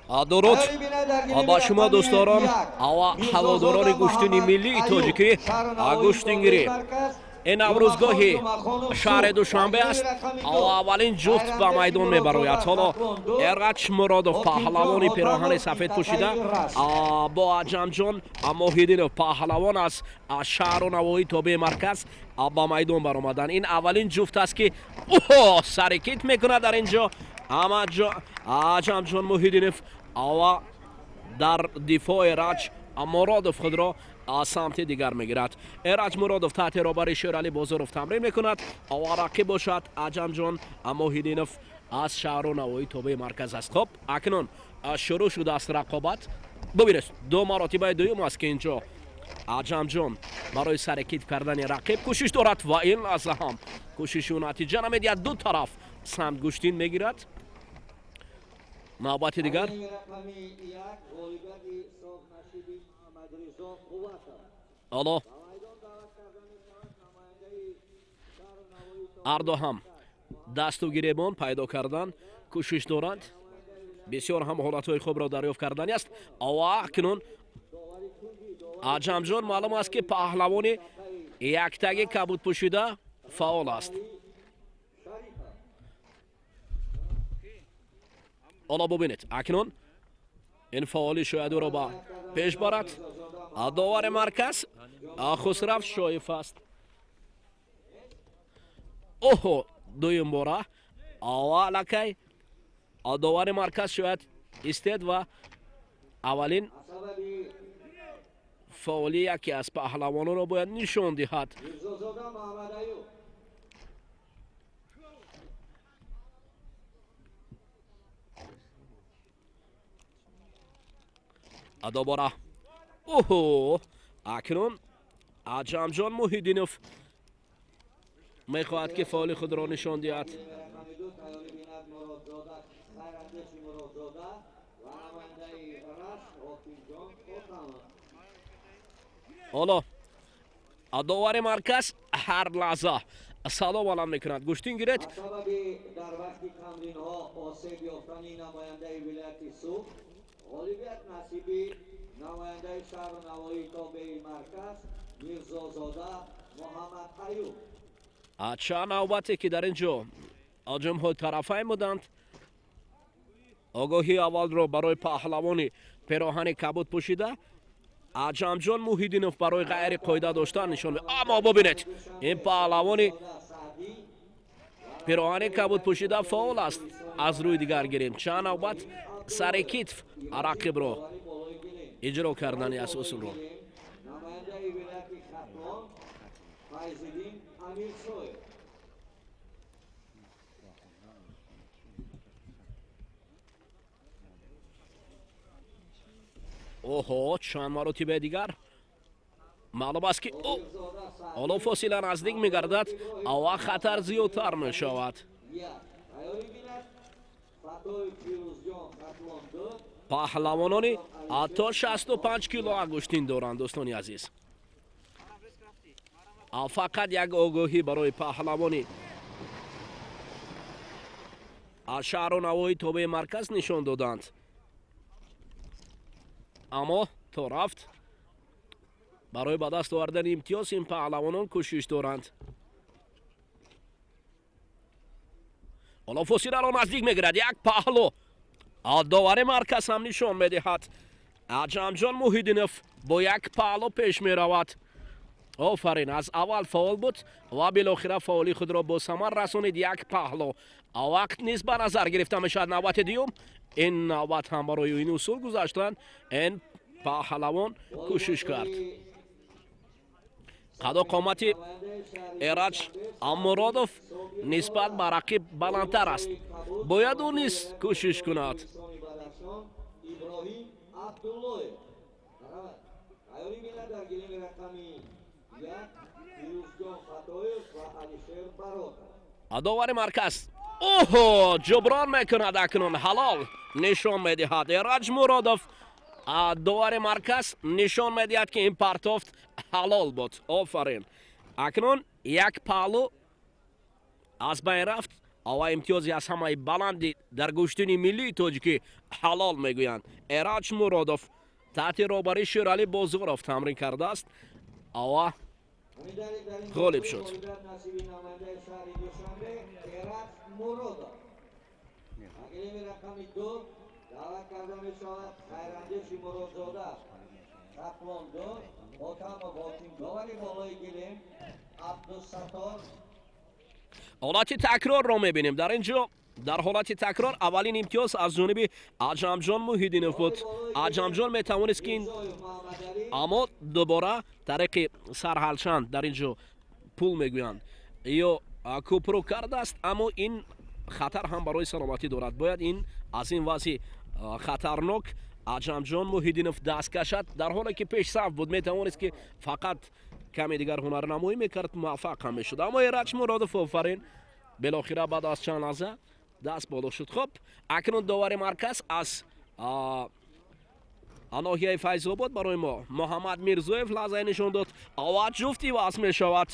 درود با شما دوستان و هواداران گوشتینی ملی تاجیکی گوشتینگیری این نوروزگاه شهر دوشنبه است و اولین جفت به میدان میبراید. حالا ارغچ مرادوف پهلوان پیراهن سفید پوشیده با عجم جان موحیدینوف پهلوان از شهر و نواحی تابع مرکز به میدان برآمدن. این اولین جفت است که سرکیت میکنه در اینجا. اما عجم جان موحیدینوف و در دفاع رج مرادوف خود را سمت دیگر میگیرد. رج مرادوف تحت رهبری شیرعلی بازارов تمرین میکند و رقیب باشد عجم جان موحیدینوف از شهر و نواحی تابع مرکز است. خب اکنون شروع شده است رقابت. ببینید دو مراتبه دوم است که اینجا عجم جان برای سرکیت کردن رقیب کوشش دارد و این لحظه هم کوشش و نتیجه نمیدهد. دو طرف سمت گوشتین میگیرد. نوبت دیگر حالا اردو هم دست و گریبان پیدا کردن کوشش دارند. بسیار هم حالتهای خوب را دریافت کردنی است. و اکنون عجم جان معلوم است که پهلوان یک تگ کبود پوشیده فعال است. حالا ببینید اکنون این فعالی شاید او را با پیش برد. داور مرکز خسرو شایف است. اوه دویم باره لکه داور مرکز شاید استید و اولین فعالی یکی از پهلوانان را باید نشان دهد. دوباره اکنون عجم جان موحیدینوف میخواهد که فعال خود را نشان دهد. حالا داور مرکز هر لحظه صدا بلند میکند. گوشتین گیرد. در وقتی تمرین ها آسیب یافتنی نماینده ولایت سوخ غالبیت نصیبی نماینده شهر و نواحی تابع مرکز میرزازاده محمد ایوب. چند نوبتی که در اینجا جمهور طرفین بودند. آگاهی اول را برای پهلوان پیراهن کبود پوشیده عجم جان موحیدینوف برای غیر قاعده داشتن نشان می‌دهد. اما ببینید این پهلوان پیراهن کبود پوشیده فعال است. از روی دیگر گیریم چند نوبت سر کتف رقیب را اجرا کردنی از اصول را. چند مراتبه دیگر معلوم است که حالا فاصله نزدیک میگردد و خطر زیادتر می شود. پهلوانانی تا 65 کیلو گوشتین دارند دوستان عزیز. فقط یک آگاهی برای پهلوانی از شهر و نواحی تابع مرکز نشان دادند. اما تا رفت برای به دست آوردن امتیاز این پهلوانان کوشش دارند. حالا فاصله را نزدیک میگیرد. یک پهلو داور مرکز هم نشان میدهد عجم جان موحیدینوف با یک پهلو پیش میرود. آفرین از اول فعال بود و بالاخره فعالی خود را با ثمر رسانید. یک پهلو وقت نیست به نظر گرفته میشد. نوبت دیوم این نوبت هم برای این اصول گذاشتن. این پهلوان کوشش کرد. قد و قامت ایرج مرادوف نسبت به رقیب بلندتر است. باید او نیز کوشش کند. داور مرکز جبران میکند. اکنون حلال نشان میدهد. ایرج مرادوف داور مرکز نشان میدهد که این پرتافت حلال بود. آفرین. اکنون یک پهلو از بین رفت و امتیازی از همه بلندی در گوشتینی ملی تاجیکی ҳалол мегӯянд. Эраҷ Муродов таҳти роҳбарии Шералӣ Бозоров тамрин кардааст ва ғолиб шуд. ҳолати такрорро мебинем. дар ин ҷо дар ҳолати такрор аввалин имтиёз аз ҷониби Аҷамҷон Муҳиддинов буд. Аҷамҷон метавонист ки аммо дубора тариқи сарҳалчанд дар ин ҷо пул мегӯянд ё кӯпру кардааст, аммо ин хатар ҳам барои саломатӣ дорад. бояд ин аз ин вазъи хатарнок Аҷамҷон Муҳиддинов даст кашад, дар ҳоле ки пешсаф буд. метавонист ки фақат каме дигар ҳунарнамоӣ мекард, муваффақ ҳам мешуд. аммо Эраҷ Муродов офарин, белохира баъд аз чанд лаҳза даст боло шуд. хуб, акнун довари марказ аз аноҳияи Файзобод барои мо Муҳаммад Мирзоев лаҳзае нишон дод. ва ҷуфти ваз мешавад.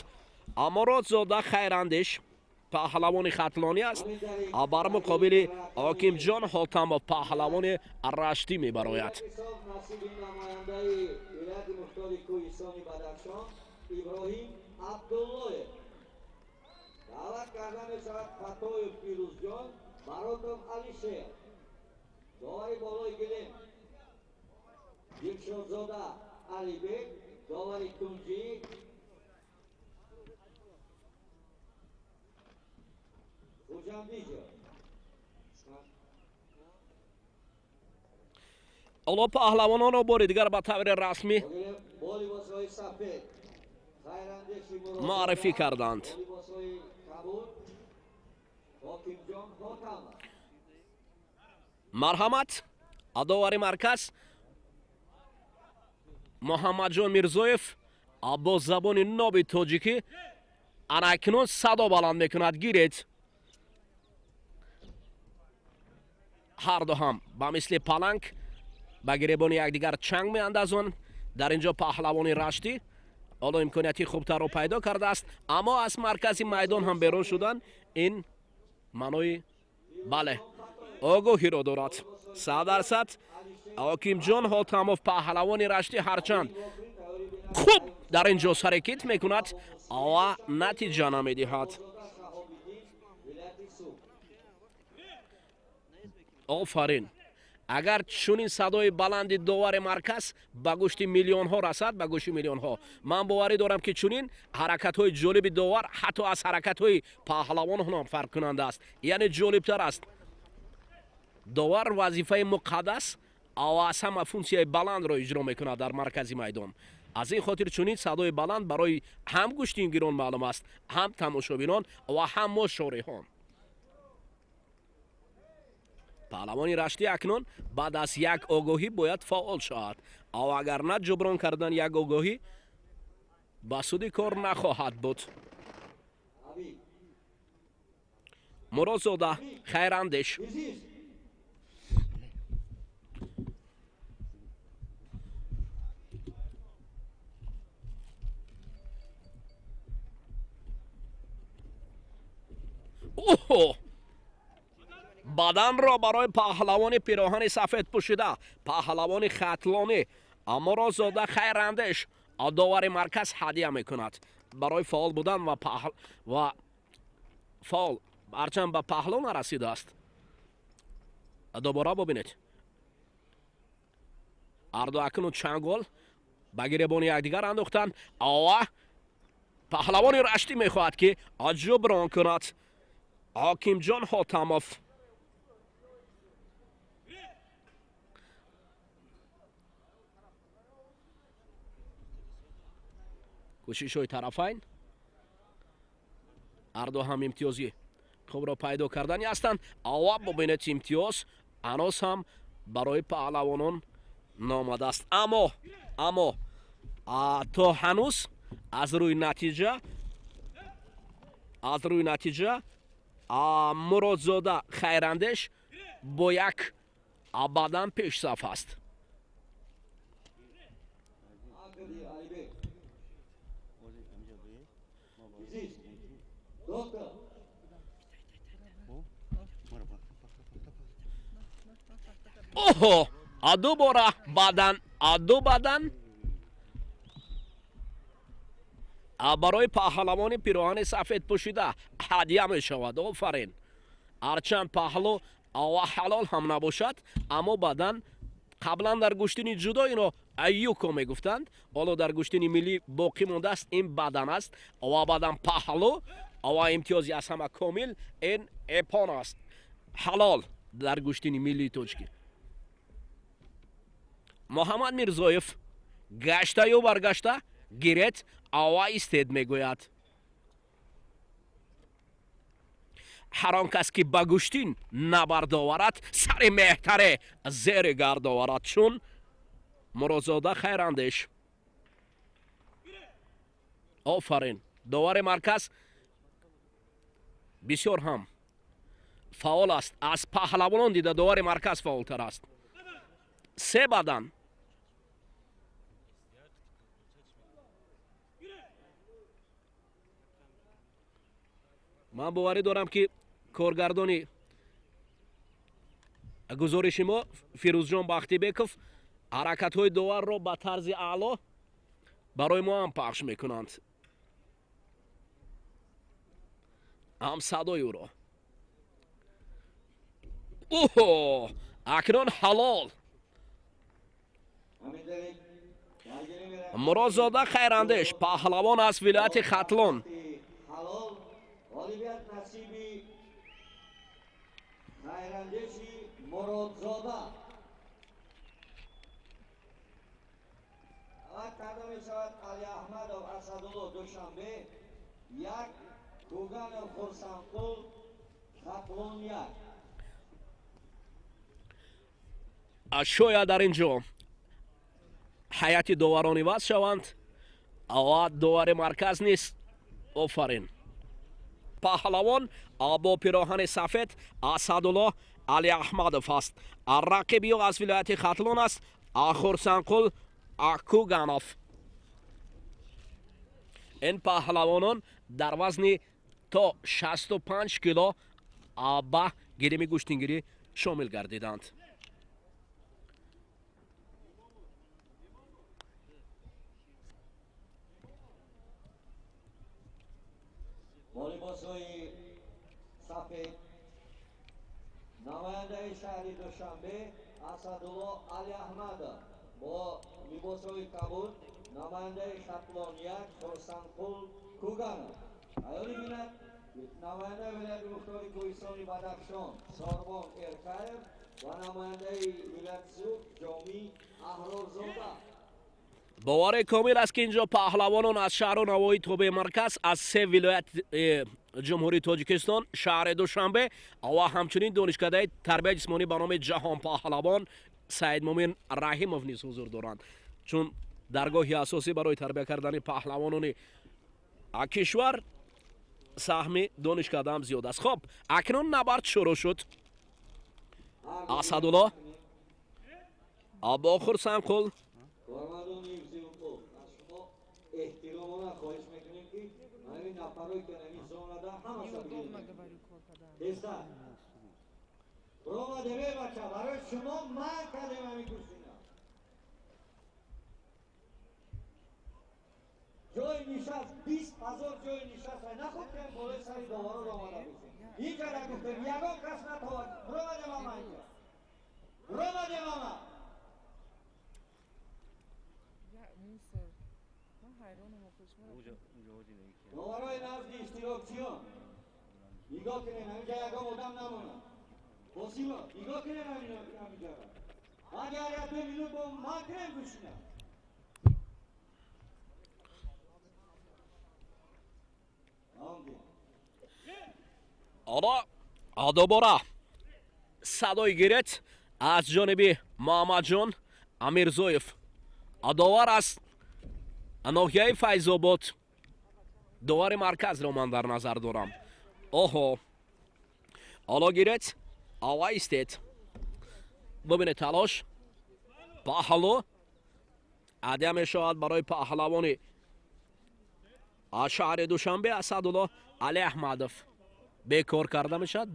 Амуродзода Хайрандеш паҳлавони хатлонӣ аст. бар муқобили Ҳокимҷон Ҳотамов паҳлавони раштӣ мебарояд. даъват карда мешавад Фатоев Фирӯзҷон, Баротов Алишер. довари болои гилем Дилшодзода Идибек, довари Тунҷӣ Хуҷандиҷо. ҳоло паҳлавононро бори дигар ба таври расмӣ болибосҳои сафед Хайрандеши маърифӣ карданд. болибосҳои кабуд Ҳокимҷон Ҳотамов. марҳамат. адовари марказ Муҳаммадҷон Мирзоев бо забони ноби тоҷикӣ анакнун садо баланд мекунад. гиред. ҳарду ҳам ба мисли паланг ба гиребони якдигар чанг меандазон. дар ин ҷо паҳлавони раштӣ ҳоло имконияти хубтарро пайдо кардааст, аммо аз маркази майдон ҳам берун шудан ин маънои бале огоҳиро дорад. 100% Ҳокимҷон Ҳотамов паҳлавони раштӣ ҳарчанд хуб дар ин ҷо сарекит мекунад ва натиҷа намедиҳад. офарин. агар чунин садои баланди довари марказ ба гӯшти миллионҳо расад, ба гӯши миллионҳо, ман боварӣ дорам ки чунин ҳаракатҳои ҷолиби довар ҳатто аз ҳаракатҳои паҳлавонҳо фарқкунанда аст. яъне ҷолибтар аст. довар вазифаи муқаддас ва аз ҳама функсияи баландро иҷро мекунад дар маркази майдон. аз ин хотир чунин садои баланд барои ҳам гӯштингирон маълум аст, ҳам тамошобинон ва ҳам мо шориҳон. паҳлавони раштӣ акнун баъд аз як огоҳӣ бояд фаъол шавад. ва агар на ҷуброн кардан як огоҳӣ ба суди кор нахоҳад буд. Муродзода Хайрандеш баданро барои паҳлавони пироҳани сафед пӯшида паҳлавони хатлонӣ Муродзода Хайрандеш довари марказ ҳадия мекунад барои фаъол будан ва фаъол ҳарчанд ба паҳло нарасидааст. дубора бубинед. ҳарду акнун чангол ба гиребони якдигар андохтанд ва паҳлавони раштӣ мехоҳад ки ҷуброн кунад. Ҳокимҷон Ҳотамов кӯшишҳои тарафайн ҳарду ҳам имтиёзи хубро пайдо кардани ҳастанд. ва бубинед имтиёз ҳанӯз ҳам барои паҳлавонон номадааст. аммо то ҳанӯз аз рӯи натиҷа Муродзода Хайрандеш бо як бадан пешсаф аст. اوه دوباره دو بدن برای پهلوان پیراهن سفید پوشیده هدیه می شود. آفرین. هرچند پهلو و حلال هم نباشد اما بدن قبلا در گوشتین جدا اینو ایوکو می گفتند، حالا در گوشتین ملی باقی مونده است این بدن است و بدن پهلو و امتیازی از همه کامل این اپان است حلال در گوشتین ملی توچکی. محمد میرزایف گشته یا برگشته گیرت آوا ایستد میگوید. هر آن کس که به گوشتین نبرد آورد سر مهتره زیر گرد آورد. چون مرازاده خیراندیش. آفرین. داور مرکز بسیار هم فعال است. از پهلوانان دیده داور مرکز فعالتر است. سه بدن من باوری دارم که کارگردانی گزارش ما فیروزجان بختیبکов حرکت های داور را به طرز اعلی برای ما هم پخش میکنند. هم صدای او را اوه اکنون حلال مرازاده خیراندیش پهلوان از ولایت ختلان غالبیت نصیبی خیراندیشی مرادزاده اول کرده می شود علی احمد و اسدالله دوشنبه یک کوگان خرسنقل ختلان یک. شاید در اینجا حیات داورانی وضع شوند و داور مرکز نیست. آفرین. پهلوان با پیراهن سفید اسدالله علی احمدов است. رقیبی او از ولایت ختلان است خرسنقل کوگانов. این پهلوانان در وزن تا 65 کیلو به گرمی گوشتینگیری شامل گردیدند. با لباس‌های سفید نماینده شهر دوشنبه اسدالله علی احمد با لباس‌های کبود نماینده ختلان یک خرسنقل کوگانov. ایالی بیند نماینده ولایت مختار کوهستانی بدخشان ساربان ارکاyev و نماینده ولایت ҷоми احرارزاده. باور کامل است که اینجا پهلوانان از شهر و نواحی توبه مرکز از سه ولایت جمهوری تاجیکستان شهر دوشنبه و همچنین دانشکده تربیت جسمانی به نام جهان پهلوان سید مومن رحیمov نیز حضور دارند. چون درگاهی اساسی برای تربیت کردن پهلوانان کشور سهم دانشکده هم زیاد است. خب اکنون نبرد شروع شد. اسدالله با خرسنقل کارمندان یوزیونکو از شما احترامانا خواهش میکنیم که همین نفرهایی که نمی زانده همه شا بگیرید دسته برامده بی بچه برای شما من کردیم همین گوشتینه جای نشست 20,000 جای نشست های نخود که بالای سری داورا را آمده بشید اینجا را گفتیم یکم کس نتوان برامده ماما اینجا برامده ماما داورای نزد اشتراکچیان نگاه کنین همینجا یکم آدم نمونه باسیما نگاه کنین همینجا اگر 2 میلیون با من کنیم گوشینه حالا دوباره صدای گیرد از جانب محمد جان امیرزایف داور است ناحیه فیض‌آباد. داور مرکز را من در نظر دارم. اوه حالا گیرد آوا ایستید. ببینید تلاش پهلو عدم شاید برای پهلوان شهر دوشنبه اسدالله علی احمدov بکار کرده میشد.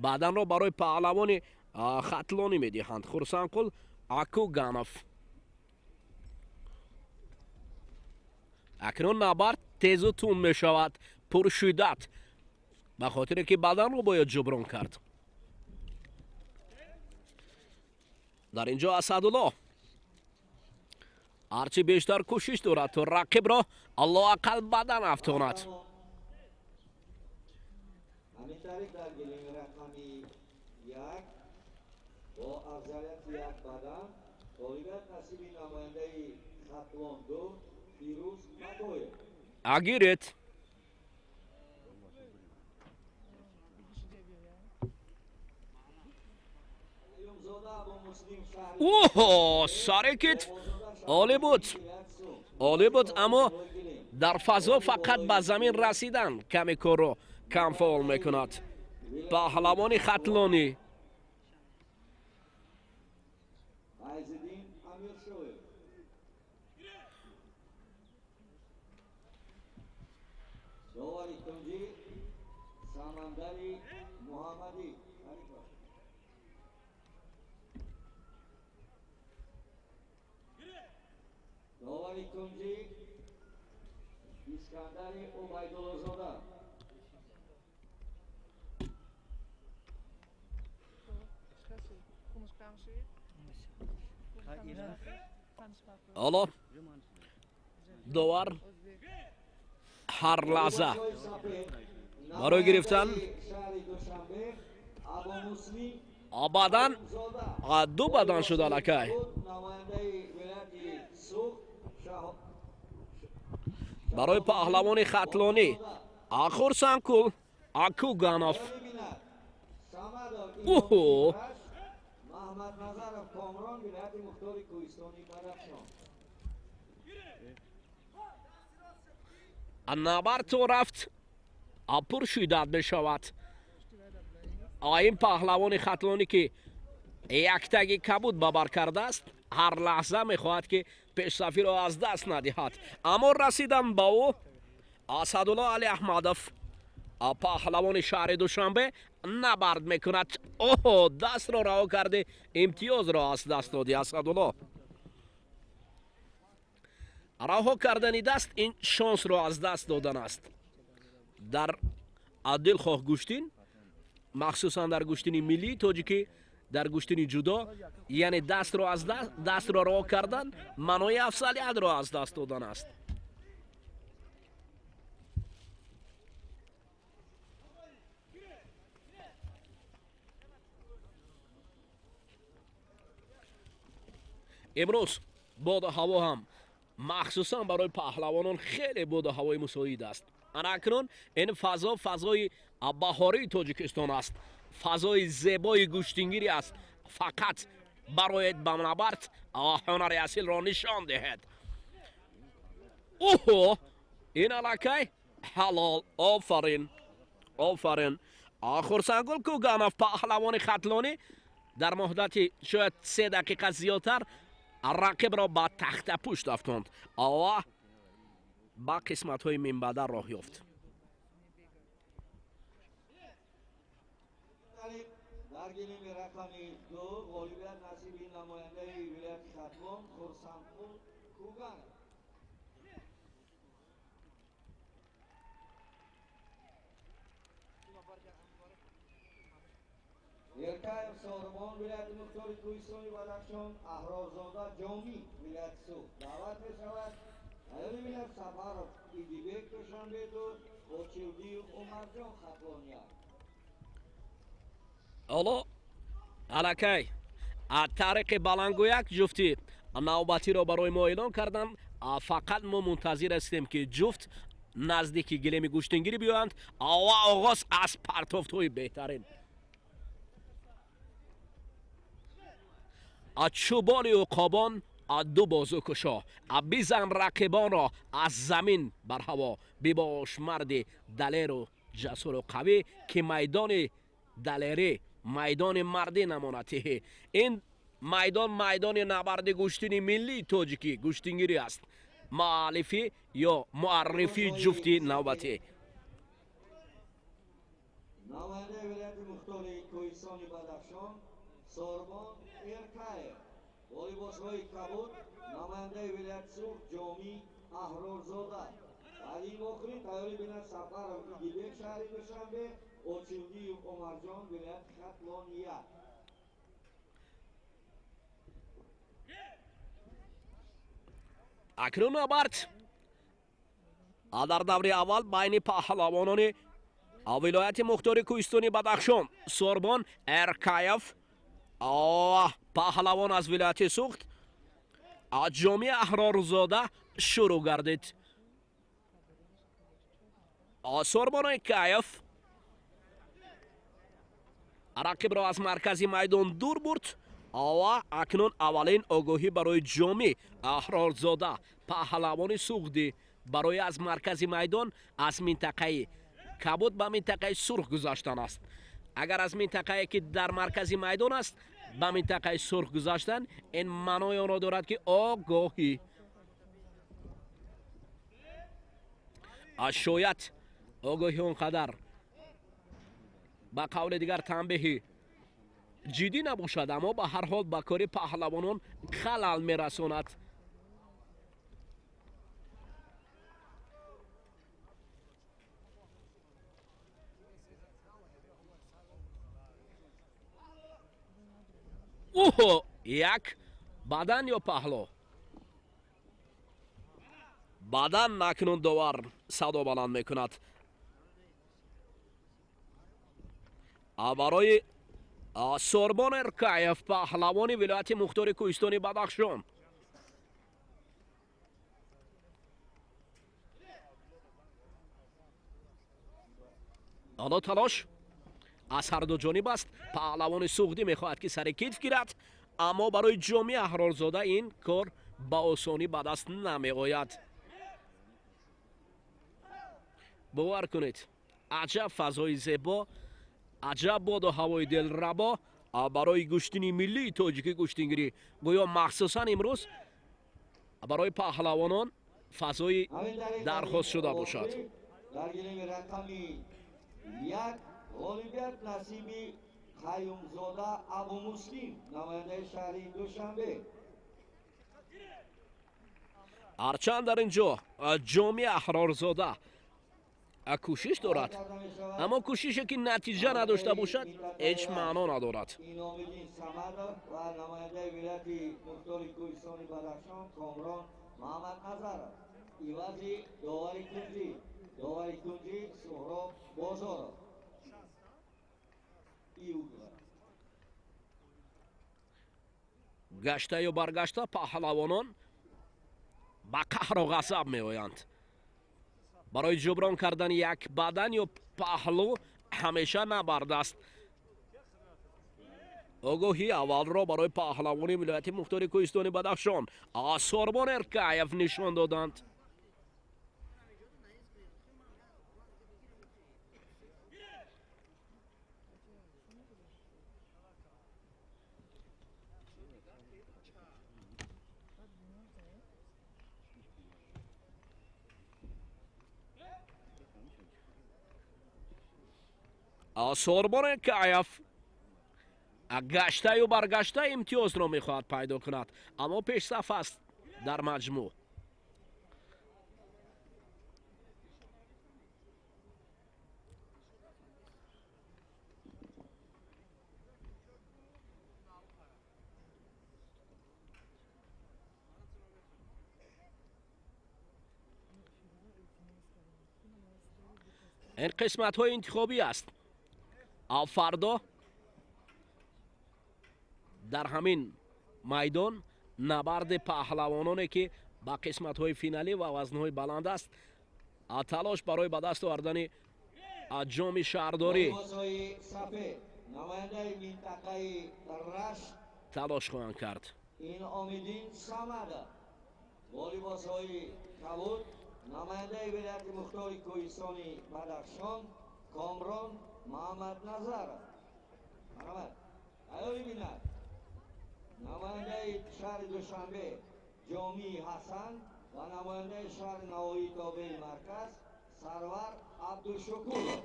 بدن رو برای پهلوان хатлонӣ медиҳанд. Хурсанқул Акуганов. акнун набард тезу тун мешавад. Пуршиддат ба хотире ки баданро бояд ҷуброн кард. дар инҷо Асадулло ҳарчи бештар кӯшиш дорад то рақибро аллоақал бадан афтонад. ҳамин тариқ дар гилими рақами 1 бо афзалияти 1 бадан ғолибият насиби намояндаи хатлон 2 Фирӯз Бокиев. агирет اوه سارکت عالی بود اما در فضا فقط به زمین رسیدن کمی کار رو کم فعال میکند. پهلوان خطلانی داوری کنجی اسکندر عبیدالله‌زاده. حالا داور هر لحظه برای گرفتن بدن دو بدن شده لکه برای پهلوان خطلانی خورسنقول Акуганов. اوه محمد نظرов کامران ولایت مختار کوهستانی بدخشان. نبرد تو رفت پرشیدت بشود. این پهلوان خطلانی که یک تگی کبود ببر کرده است هر لحظه میخواهد که پیشرفتی را از دست ندهد. اما رسیدن با او اسدالله علی احمدов پهلوان شهر دوشنبه نبرد میکند. اوه دست را رها کرده امتیاز را از دست دادی اسدالله. رها کردن دست این شانس را از دست دادن است. در دلخواه گوشتین مخصوصا در گوشتینی ملی تاجیکی در گوشتینی جدا یعنی دست را از دست را رها کردن معنای افضلیت را از دست دادن است. امروز باد هوا هم مخصوصا برای پهلوانان خیلی باد هوای مساعد است. اکنون این فضا فضای بهاری تاجیکستان است. فضای زیبای گوشتینگیری است. فقط برای بمنبرد هنر اصیل را نشان دهد. اوه این علاقه حلال. آفرین آفرین. خورسنقول کوگانov پهلوان خطلانی در مدت شاید 3 دقیقه زیادتر رقیب را با تخت پشت افکند و با قسمت های منبعد راه یافت. در گلیم رقمی 2 غالبیت نصیب نماینده ولایت خطلان خورسنقول کوگانov. یرکایم سارمان ولایت مختار کوهستانی بدخشان اهرازاده جامی ولایت سوخ دعوت می شود ایالی ولایت سفرov ایدیبک دوشنبه تو بوچیودی عمرجان خطلانیان. حالا علاکه طریق بلنگویک جفتی نوبتی را برای ما اعلان کردن. فقط ما منتظر هستیم که جفت نزدیک گلیم گوشتنگیری بیایند و آغاز از پرتافت های بهترین چوبان عقابان دو بازو کشا بزن رقیبان را از زمین بر هوا بباش مرد دلیر و جسور و قوی که میدان دلیری میدان مردی نمانته. این میدان نبرد گوشتینی ملی تاجیکی گوشتینگیری است. معرفی یا معرفی جفتی نوبتی. نماینده ولایت مختار کوهستانی بدخشان Сорбон Эркаев. волейболшиҳои Кабуд, намояндаи вилояти Сур, Ҷоми, Аҳрорзода. Валии охирин тайёрӣ бинад Сафаров, Идибек, шаҳри Душанбе, Очилдиев Омарҷон, вилояти Хатлония. акнун набард дар даври аввал байни паҳлавонони вилояти мухтори кӯҳистони Бадахшон, Сорбон Эркаев, паҳлавон аз вилояти Суғд, Ҷоми Аҳрорзода шурӯъ гардид. Сорбон Эркаев рақибро аз маркази майдон дур бурд ва акнун аввалин огоҳӣ барои Ҷоми Аҳрорзода, паҳлавони Суғдӣ, барои аз маркази майдон аз минтақаи Кабуд ба минтақаи сурх гузаштан аст. агар аз минтақае ки дар маркази майдон аст ба минтақаи сурх гузаштан, ин маънои онро дорад ки огоҳӣ. шояд огоҳӣ он қадар ба қавли дигар танбеҳи ҷиддӣ набошад, аммо ба ҳар ҳол ба кори паҳлавонон халал мерасонад. як бадан ё паҳло? бадан акнун довар садо баланд мекунад. барои Сорбон Эркаев, паҳлавони вилояти мухтори кӯҳистони Бадахшон. ҳоло талош аз ҳарду ҷониб аст. паҳлавони Суғдӣ мехоҳад ки сари китф гирад, аммо барои Ҷоми Аҳрорзода ин кор ба осонӣ ба даст намеояд. бовар кунед, аҷаб фазои зебо, аҷаб боду ҳавои дилрабо барои гуштини миллии тоҷикӣ гуштингирӣ. гӯё махсусан имрӯз барои паҳлавонон фазои дархост шуда бошад. дар гирими рақами як ғолибият насиби қаюмзода Абу Муслим, намояндаи шаҳри Душанбе. ҳарчанд дар ин ҷо Ҷоми Аҳрорзода кӯшиш дорад, аммо кӯшише ки натиҷа надошта бошад ҳеҷ маъно надорад. Иномиддин Самадов ва намояндаи вилояти мухтори кӯҳистони Бадахшон, Комрон Маҳмадназаров. ивази довари кунҷӣ Суҳроб Бозоров. гаштаю баргашта паҳлавонон ба қаҳру ғазаб меоянд. барои ҷуброн кардани як бадан ё паҳлу ҳамеша набард аст. огоҳӣ аввалро барои паҳлавони вилояти мухтори кӯҳистони Бадахшон, Сорбон Эркаев нишон доданд. Сорбон Эркаев гаштаю баргашта имтиёзро мехоҳад пайдо кунад, аммо пешсаф аст дар маҷмӯъ. ин қисматҳои интихобӣ аст. фардо дар ҳамин майдон набарди паҳлавононе ки ба қисматҳои финалӣ ва вазнҳои баланд аст, талош барои ба даст овардани ҷоми шаҳрдорӣ талош хоҳанд кард. Иномиддин Самадов, волейболшиҳои Кабуд, намояндаи вилояти мухтори кӯҳистони Бадахшон, Комрон Маҳмадназаров. марҳамат. тайёрӣ бинад намояндаи шаҳри Душанбе Ҷоми Ҳасан ва намояндаи шаҳри Навоии тобеи марказ Сарвар Абдушукуров.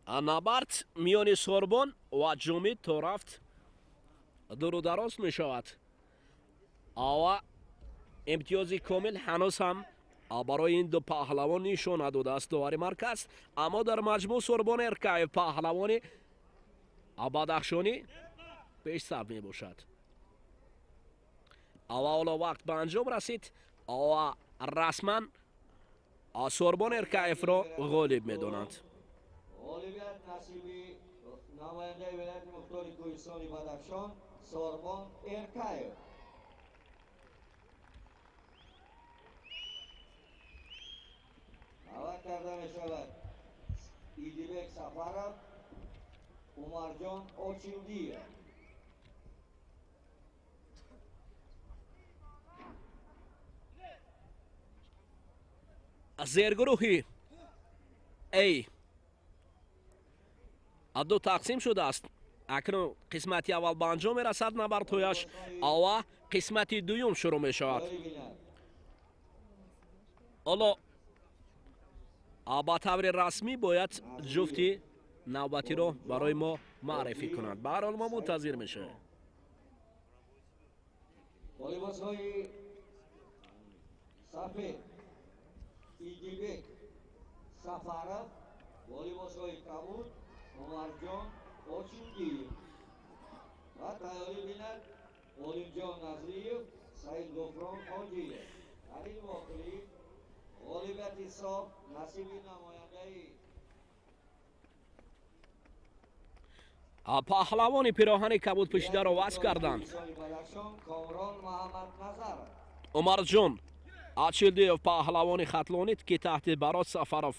набард миёни Сорбон ва Ҷоми то рафт дуру дароз мешавад. ава имтиёзи комил ҳанӯз ҳам барои ин ду паҳлавон нишон надодааст довари марказ. аммо дар маҷмӯъ Сорбон Эркаев паҳлавони бадахшонӣ пешсаф мебошад. ава ҳоло вақт ба анҷом расид. ава расман Сорбон Эркаевро ғолиб медонанд. غالبیت نصیبی نماینده ولایت مختار کوهستانی بدخشان ساربان ارکایف. دعوت کرده می شود ایدیبک سفرov عمرجان اوچیلدی. зергурӯҳи эй ду тақсим шудааст. акнун қисмати аввал ба анҷом мерасад набардҳояш. ава қисмати дуюм шурӯъ мешавад. ҳоло ба таври расмӣ бояд ҷуфти навбатиро барои мо маърифӣ кунанд. ба ҳар ҳол мо мунтазир мешавем. волейболчиҳои сафед Идибек Сафаров, волейболчиҳои Кабуд Умарҷон Очилдиев ва тайёрӣ бинад Олимҷон Назриев, Саид Бахром Ҳоҷиев. дар ин воқеӣ ғолибияти соф насиби намояндаи паҳлавони пироҳани кабудпӯшидаро васф карданд. Комрон Муҳаммад Назар. Умарҷон Очилдиев паҳлавони хатлонид ки таҳти Барот Сафаров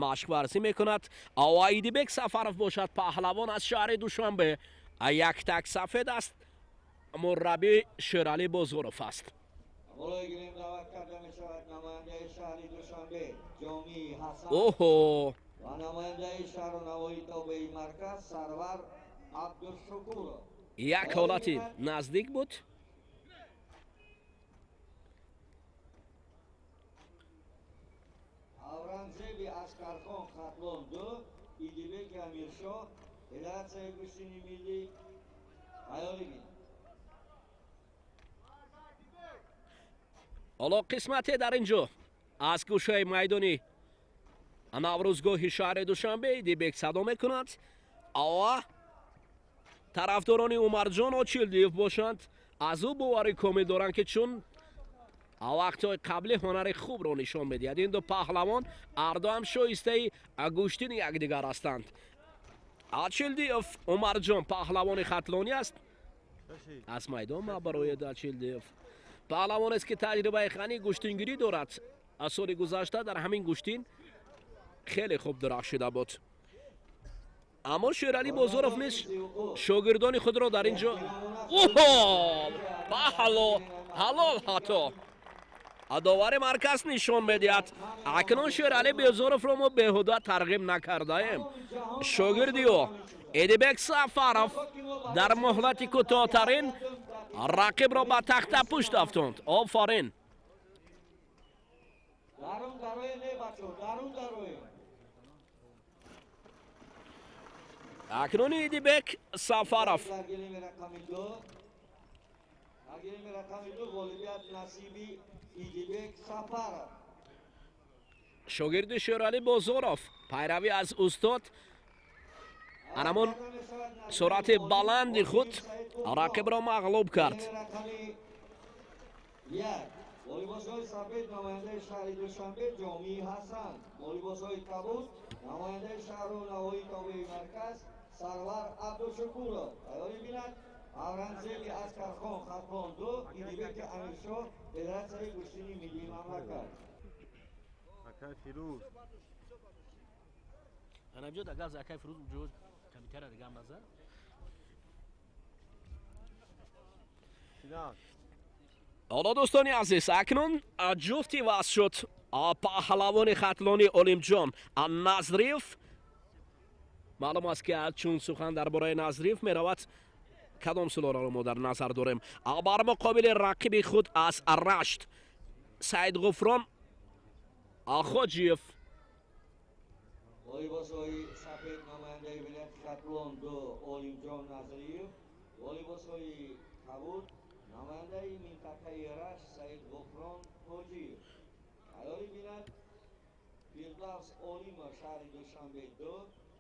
машқварзӣ мекунад. ва Идибек Сафаров бошад паҳлавон аз шаҳри Душанбе. як так сафед аст. муррабби Шералӣ Бозоров аст. بالای گریم دعوت کرده می شود نماینده شهر دوشنبه جامی حسن اوهو و نماینده شهر و نواحی تابعی مرکز سرور عبدالشکور. як ҳолати наздик буд. авранзеби аскархон хатлон 2 идибек амиршоҳ федератсияи гуштини миллӣ айёли бин. ҳоло қисмате дар ин ҷо аз гӯшаи майдони наврузгоҳи шаҳри Душанбе Идибек садо мекунад. ава тарафдорони Умарҷон Очилдиев бошанд. аз ӯ бовари комил доранд ки чун вақтҳои қаблӣ ҳунари хубро нишон медиҳад. ин ду паҳлавон ҳарду ҳам шоистаи гӯштини якдигар ҳастанд. Очилдиев Умарҷон паҳлавони хатлонӣ аст. аз майдон мабароед Очилдиев паҳлавонест ки таҷрибаи ғанӣ гӯштингирӣ дорад. аз соли гузашта дар ҳамин гӯштин хеле хуб дурахшида буд. аммо Шералӣ Бозоров низ шогирдони худро дар ин ҷо ҳалол ҳато адовари марказ нишон медиҳад. акнун Шералӣ Бозоровро мо беҳуда тарғиб накардаем. шогирди ӯ Идибек Сафаров дар муҳлати кӯтоҳтарин рақибро ба тахта пушт афтонд. офарин. акнуни Идибек Сафаров шогирди Шералӣ Бозоров пайравӣ аз устод анамон суръати баланди худ рақибро мағлуб кард. волейболчиҳои сафед намояндаи шаҳри Душанбе Ҷоми Ҳасан, волейболчиҳои Кабуд намояндаи шаҳру навоҳии тобеи марказ Сарвар Абдушукуров. айёли бинад авранзеби аскархон хатлон 2 Идибек амиршоҳ федератсияи гуштини миллии мамлакат. Акай Фируз. Анамҷо дагаз Акай Фируз ҷо камитара дигам назар. ҳоло дӯстони азиз, акнун ҷуфти васф шуд паҳлавони хатлони Олимҷон Назриев. маълум аст ки чун сухан дар бораи Назриев меравад кадом сулораро мо дар назар дорем. бар муқобили рақиби худ аз Рашт Саид Ғуфрон Хоҷиев волейболсои сафед намояндаи вилояти Шотланд Олимҷон Назриев, волейболсои кабуд намояндаи минтақаи Раш Саид Бахром Тоҷиев. Айёли бинад Фирдавс Олимов шаҳри Душанбе 2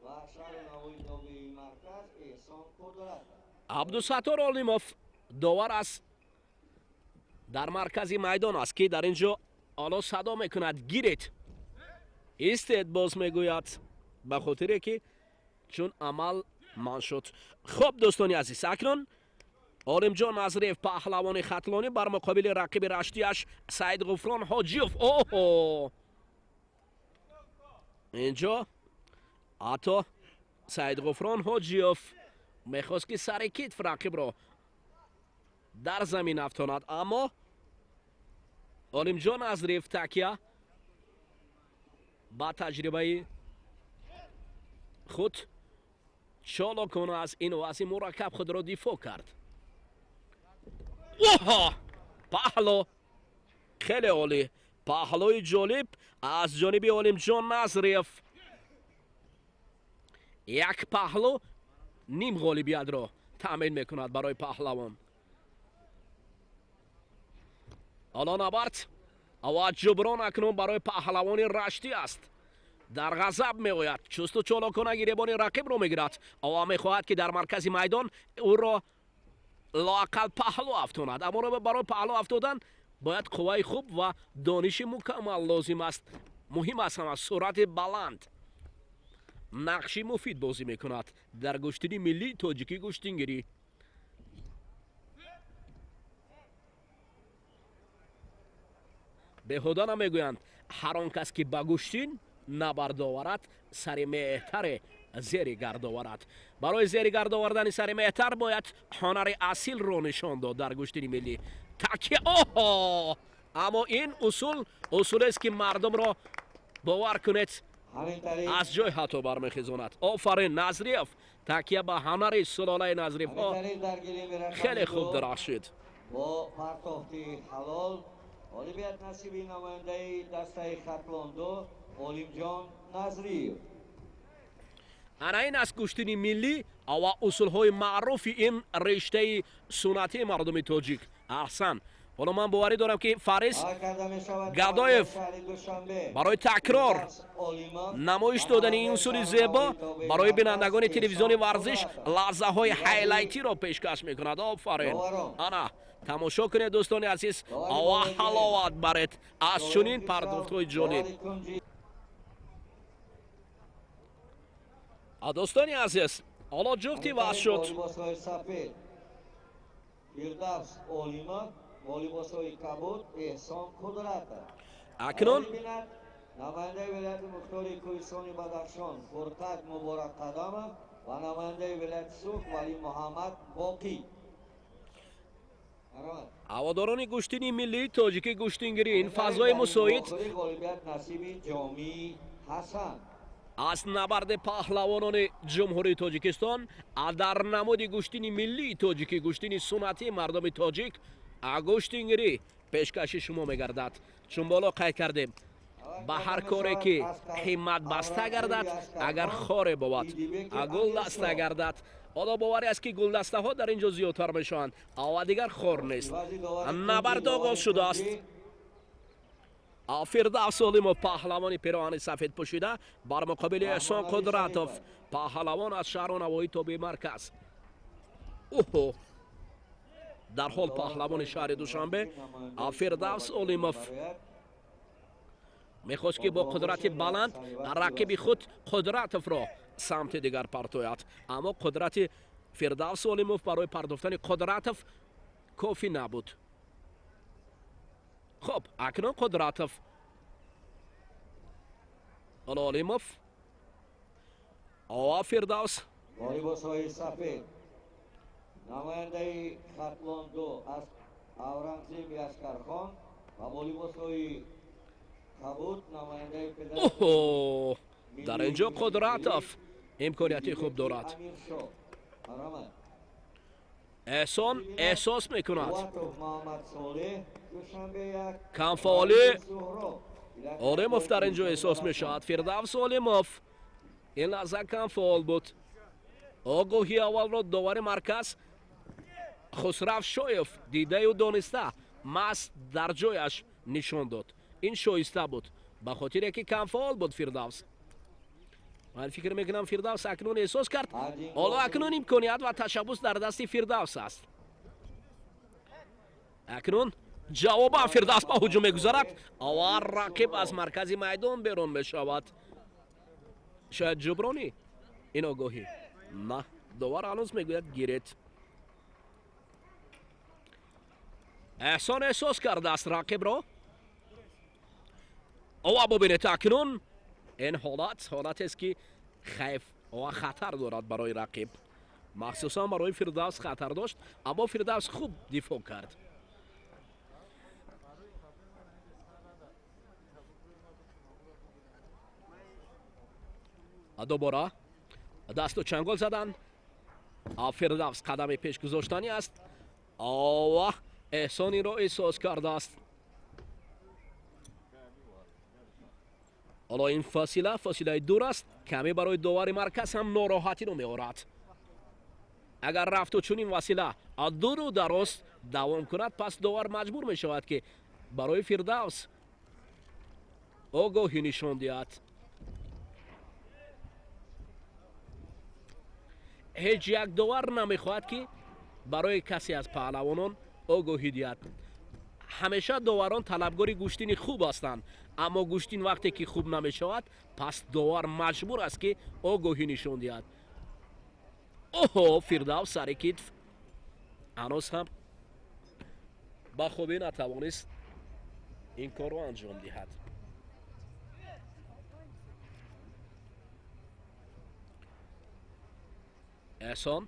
ва шаҳри Навои Добии марказ Эҳсон Қудрат. абдусаттор Олимов довар аст, дар маркази майдон аст ки дар инҷо ҳоло садо мекунад гиред истед, боз мегӯяд ба хотире ки чун амал ман шуд. хуб дӯстони азиз, акнун Олимҷон Назриев паҳлавони хатлонӣ бар муқобили рақиби раштияш Саид Ғуфрон Ҳоҷиев. Оҳо, инҷо ҳатто Саид Ғуфрон Ҳоҷиев мехост ки сари китф рақибро дар замин афтонад, аммо Олимҷон Назриев такя ба таҷрибаи худ чолокона аз ин вазъи мураккаб худро дифоъ кард. оҳо, паҳло хеле олӣ, паҳлои ҷолиб аз ҷониби Олимҷон Назриев. як паҳло ним ғолибиятро таъмин мекунад барои паҳлавон. ҳоло набард ва ҷуброн акнун барои паҳлавони раштӣ аст. дар ғазаб меояд, чусту чолокона гиребони рақибро мегирад ва мехоҳад ки дар маркази майдон ӯро лоақал паҳло афтонад. аммо барои паҳло афтодан бояд қувваи хуб ва дониши мукаммал лозим аст. муҳим аст ҳама суръати баланд. нақши муфид бозӣ мекунад дар гуштини миллӣ тоҷикӣ гуштингирӣ. беҳуда намегӯянд ҳар он кас ки ба гуштин набардоварад сари меҳтаре зери гардоварад. барои зери гардовардани сари меҳтар бояд ҳонари асилро нишон дод дар гуштини миллӣ. такя, оҳо, аммо ин усулест ки мардумро бовар кунед аз ҷой ҳатто бармехезонад. офарин Назриев, такя ба ҳонари сулолаи Назриевҳо хеле хуб дарахшид. бо партохти ҳалол олибият насиби намояндаи дастаи хатлондо Олимҷон Назриев. ана ин аст гуштини миллӣ ва усулҳои маъруфи ин риштаи суннатии мардуми тоҷик. аҳсан, ҳоло ман боварӣ дорам ки Фарис Гадоев барои такрор намоиш додани ин усули зебо барои бинандагони телевизиони варзиш лаҳзаҳои ҳайлайтиро пешкаш мекунад. офарин, ана тамошо кунед дӯстони азиз ва ҳаловат баред аз чунин пардохтҳои ҷолиб. дӯстони азиз, ҳоло ҷуфти васт шуд. Фирдавс Олимов, волейболсои кабуд Эҳсон Қудрат. акнун намояндаи вилояти мухтори Кӯҳистони Бадахшон Фурқат Муборак Қадамов ва намояндаи вилояти Сух Вали Муҳаммад Боқӣ. ҳаводорони гуштини миллии тоҷикӣ гуштингирӣ ин фазои мусоид ғолибият насиби Ҷоми Ҳасан. аз набарди паҳлавонони ҷумҳурии Тоҷикистон дар намуди гуштини миллии тоҷикӣ гуштини суннатии мардуми тоҷик гуштингирӣ пешкаши шумо мегардад. чун боло қайд кардем ба ҳар коре ки қимат баста гардад агар хоре бовад гулдаста гардад. ҳоло боварӣ аст ки гулдастаҳо дар ин ҷо зиёдтар мешаванд ва дигар хор нест. набард оғоз шудааст. Фирдавс Олимов паҳлавони пироҳани сафед пӯшида бар муқобили Эҳсон Қудратов паҳлавон аз шаҳру навои тобии марказ. оҳо, дар ҳол паҳлавони шаҳри Душанбе Фирдавс Олимов мехост ки бо қудрати баланд рақиби худ Қудратовро самти дигар партояд, аммо қудрати Фирдавс Олимов барои пардохтани Қудратов кофӣ набуд. хуб, акнун Қудратов, Олимов ва Фирдавс. волейболсои сафед намояндаи хатлондо аз Аврангзеб Яшкархон ва волейболсои кабуд намояндаи оҳо, дар ин ҷо Қудратов имконияти хуб дорад. эҳсон эҳсос мекунад камфаъолӣ Олимов дар ин ҷо эҳсос мешавад. Фирдавс Олимов این لحظه کم فعال بود. آگاهی اول را داور مرکز خسرو شایف دیده و دانسته مست در جایش نشان داد. این شایسته بود به خاطر که کم فعال بود فردوس. من فکر میکنم فردوس اکنون احساس کرد. حالا اکنون امکانیت و تشبث در دست فردوس است. اکنون جوابا فردوس به هجوم میگذارد و رقیب از مرکز میدان بیرون میشود. شاید جبرانی این آگاهی نه، داور هنوز میگوید گیرید. احسان احساس کرده است رقیب را. او ببینید اکنون این حالت است که خیف و خطر دارد برای رقیب، مخصوصا برای فردوس خطر داشت، اما فردوس خوب دفاع کرد. دوباره دست و چنگال زدن. فردوس قدم پیش گذاشتنی است و احسانی را احساس کرده است. حالا این فاصله دور است، کمی برای داور مرکز هم ناراحتی رو می‌آورد. اگر رفت و چون این وسیله دور و دراز دوام کند پس داور مجبور می شود که برای فردوس آگاهی نشان دهد. هیچ یک داور نمیخواهد که برای کسی از پهلوانان آگاهی دهد. همیشه داوران طلبگار گوشتین خوب هستند، اما گوشتین وقتی که خوب نمی شود پس داور مجبور است که آگاهی نشان دهد. اوه، فردوس سر کتف هنوز هم با خوبی نتوانست این کار رو انجام دهد. احسان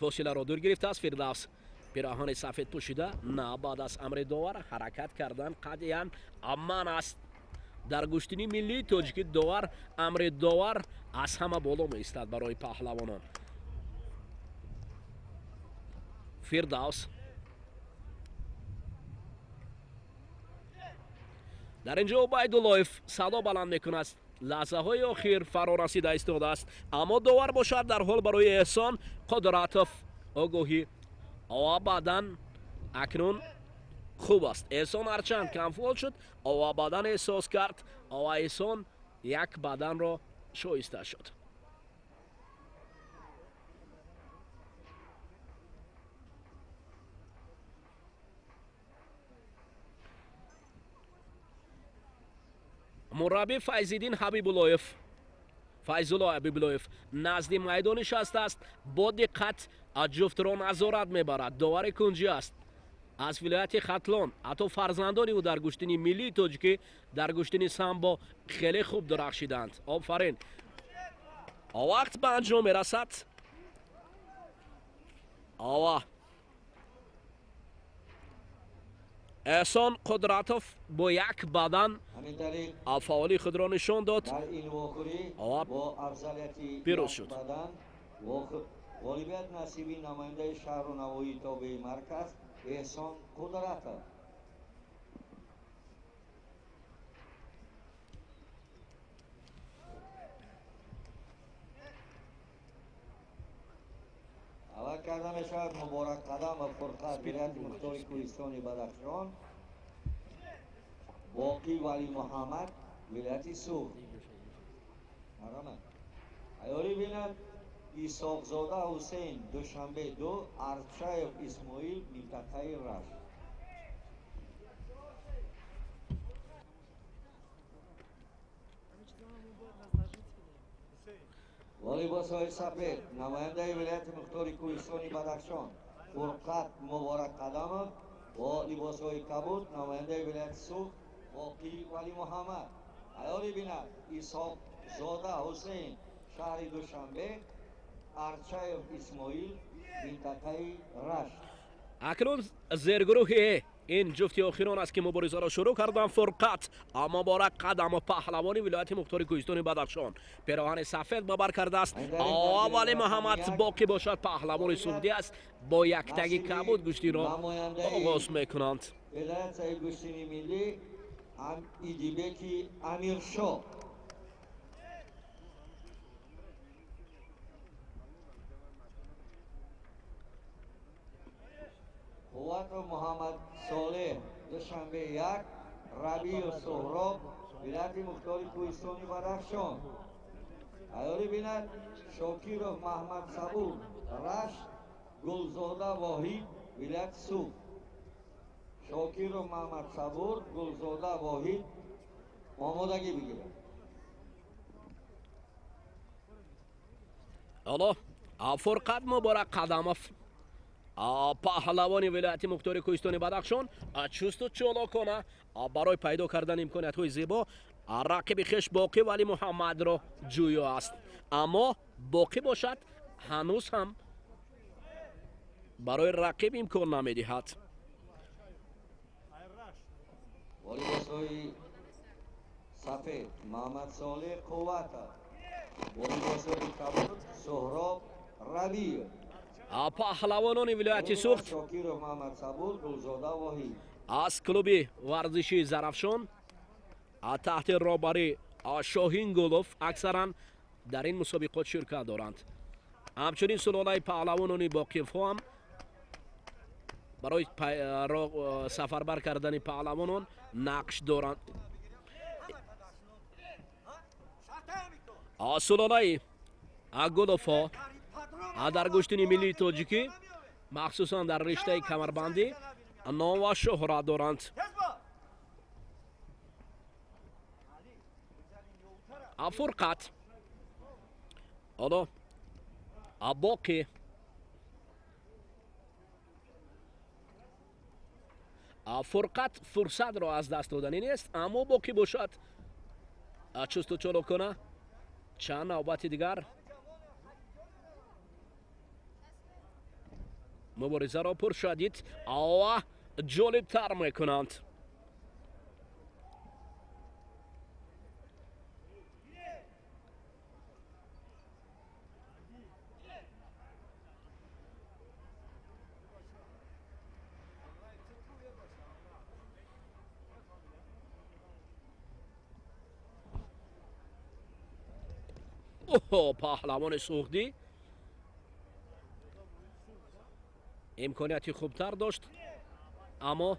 فاصله را دور گرفته است. فردوس پیراهن سفید پوشیده، نه بعد از امر داور حرکت کردن قطعاً امان است. در گوشتینی ملی تاجیکی داور امر داور از همه بالا می ایستد برای پهلوانان. فردوس در اینجا عبیداللهیف صدا بلند میکند. لحظه های آخر فرا رسیده ایستاده است، اما داور باشد در حال برای احسان قدرت آگاهی و بعداً اکنون خوب است. احسان هرچند کم فعال شد و بعداً احساس کرد و احسان یک بدن را شایسته شد. مربی فیض‌الدین حبیب‌اللهیف نزد میدان نشسته است. با دقت جفت را نظارت میبرد. داور کنجی است از ولایت ختلان، حتی فرزندانی او در گوشتینی ملی تاجیکی در گوشتینی سامبا خیلی خوب درخشیدند. آفرین. وقت به انجام میرسد. احسان قدرتوف با یک بدن فعالی خود را نشان داد و پیروز شد. غالبیت نصیبی نماینده شهر و نواحی تابع مرکز احسان قدرت است. اول کرده می شود مبارک قدم و فرقت ولایت مختار کوهستان بدخشان، باقی ولی محمد ولایت سوخ. ایاری بیند ایساقزاده حسین دوشنبه 2 ارچایف اسماعیل منطقه رشت. با لباس‌های سفید نماینده ولایت مختار کوهستان بدخشان فرقت مبارک قدم با لباس‌های کبود نماینده ولایت سوخ باقی ولی محمد. ایاری بیند ایساقزاده حسین شهر دوشنبه ارچایف اسماعیل منطقه رشت. اکنون زیرگروه این جفتی آخران است که مبارزه را شروع کردن. فرقت مبارک قدم و پهلوانی ولایت مختار کوهستان بدخشان پیراهن سفید ببر کرده است. ولی محمد باقی باشد پهلوان سعودی است با یک تگی کبود گوشتی را آغاز میکنند. ولایت گوشتینی ملی ایدیبک امیرشاه قوت محمد صالح دوشنبه 1 ربیع سهراب ولایت مختار کوهستانی بدخشان. ایاری بیند شاکیرов محمد صبور رشت گلزاده واحد ولایت سوخ. شاکیرов محمد صبور گلزاده واحد آمادگی بگیرد. حالا فرقت مبارک قدمов پهلوانی ولایت مختار کوهستانی بدخشان چست و چالاکانه برای پیدا کردن امکانیت‌های زیبا رقیب خویش باقی ولی محمد را جویا است، اما باقی باشد هنوز هم برای رقیب امکان نمی‌دهد. والیباس‌های سفید محمد صالح قوت، والیباس‌های کبود سهراب ربیع. پهلوانان ولایت سوخت شاکیرов محمد صبور گلزاده واحد از کلوب ورزشی زرافشان تحت رهبری شاهین گلوف اکثرا در این مسابقات شرکت دارند. همچنین سلاله پهلوانان باکیف هم برای سفربر کردن پهلوانان نقش دارند. سلاله گلوف ها در گوشتین ملی تاجیکی مخصوصا در رشته کمربندی نام و شهرت دارند. فرقت حالا باقی فرقت فرصت را از دست دادنی نیست، اما باقی باشد چست و چالاکانه چند نوبت دیگر مبارزه را پرشدید و جالب تر میکنند. پهلوان سوختی امکانیتی خوبتر داشت اما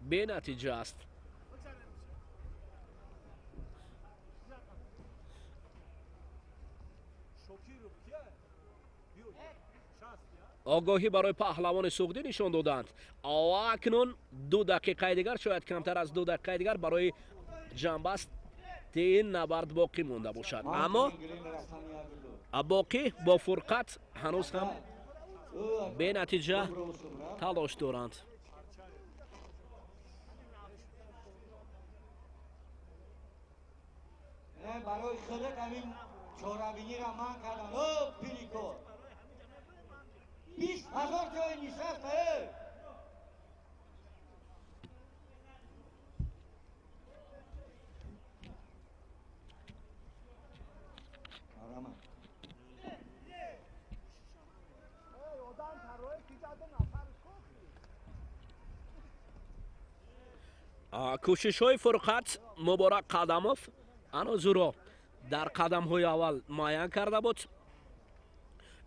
به نتیجه است. آگاهی برای پهلوان سوختی نشان دادند و اکنون 2 دقیقه دیگر شاید کمتر از 2 دقیقه دیگر برای جنبست این نبرد باقی مونده باشد، اما باقی با فرقت هنوز هم به نتیجه تلاش دارند. برای خودت همین چهاربینی را من کردن. پیلیکو 20,000 جای نشسته. کوشش های فرقت مبارک قدمов هنوز را در قدم های اول معین کرده بود.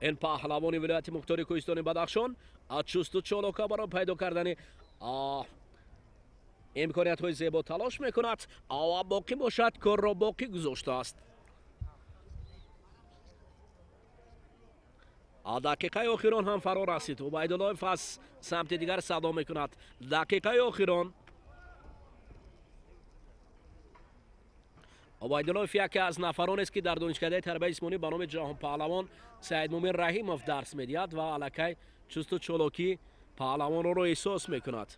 این پهلوان ولایت مختار کوهستانی بدخشان چست و چالاکه برای پیدا کردن امکانیت های زیبا تلاش میکند و باقی باشد کار را باقی گذاشته است. دقیقه آخران هم فرا رسید و عبیدالله فاس سمت دیگر صدا میکند. دقیقه آخران عبیدالله یکی از نفران است که در دانشکده تربیت جسمانی به نام جهان پهلوان سید مومن رحیمov درس میدهد و الکی چست و چالاکی پهلوان را احساس میکند.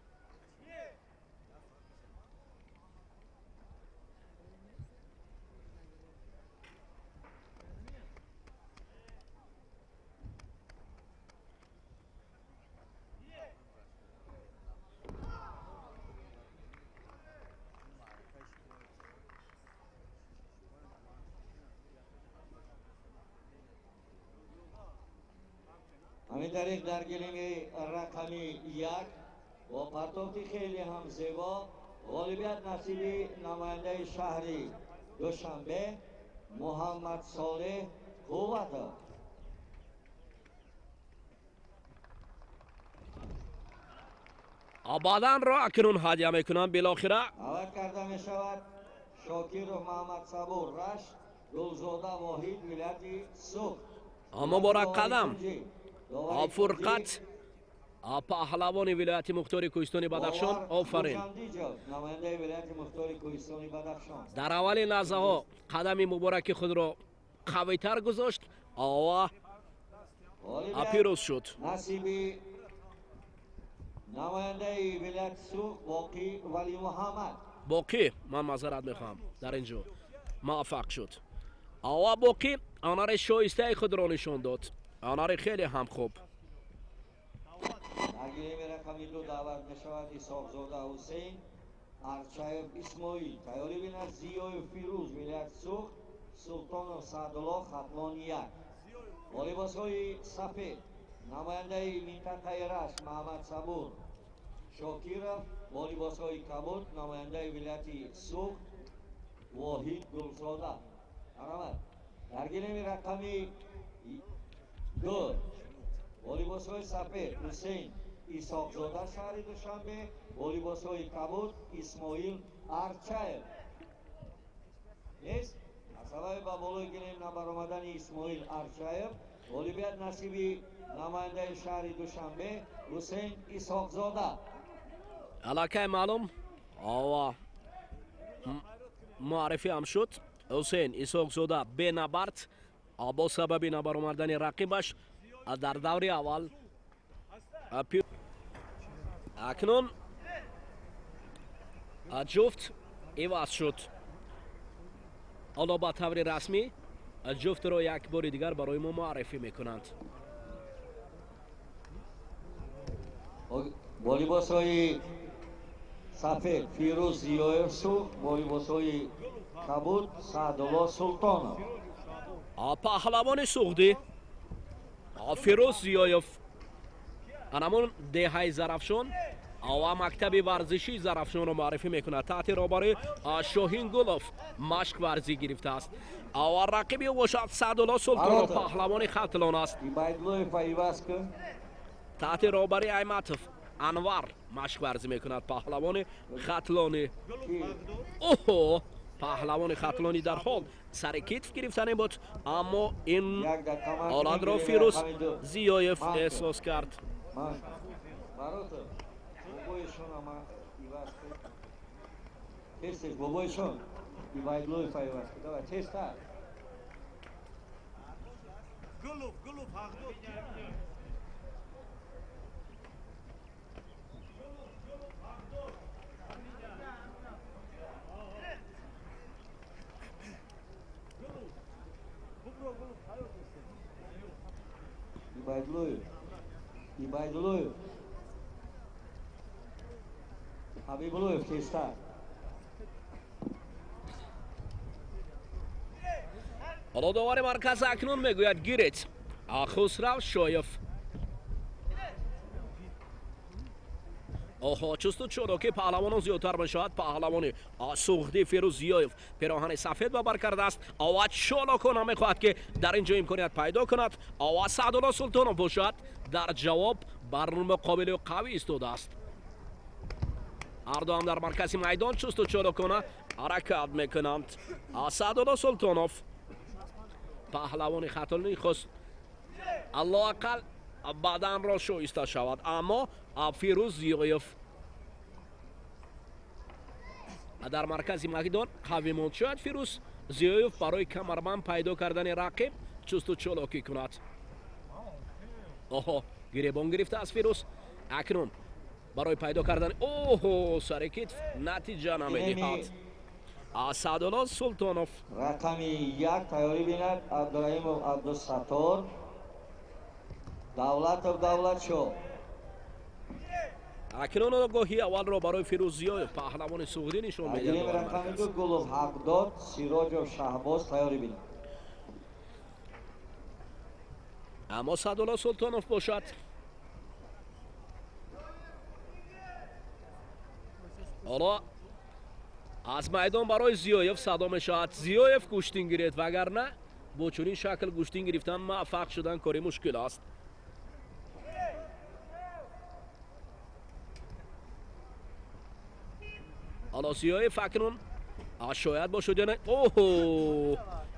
همین طریق در گلیم رقمی 1 با پرتافتی خیلی هم زیبا غالبیت نصیب نماینده شهری دوشنبه محمد صالح قوت. баданро акнун ҳадя мекунанд. Белохира авад карда мешавад Шокиров Муҳаммад Сабур Раш Гулзода Воҳид вилояти Сух. муборак қадам фурқат паҳлавони вилояти мухтори Кӯҳистони Бадахшон. Офарин. намояндаи вилояти мухтори Кӯҳистони Бадахшон дар аввали лаҳзаҳо қадами мубораки худро қавитар гузошт ва пирӯз шуд. насиби намояндаи вилояти Сух Боқӣ Вали Муҳаммад. боқӣ ман мазарат мехоҳам дар ин ҷо муваффақ шуд. ва боқӣ онари шоистаи худро нишон дод. онари хеле ҳам хуб. Агиеми рақами 2 даъват мешавад Исоқзода Ҳусейн Арчаев Исмоил. Тайёрӣ бинад Зиёев Фирӯз вилояти Сух Султонов Саъдулло Хатлони 1. бо либосҳои сафед намояндаи минтақаи Раш Маҳмад Сабур Шокиров. бо либосҳои кабуд намояндаи вилояти Сух Воҳид Гулзода. марамат. дар гилеми рақами 2 бо либосҳои сафед Ҳусейн Исоқзода шаҳри Душанбе. бо либосҳои кабуд Исмоил Арчаев. нест аз сабаби ба болои гилем набаромадани Исмоил Арчаев ғолибият насиби намояндаи шаҳри Душанбе Ҳусейн Исоқзода. аллакай маълум ва муаррифӣ ҳам шуд. ҳусейн исоқзода бенабард бо сабаби набаромадани рақибаш дар даври аввал акнун ҷуфт иваз шуд. ҳоло ба таври расмӣ ҷуфтро як бори дигар барои мо муаррифӣ мекунанд. бо либосҳои сафед Фирӯз Зиёев Сух. бо либосҳои кабуд Саъдулло Султонов. паҳлавони суғдӣ Фирӯз Зиёев анамун деҳаи Зарафшон ва мактаби варзишии Зарафшонро муаррифӣ мекунад. таҳти роҳбари Шоҳин Гулов машқ варзӣ гирифтааст. ва рақиби ӯ бошад Саъдулло Султонов паҳлавони хатлон аст. таҳти роҳбари Айматов Анвар машқ варзӣ мекунад. паҳлавони хатлони оҳо паҳлавони хатлони дар ҳол сари китф гирифтане буд, аммо ин ҳолатро Фирӯз Зиёев эҳсос кард. Ибайдуллоев Ҳабибуллоев тезтар. ҳоло довари марказ акнун мегӯяд гирет Хусрав Шоев. оҳо чусту чӯроки паҳлавонон зиёдтар мешавад. паҳлавони суғдӣ Фирӯз Зиёев пироҳани сафед ба бар кардааст. ва чолокона мехоҳад ки дар ин ҷо имконият пайдо кунад. ва Саъдулло Султонов бошад дар ҷавоб бар муқобили қавӣ истодааст. ҳарду ҳам дар маркази майдон чусту чолокона ҳаракат мекунанд. Саъдулло Султонов паҳлавони хатлони хост аллоақал баданро шоиста шавад, аммо Фирӯз Зиёев дар маркази майдон қавӣ монд. шояд Фирӯз Зиёев барои камарбанд пайдо кардани рақиб чусту чолокӣ кунад. оҳо гиребон гирифтааст Фирӯз. акнун барои пайдо кардани оҳо сари китф натиҷа намедиҳад. Саъдулло Султонов рақами 1 тайёрӣ бинад Абдураимов Абдусаттор Давлатов Давлатшоҳ. акнун огоҳии аввалро барои Фирӯз Зиёев паҳлавони суғдӣ нишон медиҳад. рақами 2 Гулов Ҳақдод Сироҷов Шаҳбоз тайёрӣ бинад. аммо Саъдулло Султонов бошад. ҳоло аз майдон барои Зиёев садо мешавад. Зиёев гуштин гиред, вагарна бо чунин шакл гуштин гирифтан муваффақ шудан кори мушкил аст. حالا سیاف اکنون شاید باشد یا نه. اوه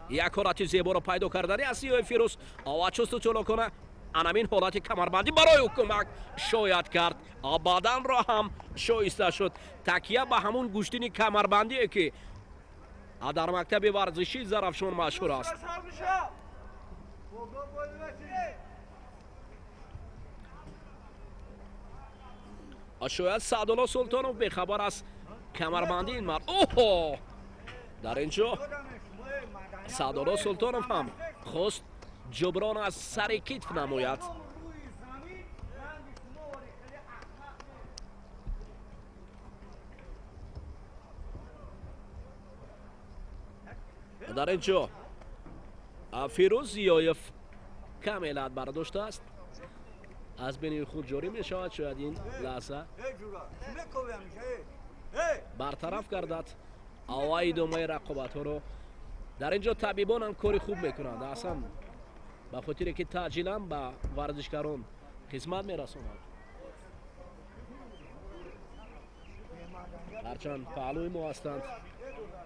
یک حالت زیبا را پیدا کردنی از سیاف فیروز. چست چلو کنه انامین حالت کمربندی برای او کمک شاید کرد. بدن را هم شایسته شد. تکیه به همون گوشتین کمربندی که در مکتب ورزشی زرافشان مشهور است. شاید سعدالله سلطانوف به خبر از کمربندی این مرد. اوه در اینجا سعدالله سلطانوف هم خواست جبران از سر کتف نماید. در اینجا فیروز زیایف کم علت برداشته است. از بین خود جاری می شود. شاید این لحظه برطرف گردد. ادامه رقابت ها رو در اینجا طبیبان هم کاری خوب میکنند. اصلا به خاطر که تعجیلا به ورزشکاران خدمت میرسونند. هرچند پهلوی ما هستند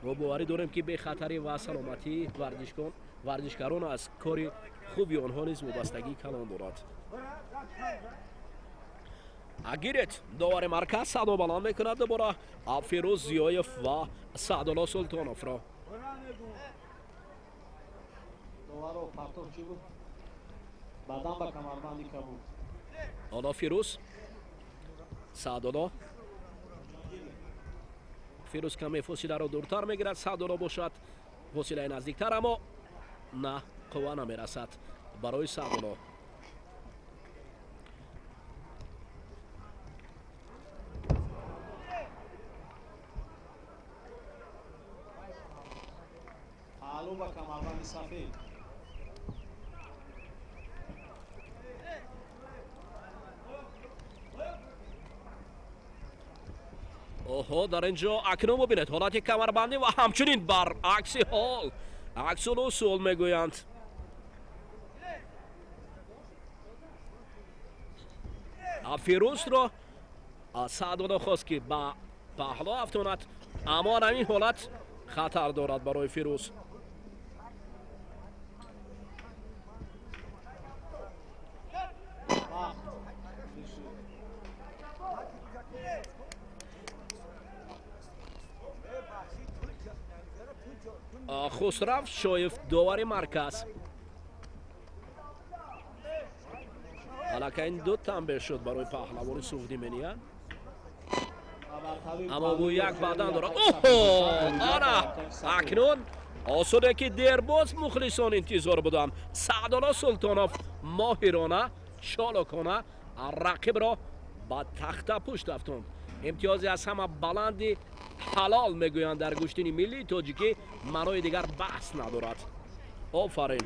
ما باوری داریم که به خطری و سلامتی ورزشکاران از کاری خوبی آنها نیز وابستگی کلان دارد. گیرت داور مرکز صدا بلند میکند دوباره فیروز زیایف و سعدالله سلطانوف را. حالا فیروز سعدالله فیروز کمی فاصله را دورتر میگیرد. سعدالله باشد فاصله نزدیکتر اما نه قوه نمیرسد برای سعدالله. اوه در اینجا اکنون ببینید حالت کمربندی و همچنین بر عکس حال عکس الاصول میگویند. فیروز را سعدالله خواست که به پهلو افتاند اما همین حالت خطر دارد برای فیروز. خسرو شایف داور مرکز. حالا که این دو تنبیه شد برای پهلوان سعودی منیه اما او یک بدن دارد. اوه آره اکنون آسوده که دیرباز مخلصان انتظار بودن. سعدالله سلطانوف ماهرانه چالاکانه رقیب را با تخته پشت افتاند. امتیازی از همه بلندی حلال میگویند در گوشتین ملی تاجیکی منوی دیگر بحث ندارد. آفرین.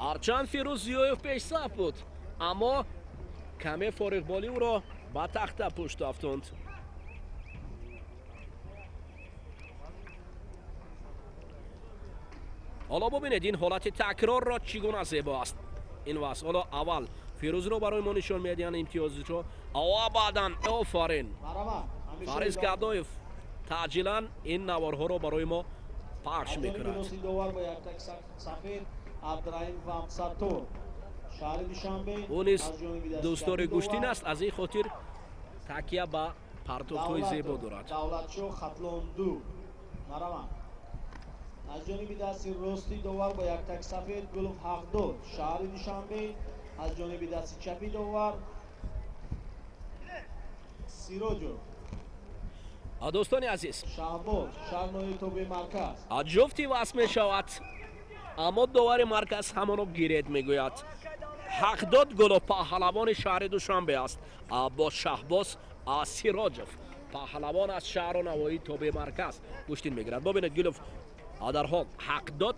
هرچند فیروز زیایف پیش صف بود اما کمی فارغ بالی او را با تخته پشت افتاند. حالا ببینید این حالت تکرار را چگونه زیبا است. این واسه حالا اول فیروز رو برای ما نشان میدن امتیازش رو او بعدن آفرین فارس گادویف تعجیلا این نوارها رو برای ما پخش میکند. او نیز دوستدار گوشتین است. از این خاطر تکیه به پرتوهای زیبا دارد. از جانب دستی راستی داور با یک تک سفید گلوف حق داد شهر دوشنبه. از جانب دستی چپی داور سیروجو. دوستان عزیز شهباز شهرنوی توبه مرکز جفتی وصل می شود اما داور مرکز همانو گیرید میگوید. حق داد گلوف پهلوان شهر دوشنبه است با شهباز سیروجوف پهلوان از شهر و نواحی توبه مرکز گوشتین میگیرد. ببینید گلوف در حال حق داد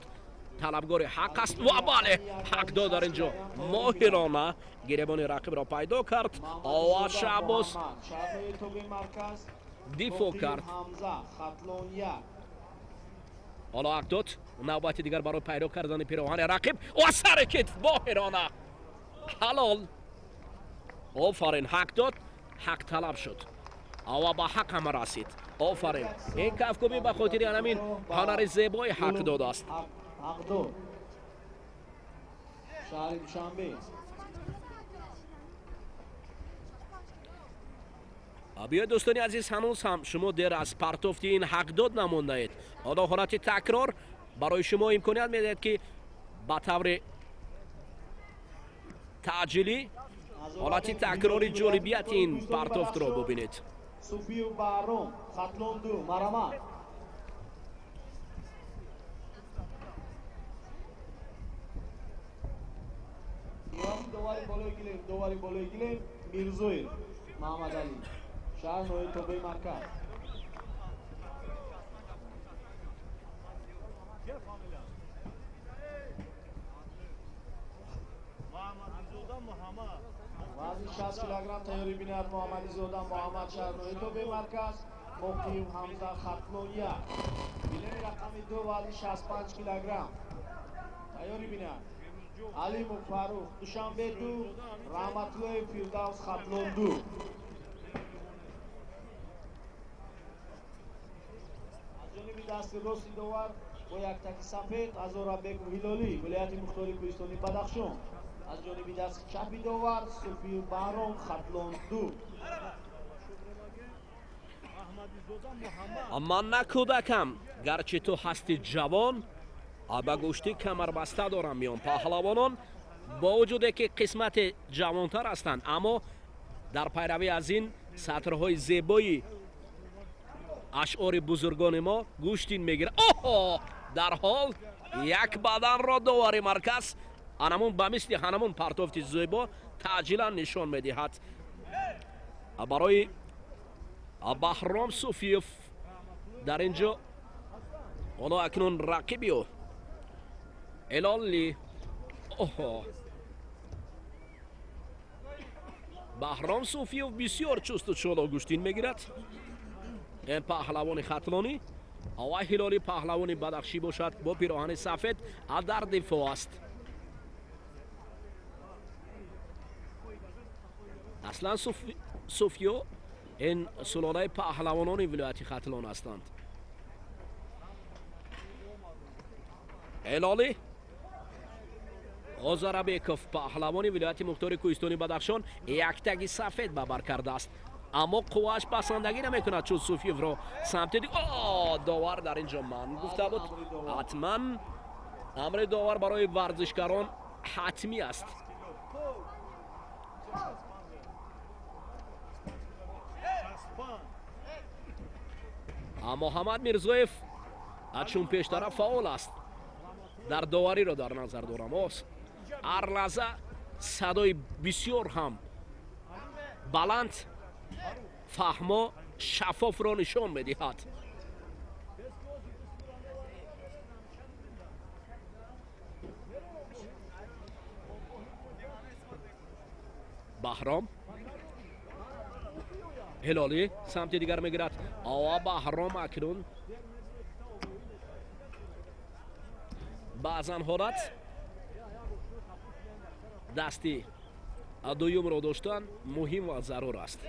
طلبگار حق است و بله حق داد در اینجا ماهرانه گریبان رقیب را پیدا کرد و شهباز دفاع کرد. حالا اقداد نوبت دیگر برای پیدا کردن پیراهن رقیب و سر کتف ماهرانه حلال. آفرین، حق داد، حق طلب شد و به حق هم رسید. آفرین، این کفکوبی به خاطر همین هنر زیبای حق داد است. حق داد شهر دوشنبه. بیاید دوستانی عزیز، هنوز هم شما دیر از پرتافت این حق داد نمانده اید. حالا حالت تکرار برای شما امکانیت میدهد که به طور تعجیلی حالت تکراری جالبیت این پرتافت را ببینید. سوفیو بحرام خطلون دو مرمت دواری بالای گیلیم میرزوی محمد علی شهر نوی توبه مرکز. وزن 60 کیلوگرم تیاری بینید محمدی زوده محمد شهر نوی توبه مرکز. بوکیو حمزه خطلون یک بینید رقم 2 وزن 65 کیلوگرم تیاری بینید. علی مفاروق دوشنبه 2 رحمت‌الله فیردوس خطلون 2. از جانب دست راست دوار با یک تک سفید ازورابک هلالی ولایت مختار کوهستانی بدخشان. از جانب دست چپ دوار سوفیو بحرام خطلون 2. من نه کودکم، گرچه تو هستی جوان، با گوشتی کمر بسته دارم میان. پهلوانان با وجودی که قسمت جوانتر هستند اما در پیروی از این سطرهای زیبایی اشعار بزرگان ما گوشتین میگیره. اوه، در حال یک بدن را دواری مرکز هنمون به مثل هنمون پرتافت زیبا تعجیلا نشان میدهد. برای بحرام سوفیف در اینجا حالا اکنون رقیبی الالی. بحرام سوفیف بسیار چست و چالاک گوشتین میگیرد. این پهلوان خطلانی و هلالی پهلوان بدخشی باشد با پیراهن سفید در دفاع است. اصلا سوفیو این سلاله پهلوانان ولایت خطلان هستند. الالی غازربیکوف پهلوان ولایت مختار کوهستانی بدخشان یک تگ سفید به بر کرده است اما قواش پسندگی نمیکند چون سوفیف را سمت داور در اینجا من گفته بود حتما امر داور برای ورزشکاران حتمی است. محمد میرزویف چون پیش طرف فعال است در داوری را در نظر دارم. هر لحظه صدای بسیار هم بلند فهما شفاف را نشان میدهد. بحرام هلالی سمت دیگر میگیرد. بحرام اکنون بعضن حالت دستی دویم را داشتن مهم و ضرور است.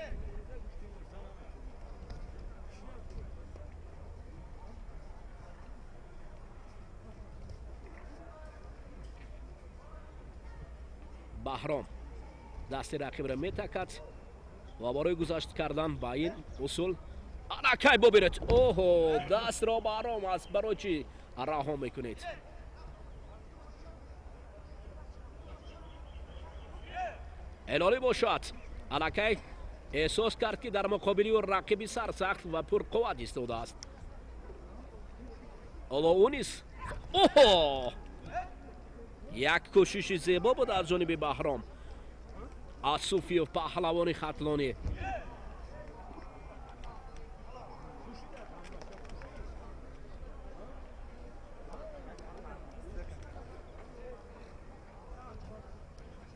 بحرام دستی رقیب را میتکد و برای گذشت کردن با این اصول رکای ببینید. دست را بحرام است برای چی رها میکنید؟ هلالی باشد الکی احساس کرد که در مقابلی و رقیبی سرسخت و پر قوت ایستاده است. حالا او نیست. یک کوشش زیبا بود از جانب بحرام از سوفیف پهلوان خطلانی.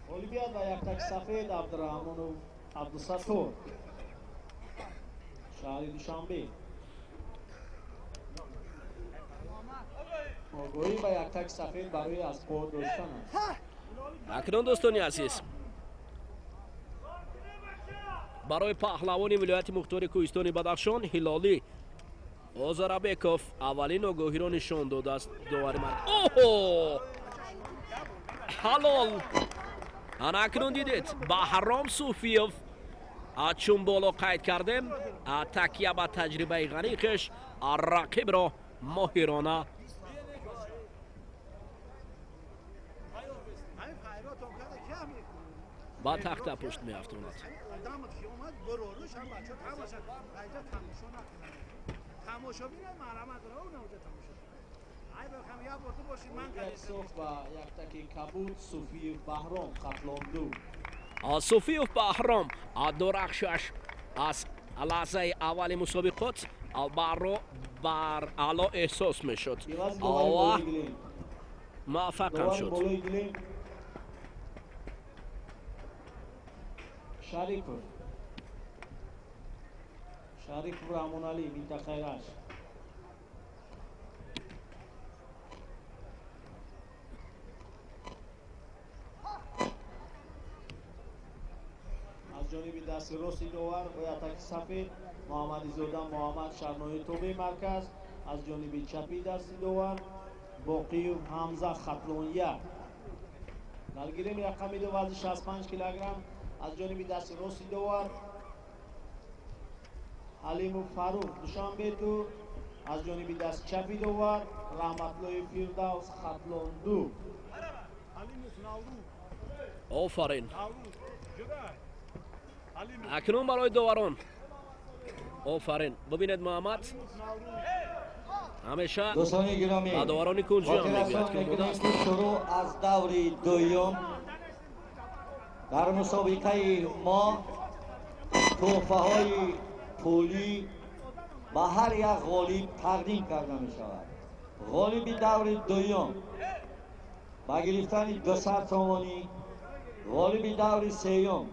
اولمپیاد و یک تک سفید عبدالرحمن و عبدالستور شهر دوشنبه. огоҳӣ ба яктак сафед барои аз по доштан аст. акнун дӯстони азиз, барои паҳлавони вилояти мухтори кӯҳистони Бадахшон Ҳилолӣ Озарбеков аввалин огоҳиро нишон додааст. довари мард ҳалол. ана акнун дидед Бахром Суфиев чун боло қайд кардем, такя ба таҷрибаи ғаниқеш рақибро моҳирона ба тахта пушт меафтонад. Суфиев Бахром дурахшаш аз лаҳзаи аввали мусобиқот бар аъло эҳсос мешуд ва муваффақам шуд. Шариков Рамонали минтақаи Раш. аз ҷониби дасти рости довар ба атаки сафед Муҳаммадизода Муҳаммад Шарнои тобе марказ, аз ҷониби чапи дасти довар Бокиев Ҳамза Хатлония. Даргирем рақами ду вазни 65 килограмм, аз ҷониби дасти рости довар Алимов Фарух Душанбе ду, аз ҷониби даст чапи довар Раҳматлои Фирдавс Хатлон ду. офарин. акнун барои доварон офарин. бубинед Муҳаммад ҳамеша ба доварони кунҷиам мегӯяд ки омодааст. шурӯъ аз даври дуюм дар мусобиқаи мо тӯҳфаҳои пулӣ ба ҳар як ғолиб тақдим карда мешавад. ғолиби даври дуюм ба гирифтани 200 сомонӣ, ғолиби даври сеюм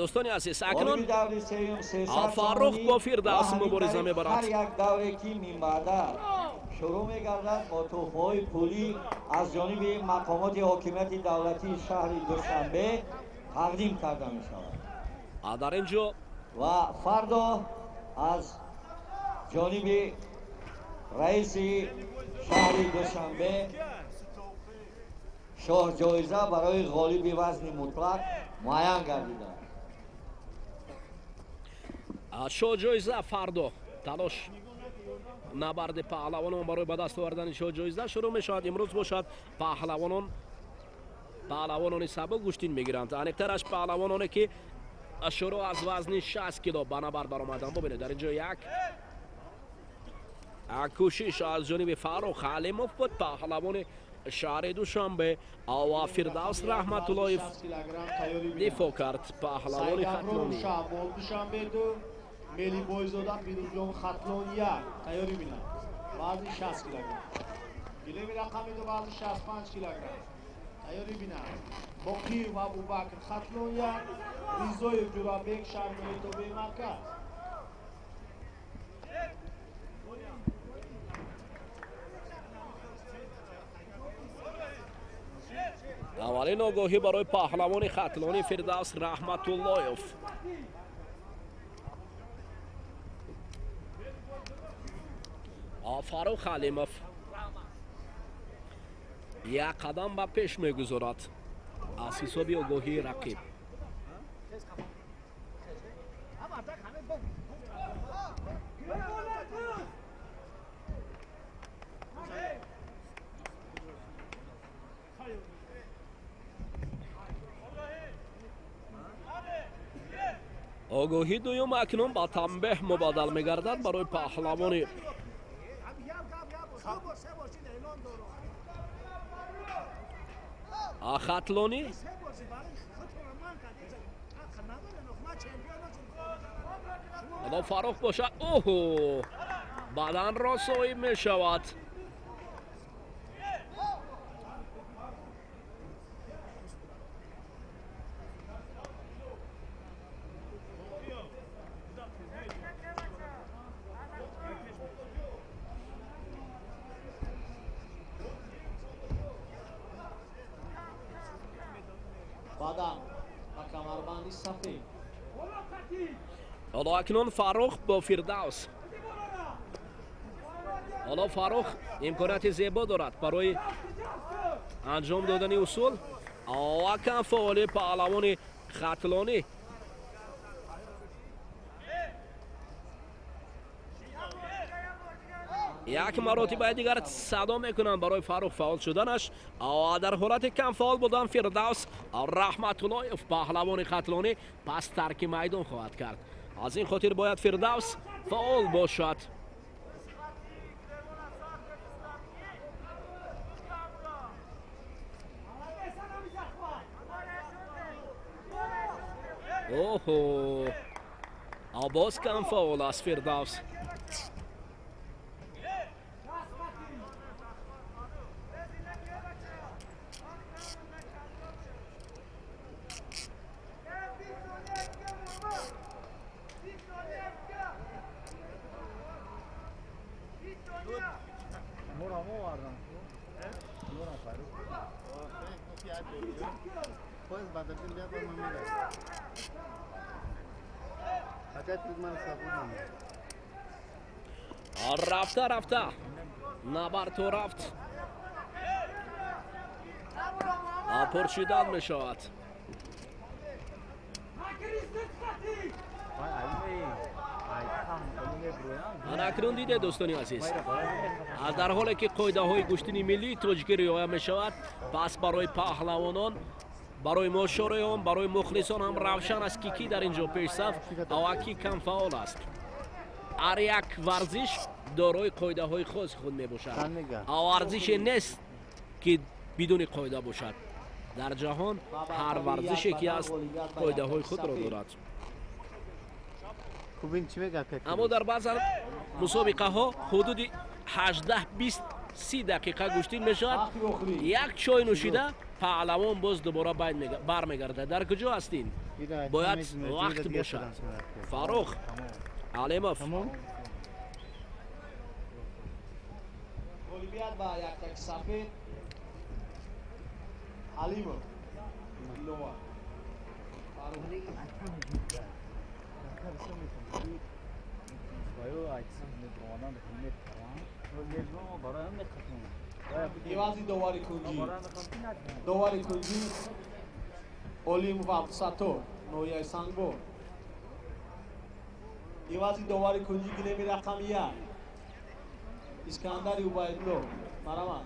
дӯстони азиз, акнун Фаррух бо Фирдавс мубориза мебарад. ҳар як давре ки минбаъда шурӯъ мегардад бо тӯҳфаҳои пулӣ аз ҷониби мақомоти ҳокимияти давлатии шаҳри Душанбе тақдим карда мешавад. дар ин ҷо ва фардо аз ҷониби раиси шаҳри Душанбе шоҳҷоиза барои ғолиби вазни мутлақ муайян гардидааст. шоҳҷоиза фардо талош набарди паҳлавонон барои ба даст овардани шоҳҷоиза шурӯъ мешавад. имрӯз бошад паҳлавонони сабук гуштин мегиранд. аниқтараш паҳлавононе ки шурӯъ аз вазни 60 кило ба набард баромаданд. бубинед дар ин ҷо як кӯшиш аз ҷониби Фаррух Алимов буд, паҳлавони шаҳри Душанбе ва Фирдавс Раҳматуллоев дифоъ кард. паҳлавони Хатлони милли бойзода Фирӯзҷон Хатлония тайёрӣ бинад. вазни 60 килограмм. гилеми рақами ду вазни 65 килограмм. тайёрӣ бинад. Бокиев Абубакр Хатлония, Ризоев Ҷурабек Шарнои тобе марказ. аввалин огоҳӣ барои паҳлавони Хатлони Фирдавс Раҳматуллоев. Фарух Алимов як қадам ба пеш мегузорад аз ҳисоби огоҳии рақиб. огоҳи дуюм акнун ба танбеҳ мубаддал мегардад барои паҳлавони Хатлони. ҳадо Фарух бошад. баданро соҳиб мешавад. бадан ва камарбанди сафед. حالا اکنون فاروق با فردوس. حالا فاروق امکانات زیبا دارد برای انجام دادن اصول. واقعا فعال پهلوان خطلانی. یک مراتب دیگر صدا میکنن برای فاروق فعال شدنش. در حالت کم فعال بودن فردوس رحمت الله پهلوان خطلانی پس ترک میدان خواهد کرد. از این خاطر باید فردوس فعال باشد. اوه باز کم فعال است فردوس. رفته نبر تو رفت. پرچیدن می شود. اکنون دیده دوستانی عزیز، در حالی که قاعده های گوشتنی ملی تاجیکی رعایت می شود، پس برای پهلوانان، برای مشارکان، برای مخلصان هم روشن است که کی در اینجا پیش صف و کی کم فعال است. هر یک ورزش دارای قاعده های خاص خود می باشد. ورزش نیست که بدون قاعده باشد. در جهان هر ورزشی که است قاعده های خود را دارد. اما در بعض مسابقه ها حدود 18-20-30 دقیقه گوشتین می شود. یک چای نوشیده پهلوان باز دوباره برمیگرده. در کجا هستین؟ باید وقت باشد. فاروق علیموف گلی بیاد با یک تک سفید علیموف لوا ایوازی دواری کنجی اولیموف افساتو نویای سنگبور. ایوازی دواری کنجی گلمی رقم یک اسکندری اوبایدلو مرمان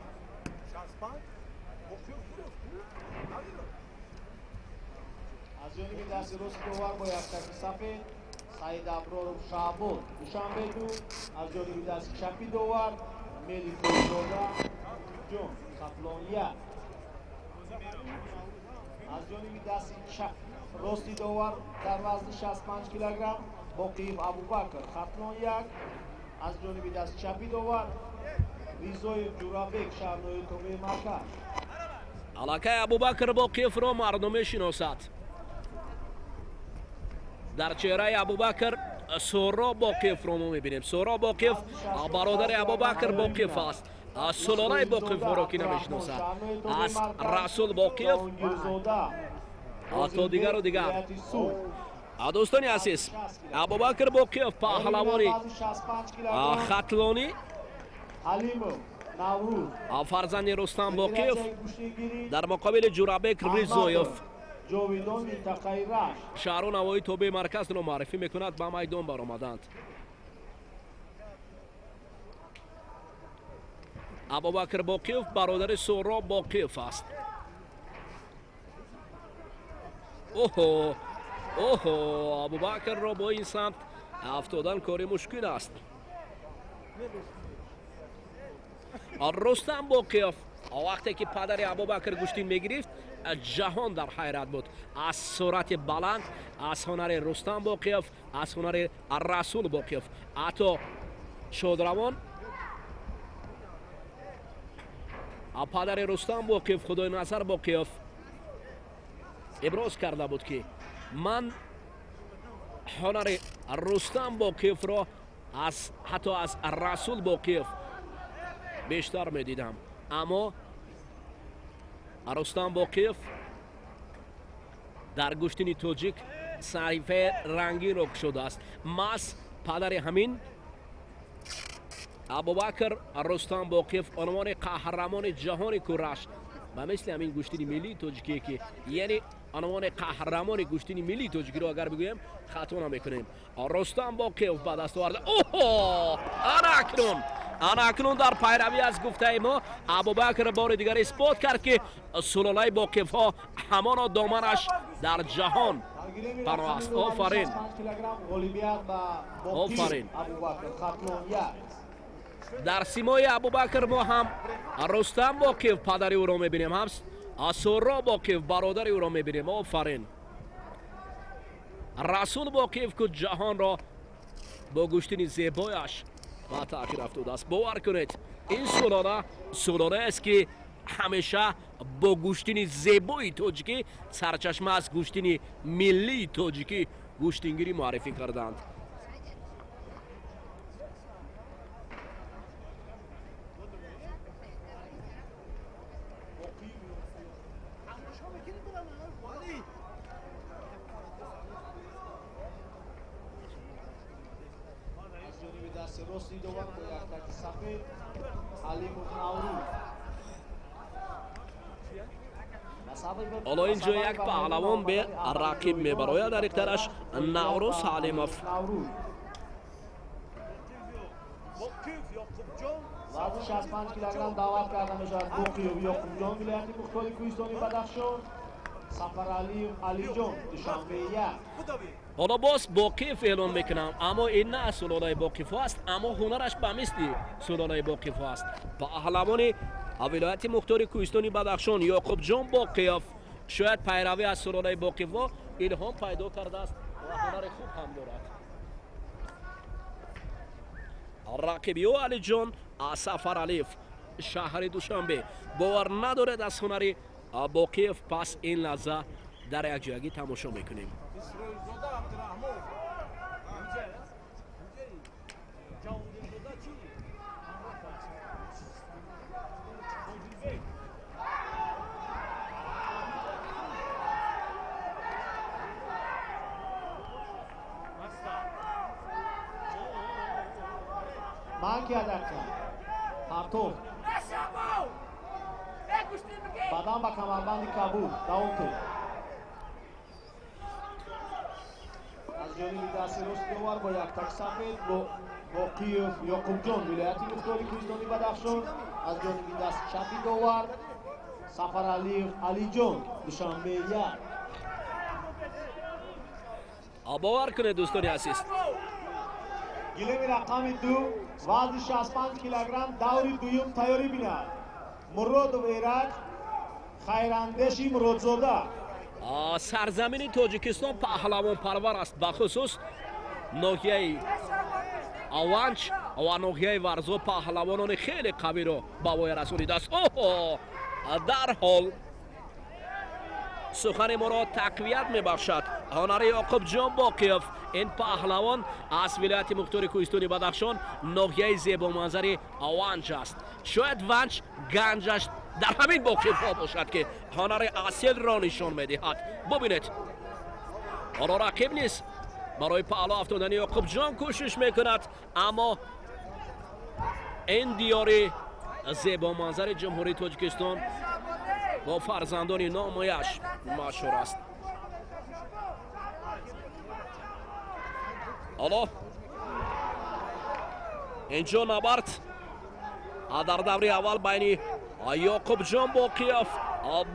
از جانب دست راست دوار با یک تک سفید سعید ابرار شعبان دوشنبه دو. از جانب دست چپی دوار ملی فوزودا جون خطلانیه. از جانب دست راستی دوار در وزن 65 کیلوگرم بوکیف ابوبکر خطلان یک. از جانب دست چپی دوار ریزوی جورابک شهرنوی توبه مرکز. علاقه ابوبکر بوکیف را مردم میشناسد. در چهره ابوبکر سورا بوکیف را ما میبینیم. سورا بوکیف برادر ابوبکر بوکیف است. سلاله بوکیف را که نمیشناسد. از رسول بوکیف تا دیگر و دیگر. دوستانی عزیز، ابوبکر بوکیف پهلوان خطلانی فرزند رستم بوکیف در مقابل جورابک ریزویف شهر و نواحی توبه مرکز را معرفی میکند به میدان برآمدند. ابوبکر بوکیف برادر سورا بوکیف است. اوه ابوبکر را با این سمت افتادن کاری مشکل است. رستم بوکیف وقتی که پدر ابوبکر گوشتین میگرفت جهان در حیرت بود از سرعت بلند، از هنر رستم بوکیف، از هنر رسول بوکیف. حتی شادروان پدر رستم بوکیف خدای نظر بوکیف ابراز کرده بود که من هنر رستم بوکیف را حتی از رسول بوکیف بیشتر می دیدم. اما رستم بوکیف дар гуштини тоҷик саҳифаи рангинро кушодааст. мас падари ҳамин абубакр рустам Бокиев унвони қаҳрамони ҷаҳони кураш ба мисли ҳамин гуштини миллии тоҷикие ки яъне унвони қаҳрамони гуштини миллии тоҷикиро агар бигӯем хато намекунем. рустам Бокиев ба даст оварда ана акнун дар пайравӣ аз гуфтаи мо абубакр бори дигар исбот кард ки сулолаи Бокиевҳо ҳамоно доманаш дар ҷаҳон паноҳ аст. офарин дар симои абубакр мо ҳам рустам Бокиев падари ӯро мебинем, ҳам асурро Бокиев бародари ӯро мебинем. офарин расул Бокиев ку ҷаҳонро бо гуштини зебояш ба таъхир афтудааст. бовар кунед ин сулолаест ки ҳамеша бо гуштини зебои тоҷикӣ сарчашма аз гуштини миллии тоҷикӣ гуштингирӣ муаррифӣ карданд. حالا اینجا یک پهلوان به رقیب میبراید در اختیارش نوروز حلیمов. وزن 65 کیلوگرم دعوت کرده میشود بوقیف یعقوب جان ولایت مختاری کوهستانی بدخشان سفرعلی علی جان دوشنبه 1. حالا باز بوقیف اعلان میکنم اما این نه سلالای بوقیف است اما هنرش به مثل سلالای بوقیف است. پهلوان ولایت مختاری کوهستانی بدخشان یعقوب جان بوقیف شاید پیروی از سلالای بوقیف الهام پیدا کرده است و هنر خوب هم دارد. رقیبی او علی جان سفرعلی شهر دوشنبه باور ندارد از هنر بوقیف. پس این لحظه در یک جایگی تماشا میکنیم. مانکی ادک هاتو بدن با کمربند کابل داوتو از جانب دست راست دوار با یک تک سفید بوقیف یعقوب جان ولایت مختاری کوهستانی بدخشان از جانب دست چپی دوار سفرعلی علی جان دوشنبه 1. باور کنید دوستان عزیز گیلمی رقم 2 وزن 65 کیلوگرم دوری دویم تیاری بیند مراد و ایرج خیراندشی مرادزاده. سرزمین تاجیکستان پهلوان پرور است بخصوص ناحیه آوانچ و ناحیه ورزو پهلوانان خیلی قوی رو به وی رسانیده است. در حال سخن ما را تقویت میبخشد هنر یعقوب جان بوقیف. این پهلوان از ولایت مختاری کوهستانی بدخشان ناحیه زیبا منظر آوانچ است. شاید ونچ گنجش در همین بوقیف ها باشد که هنر اصیل را نشان میدهد. ببینید حالا رقیب نیست برای پهلو افتادن یعقوب جان کوشش میکند اما این دیار زیبا منظر جمهوری تاجیکستان با فرزندان نامایش مشهور است. حالا اینجا نبرد در دوره اول بین یعقوب جان بوقیف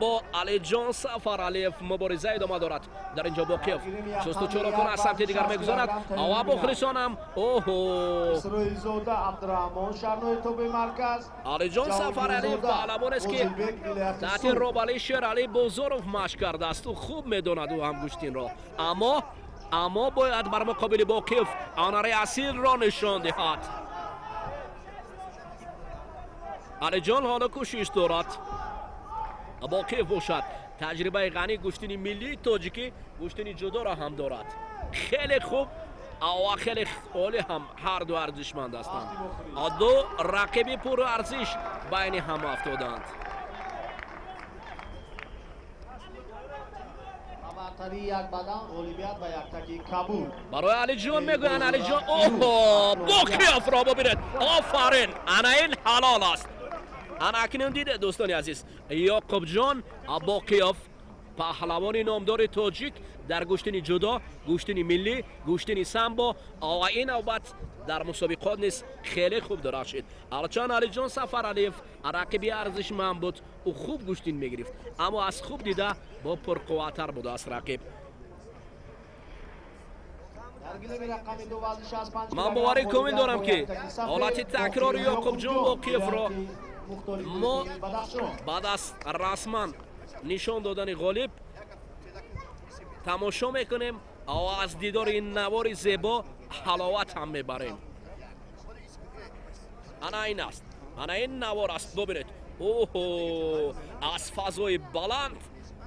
با علی جان سفرعلی مبارزه ادامه دارد. در اینجا بوقیف شست و چالاکان از سمت دیگر میگذارد و بخریسان هم علی جان سفرعلی پهلوان است که تحت روبالی شیرعلی بزرگ مشق کرده است و خوب میداند او هم گوشتین را اما باید بر مقابل بوقیف هنر اصیل را نشان دهد. علی جان حالا کوشش دارد بوقیف باشد تجربه غنی گوشتین ملی تاجیکی گوشتین جدا را هم دارد. خیلی خوب و خیلی عالی هم هر دو ارزشمند هستند. دو رقیبی پر ارزش بین هم افتادند. برتری یک بدن غالبیت و یک تکی کبود برای علی جان میگوین علی جان اوه بوکیف را ببینید آفرین انا این حلال است انا اکنون دیده دوستان عزیز یاکوب جان بوکیف پهلوانی نامدار تاجیک در گوشتنی جدا گوشتنی ملی گوشتنی سامبو و این نوبت در مسابقات نیز خیلی خوب درخشید هرچند علی جان سفرالیف رقیبی ارزشمند بود او خوب گوشتین میگرفت اما از خوب دیده با پرقوتر بود از رقیب من باوری کامل دارم که حالت تکرار یاکوب جان بوکیف را ما بعد از رسما نشان دادن غالب تماشا میکنیم و از دیدار این نوار زیبا حلاوت هم میبریم انا این است انا این نوار است ببینید اوه از فضای بلند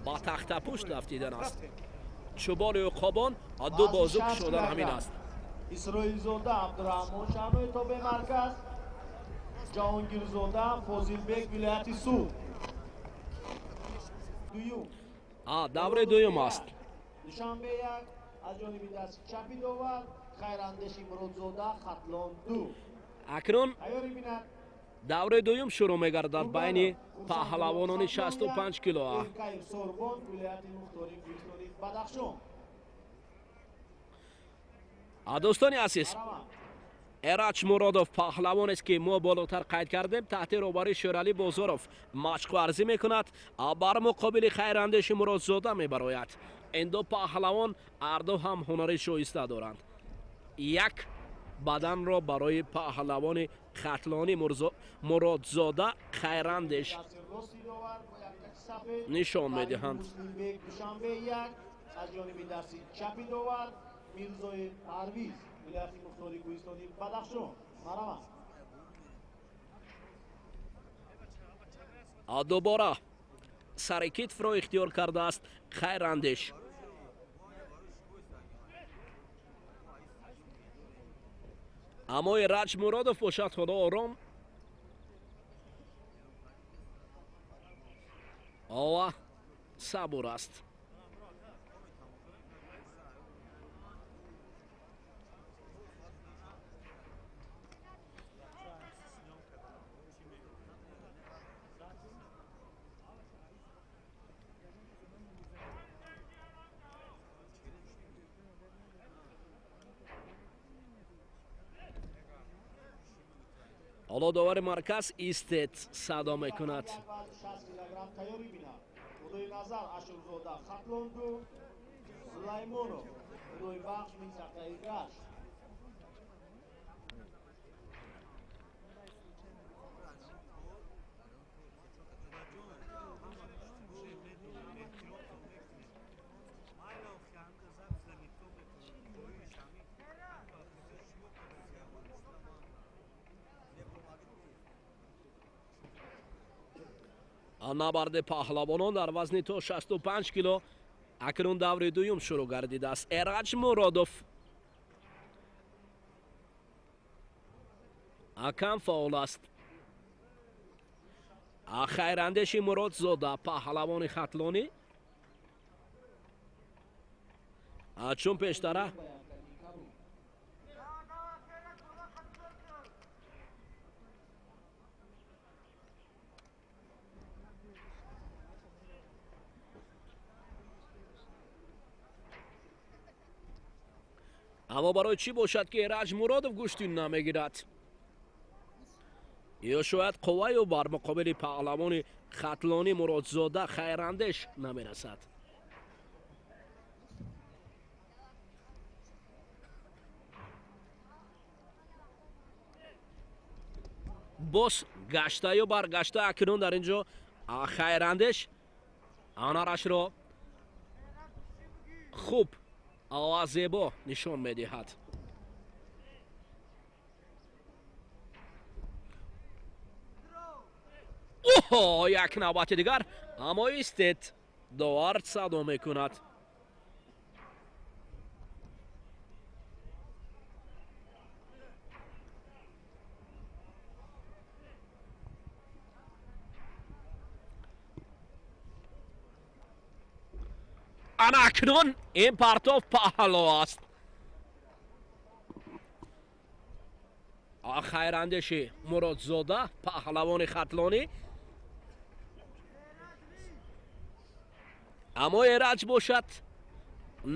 با تخت پشت رفتیدن است چوبان عقابان و دو بازو شدن همین است اسرائیل زاده عبدالرحمن شانوی تو به مرکز جهانگیر زاده فاضلبک ولایت سو دوره دویم است دوشنبه یک از جانب دست چپی داور خیراندشی مرودزاده خطلان دو اکنون دوره دویم شروع میگردد بین پهلوانان 65 کیلو دوستان عزیز ایرج مرادوف پهلوان است که ما بالاتر قید کردیم تحت روبروی شورالی بازاروف مشق ورزی میکند بر مقابل خیراندش مرادزاده میبراید این دو پهلوان هر دو هم هنری شایسته دارند یک بدن را برای پهلوان خطلانی مرادزاده خیراندش نشان میدهند از جانب دست چپی داور میرزای پرویز ولایت مختار گوستانی بدخشان مرحبا دوباره سر کتف را اختیار کرده است خیراندش اما ایرج مرادوف باشد خدا آرام آوه صبور است حالا داور مرکز ایستد صدا میکند نبرد پهلوانان در وزن تا 65 کیلو اکنون دور دویم شروع گردیده است ایرج مرادوف کم فعال است خیراندش مرادزاده پهلوان خطلانی چون پیشتره اما برای چی باشد که ایرج مرادوف گوشتین نمیگیرد یا شاید قوه و بر مقابل پهلوان خطلانی مرادزاده خیراندش نمیرسد باز گشته یا برگشته اکنون در اینجا خیراندش آنارش را خوب آواز زیبا نشان میدهد اوه یک نوبت دیگر اما ایستد داور صدا میکند анакнун ин партов паҳло аст. хайрандеши муродзода паҳлавони хатлонӣ. аммо эраҷ бошад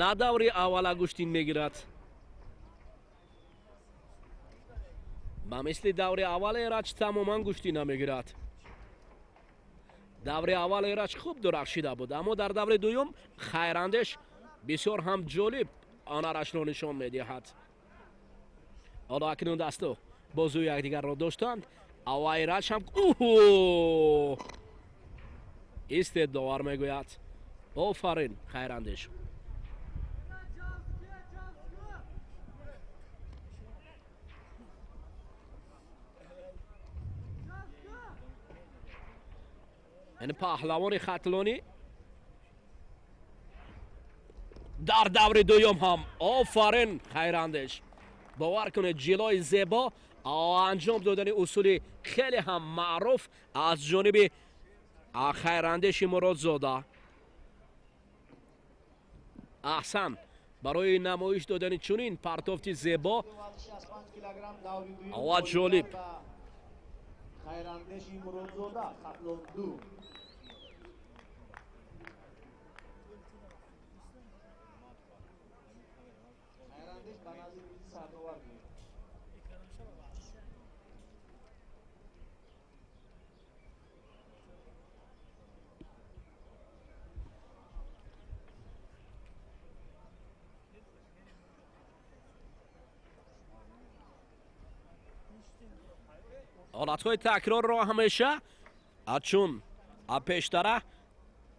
на даври аввала гуштин мегирад. ба мисли даври аввал эраҷ тамоман гуштина мегирад. даври аввал эраҷ хуб дурахшида буд, аммо дар даври дуюм хайрандеш бисёр ҳам ҷолиб анарашро нишон медиҳад. ҳоло акнун дасту бозу якдигарро доштанд. ава эраҷ ҳам истеддовар мегӯяд. офарин хайрандеш. یعنی پهلوان خطلانی در دور دوم هم آفرین خیراندش. باور کنید جلوی زیبا انجام دادن اصول خیلی هم معروف از جانب خیراندش مرادزاده. احسن برای نمایش دادن چنین پرتافت زیبا و جالب. خیراندش مرادزاده خطلان دو. حالتهای تکرار را همیشه چون پیشتره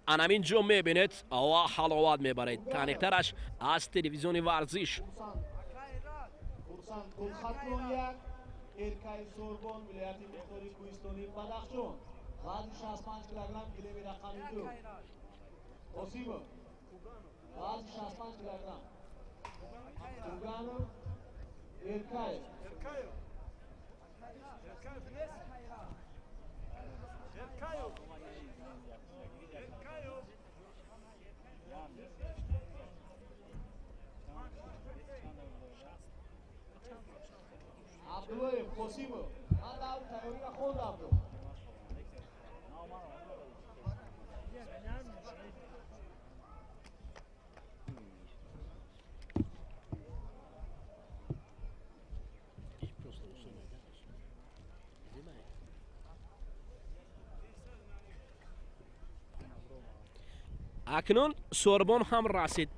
انامین جو میبینید و حلاوت میبرید. تنیقترش از تلویزیون ورزش. اکنون سوربون هم رسید.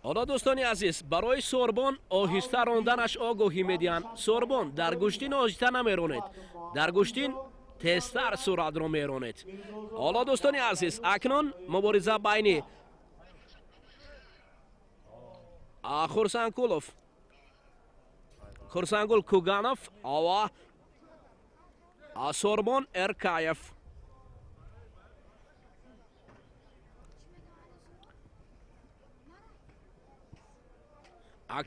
حالا دوستانی عزیز برای سوربون آهسته راندنش آگاهی میدین. سوربون در گوشتین آهسته نمیرونید، در گوشتین تستر سرعت رو میرونید. حالا دوستانی عزیز اکنون مبارزه بین خورسانگول کوگانوف و سوربون ارکایف.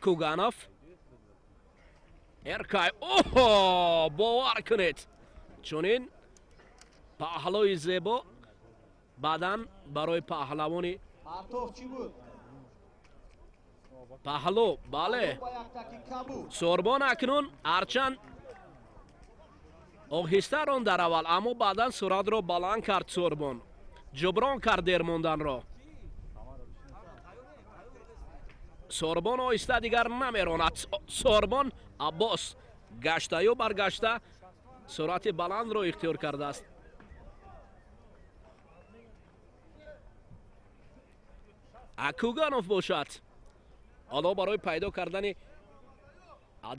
کوگانوف ارکایف. اوه باور کنید چونین پهلوی زیبا بعدن برای پهلوانی پهلو. بله سوربون اکنون هرچند آهسته راند در اول، اما بعدا سرعت رو بلند کرد. سوربون جبران کرد دیر موندن را. سوربون آهسته دیگر نمیراند. سوربون عباس گشته یا برگشته سرعت بلند را اختیار کرده است. کوگانوف باشد. حالا برای پیدا کردن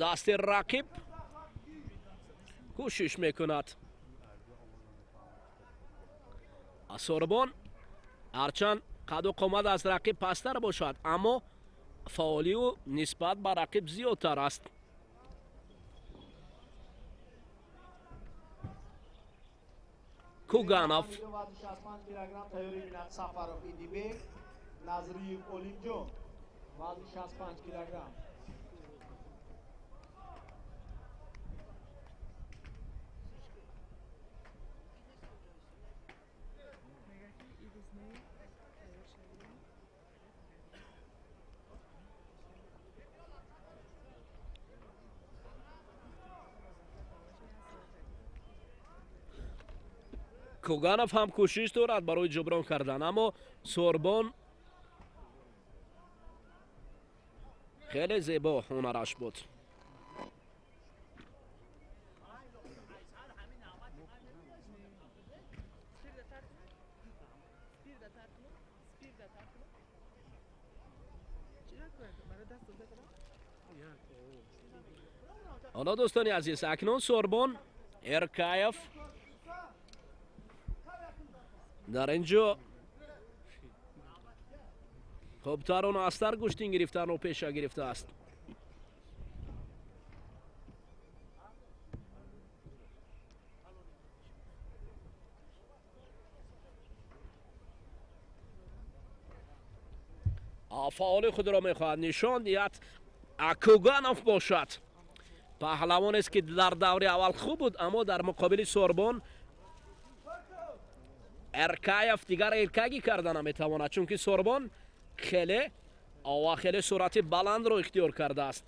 دست رقیب کوشش میکند. سوربون هرچند قد و قامت از رقیب پستر باشد، اما فعالی او نسبت به رقیب زیادتر است. کوگانوف Сафаров, Идибек, Назриев, Олимҷон. وزن 65 کیلوگرم. کوگانов ҳам кӯшиш дорад барои ҷаброн кардан, аммо сорбон хеле зебо ҳунараш буд. ҳоло дӯстони азиз, акнун сорбон Эркаев дар ин ҷо хубтарону астар гӯштин гирифтану пеша гирифтааст. фаъоли худро мехоҳад нишон диҳад. Кӯганов бошад. паҳлавонест ки дар даври аввал хуб буд, аммо дар муқобили сорбон Эркаев дигар эркагӣ карда наметавонад, чунки сорбон хеле суръати баландро ихтиёр кардааст.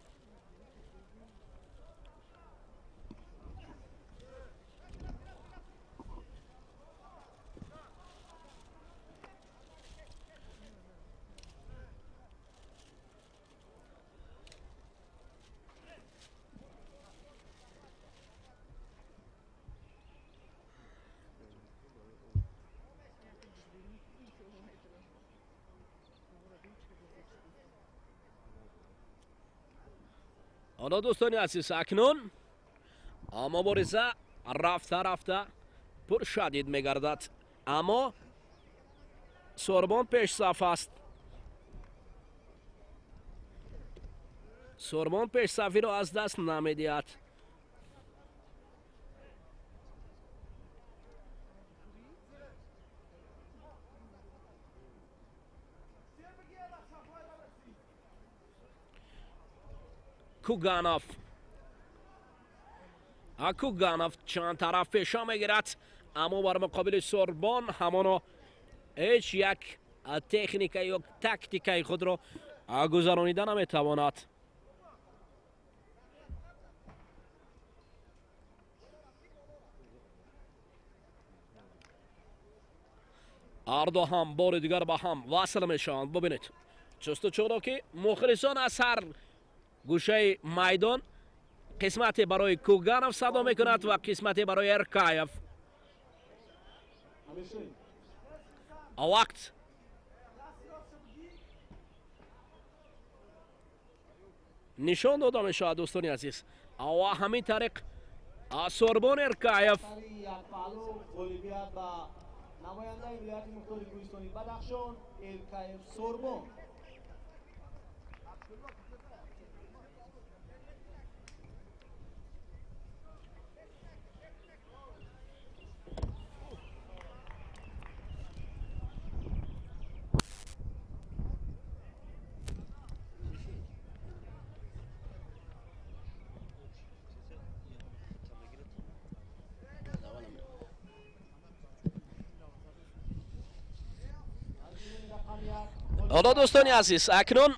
ҳоло дӯстони азиз, акнун мубориза рафта пур шадид мегардад, аммо сорбон пешсаф аст. сорбон пешсафиро аз даст намедиҳад. Кӯганов чанд тараф пеша мегирад, аммо бар муқобили сорбон ҳамоно ҳеҷ як техника ё тактикаи худро гузаронида наметавонад. ҳарду ҳам бори дигар ба ҳам васл мешаванд. бубинед ҷустуҷӯро ки мухлисон аз ҳар гӯшаи майдон қисмате барои Кӯганов садо мекунад ва қисмате барои Эркаев. вақт нишон дода мешавад дӯстони азиз. ва ҳамин тариқ сорбон Эркаев намояндаи вилояти мухтори Гӯштини Бадахшон Эркаев сорбон. ҳоло дӯстони азиз, акнун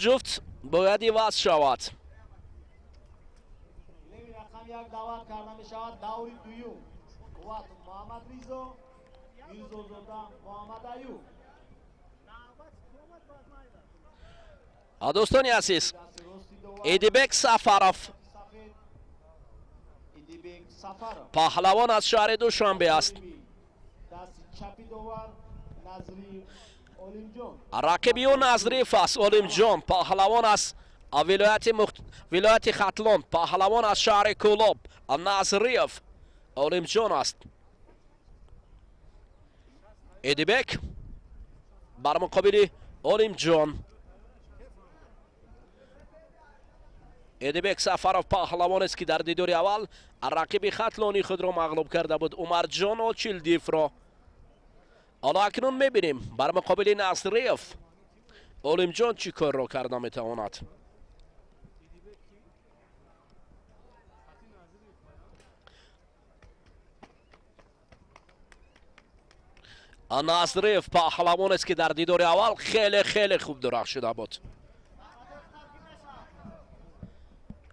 ҷуфт бояд иваз шавад. дӯстони азиз, Идибек Сафаров паҳлавон аз шаҳри Душанбе аст. рақиби ӯ Назриф аст. Олимҷон паҳлавон аз вилояти Хатлон, паҳлавон аз шаҳри Кӯлоб Назриев Олимҷон аст. Идибек бар муқобили Олимҷон. Идибек Сафаров паҳлавонест ки дар дидори аввал рақиби Хатлони худро мағлуб карда буд, Умарҷон Очилдиевро. حالا اکنون میبینیم بر مقابل نظریف علیم چی کار رو کرده میتواند. نظریف پهلوان است که در دیدار اول خیلی خوب درخشیده بود.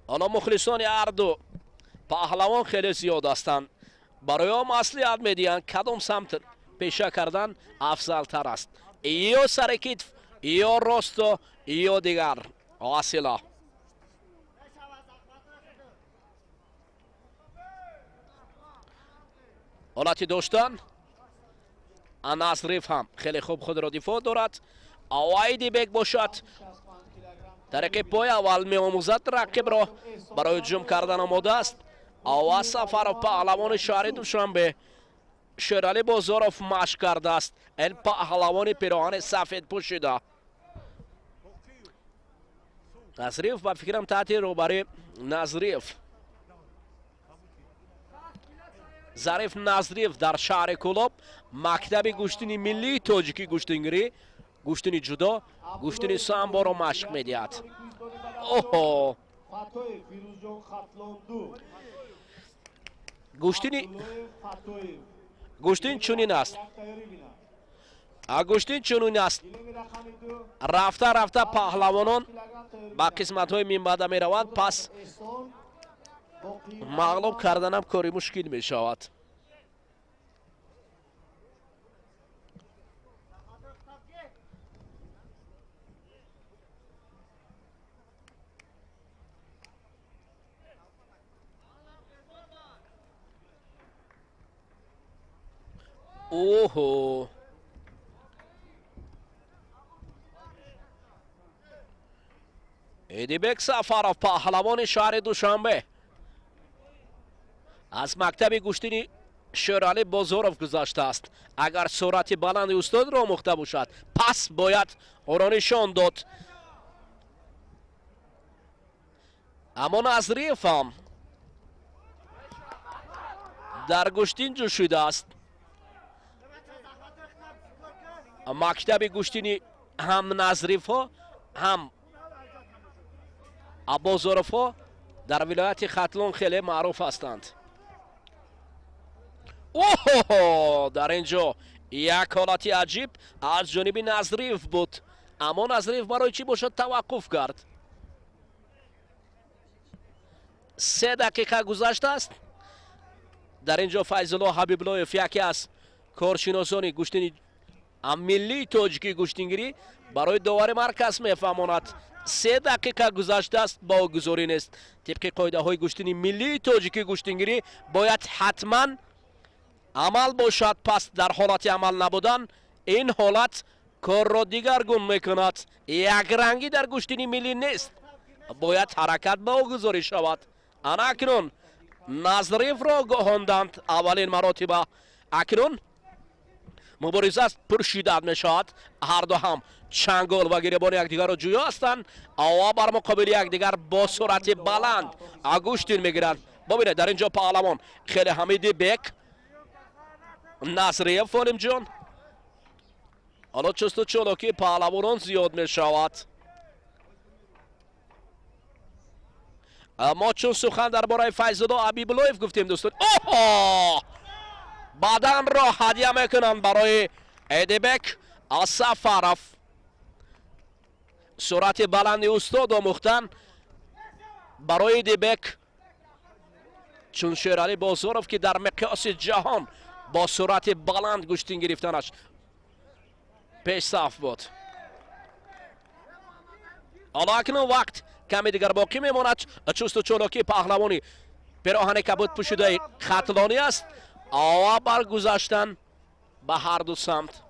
حالا مخلصان هر دو پهلوان خیلی زیاد هستند. برای هم مصلحت میدین کدام سمت پیشه کردن افضل تر است، یا سر کتف یا راست یا دیگر وسیله. حالتی داشتن نظریف هم خیلی خوب خود را دفاع دارد. ایدیبک باشد طریق پای اول می آموزد رقیب را برای هجوم کردن آماده است. سفرов پهلوان شهر دوشنبه شیرالی بازارов مشق کرده است. این پهلوان پیراهن سفید پوشیده. نظریف با فکرم تحت روبری نظریف ظریف نظریف در شهر کلوب مکتب گوشتینی ملی تاجیکی گوشتینگیری گوشتینی جدا گوشتینی سامبو را مشق میدهد. اوه گوشتین چونین است. گوشتین چونین است. رفته پهلوانان با قسمت های منبعد می روند، پس مغلوب کردن هم کاری مشکل می شود. اوه ایدیبک سفرов پهلوان شهر دوشنبه از مکتب گوشتینی شیرالی بازارов گذشته است. اگر سرعت بلند استاد را آموخته باشد پس باید او را نشان داد. اما نظریف هم در گوشتین جوشیده است. مکتب گوشتینی هم نظریف ها هم بازارов ها در ولایت ختلون خیلی معروف هستند. اوه در اینجا یک حالتی عجیب از جانب نظریف بود، اما نظریف برای چی باشد توقف کرد. 3 دقیقه گذشته است. در اینجا فیض‌الله حبیب‌الله‌یف یکی از کارشناسان گوشتینی ملی تاجیکی گوشتینگیری برای داور مرکز میفهماند 3 دقیقه گذشته است با گذاری نیست. طبق قاعده های گوشتینی ملی تاجیکی گوشتینگیری باید حتما عمل باشد، پس در حالت عمل نبودن این حالت کار را دیگرگون میکند. یک رنگی در گوشتینی ملی نیست، باید حرکت با گذاری شود. اکنون نظریف را گاهاندند اولین مراتب. اکنون مبارزه است پر شدت می شود. هر دو هم چنگال و گریبان یکدیگر را جویا هستند و بر مقابل یکدیگر با سرعت بلند گوشتین می گیرند. ببینید در اینجا پهلوان خیلی حمید بک نظریف فالیم جان. حالا چست و چالاکی پهلوانان زیاد می شود. ما چون سخن درباره فیض‌الله حبیب‌الله‌یف گفتیم دوستان، اوه بدن را هدیه میکنند برای ایدیبک سفرов. سرعت بلند استاد آموختن برای ایدیبک، چون شیرالی بازارов که در مقیاس جهان با سرعت بلند گوشتین گرفتنش پیش صف بود. حالا اکنون وقت کمی دیگر باقی میماند. چست و چالاکی پهلوانی پیراهن کبود پوشیده ختلانی است و برگذشتن به هر دو سمت.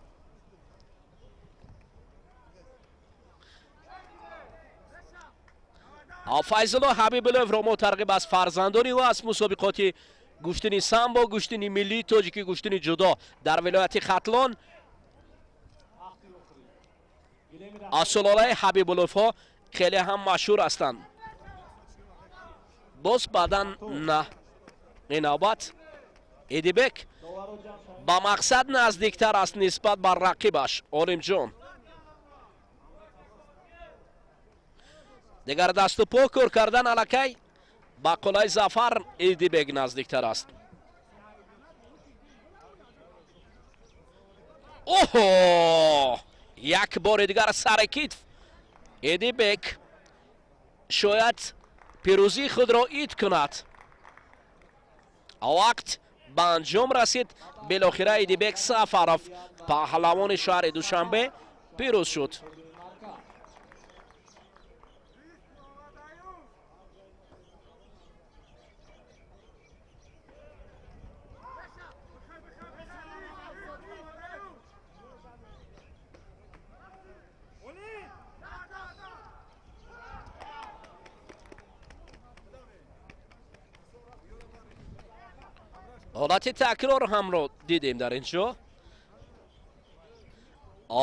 فیض‌الله حبیب‌الله‌یف را مترقب از فرزندانی و از مسابقات گوشتینی سامبو گوشتینی ملی تاجیکی گوشتینی جدا در ولایت ختلان. از سلاله حبیب‌الله‌یف ها خیلی هم مشهور هستند. باز بعدن نه این نوبت идибек ба мақсад наздиктар аст нисбат ба рақибаш олимҷон. дигар дасту по кор кардан алакай ба қулаи зафар идибек наздиктар аст. оҳо, як бори дигар сари китф идибек шояд пирӯзии худро ид кунад. вақт ба анҷом расид. белохира идибек Сафаров паҳлавони шаҳри Душанбе пирӯз шуд. ҳолати такрор ҳамро дидем дар ин ҷо.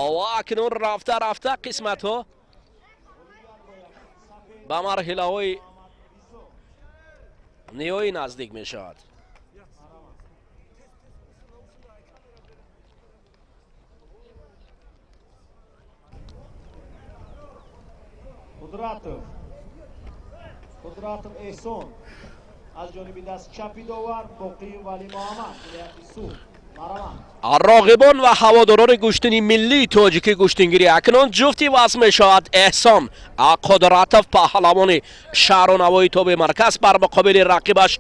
ова акнун рафта рафта қисматҳо ба марҳилаҳои ниҳоӣ наздик мешавад. Қудратов Эҳсон аз ҷониби даст чапи довар Бокиев Вали Муҳаммад вилояти Суф мараванд. роғибон ва ҳаводорори гуштини миллии тоҷикӣ гуштингирӣ акнун ҷуфти вазн мешавад. эҳсон Қудратов паҳлавони шаҳру навои тоби марказ бар муқобили рақибаш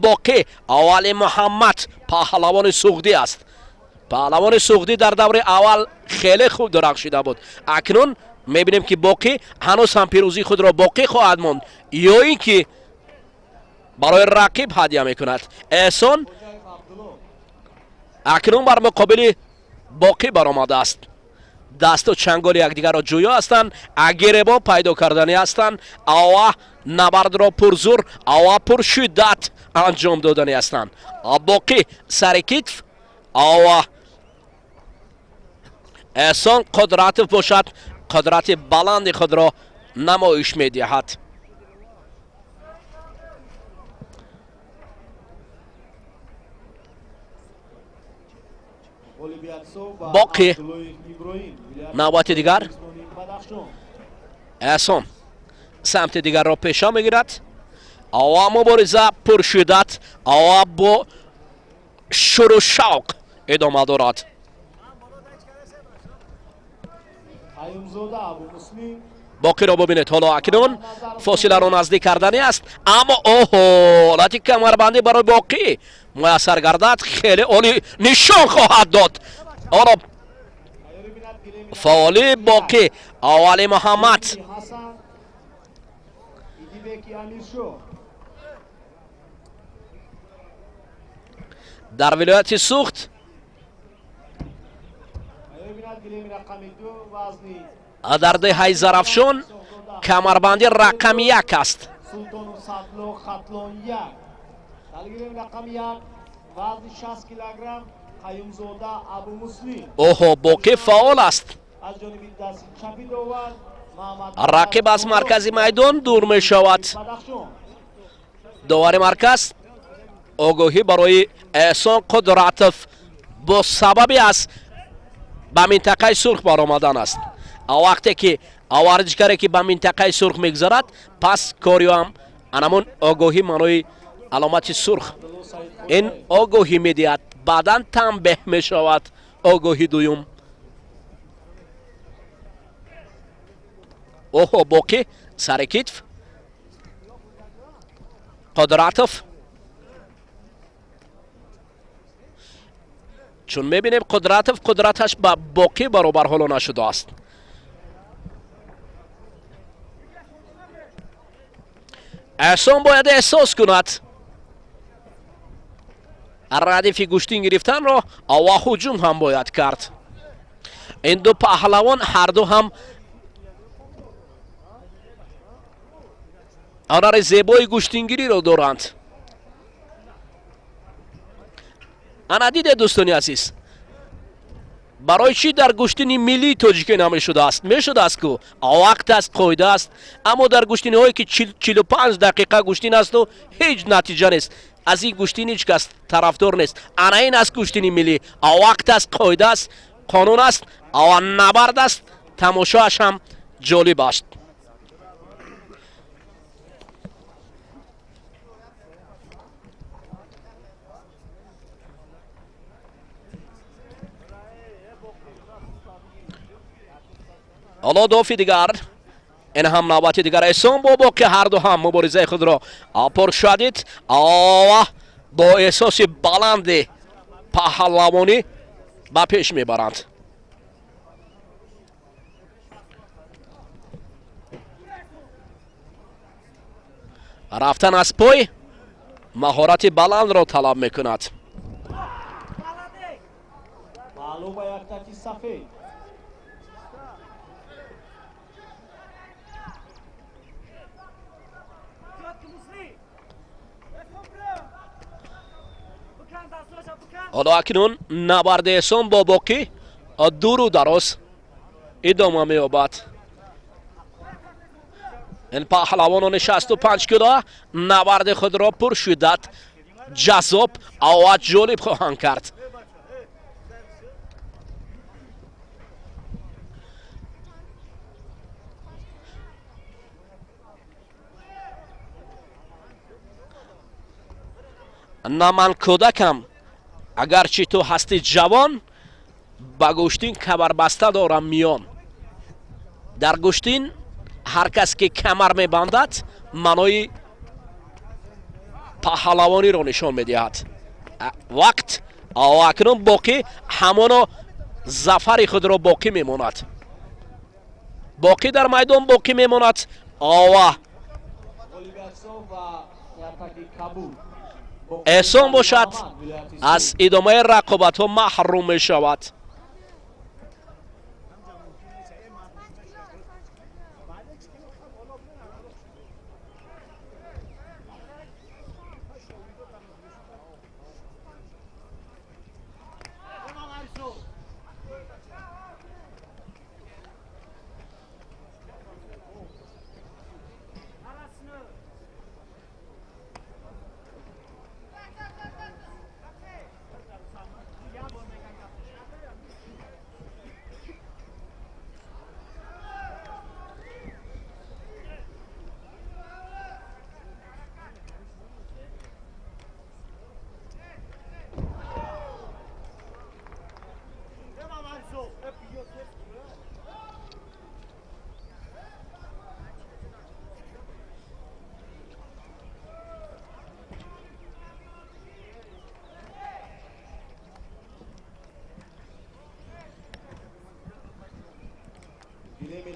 Боқи Вали Муҳаммад паҳлавони суғдӣ аст. паҳлавони суғдӣ дар даври аввал хеле хуб дурахшида буд. акнун мебинем ки Боқи ҳанӯз ҳам пирӯзии худро боқӣ хоҳад монд ё ин ки барои рақиб ҳадя мекунад. эҳсон акнун бар муқобили боқӣ баромадааст. дасту чанголи якдигарро ҷӯё ҳастанд, гиребон пайдо кардани ҳастанд. ава набардро пурзур, ава пуршиддат анҷом додани ҳастанд. боқӣ сари китф, ава эҳсон Қудратов бошад, қудрати баланди худро намоиш медиҳад. боқӣ навбати дигар эҳсон самти дигарро пеша мегирад. ава мубориза пуршиддат, ава бо шуру шавқ идома дорад. боқиро бубинед ҳоло акнун фосиларо наздик кардани аст, аммо оҳо ҳолати камарбандӣ барои Боқӣ муяссар гардад хеле оли нишон хоҳад дод. ҳоло фаъоли Боқӣ Вали Муҳаммад дар вилояти Суғд дар деҳаи Зарафшон камарбанди рақами 1 аст. оҳо Боқӣ фаъол аст. рақиб аз маркази майдон дур мешавад. довари марказ огоҳӣ барои эҳсон Қудратов бо сабаби аз ба минтақаи сурх баромадан аст. вақте ки варзишгаре ки ба минтақаи сурх мегзарад, пас кориё ҳам анамон огоҳӣ маънои аломати сурх. ин огоҳӣ медиҳад, баъдан танбеҳ мешавад. огоҳӣ дуюм. оҳо Боқӣ сари китф, Қудратов чун мебинем Қудратов қудраташ ба Боқӣ баробар ҳоло нашудааст. эҳсон бояд эҳсос кунад радифи гуштин гирифтанро ва ҳуҷум ҳам бояд кард. ин ду паҳлавон ҳарду ҳам ҳунари зебои гуштингириро доранд. ана диде дӯстони азиз, барои чӣ дар гуштини миллии тоҷикӣ намешудааст? мешудааст ку вақт аст, қоида аст, аммо дар гуштиниҳое ки 45 дақиқа гуштин асту ҳеҷ натиҷа нест. از این گوشتین هیچ کس طرفدار نیست. انا این است گوشتینی ملی. وقت است، قاعده است، قانون است، نبرد است، تماشاش هم جالب است. حالا دوفی دیگر، این هم نوبت دیگر احسان بابا که هر دو هم مبارزه خود را پرشدید با احساس بلند پهلوانی به پیش میبرند. رفتن از پای مهارت بلند را طلب میکند. حالا اکنون نبرد احسان با باقی دور و دراز ادامه می‌یابد. این پهلوانان 65 کیلو نبرد خود را پرشدت، جذاب و جالب خواهند کرد. نه من کودکم، اگرچه تو هستی جوان، با گوشتین کمر بسته دارم میان. در گوشتین هر کس که کمر میبندد منوی پهلوانی را نشان میدهد. وقت اکنون باقی همانا ظفر خود را باقی میماند. باقی در میدان باقی میماند. احسان باشد از ادامه رقابت ها محروم می شود.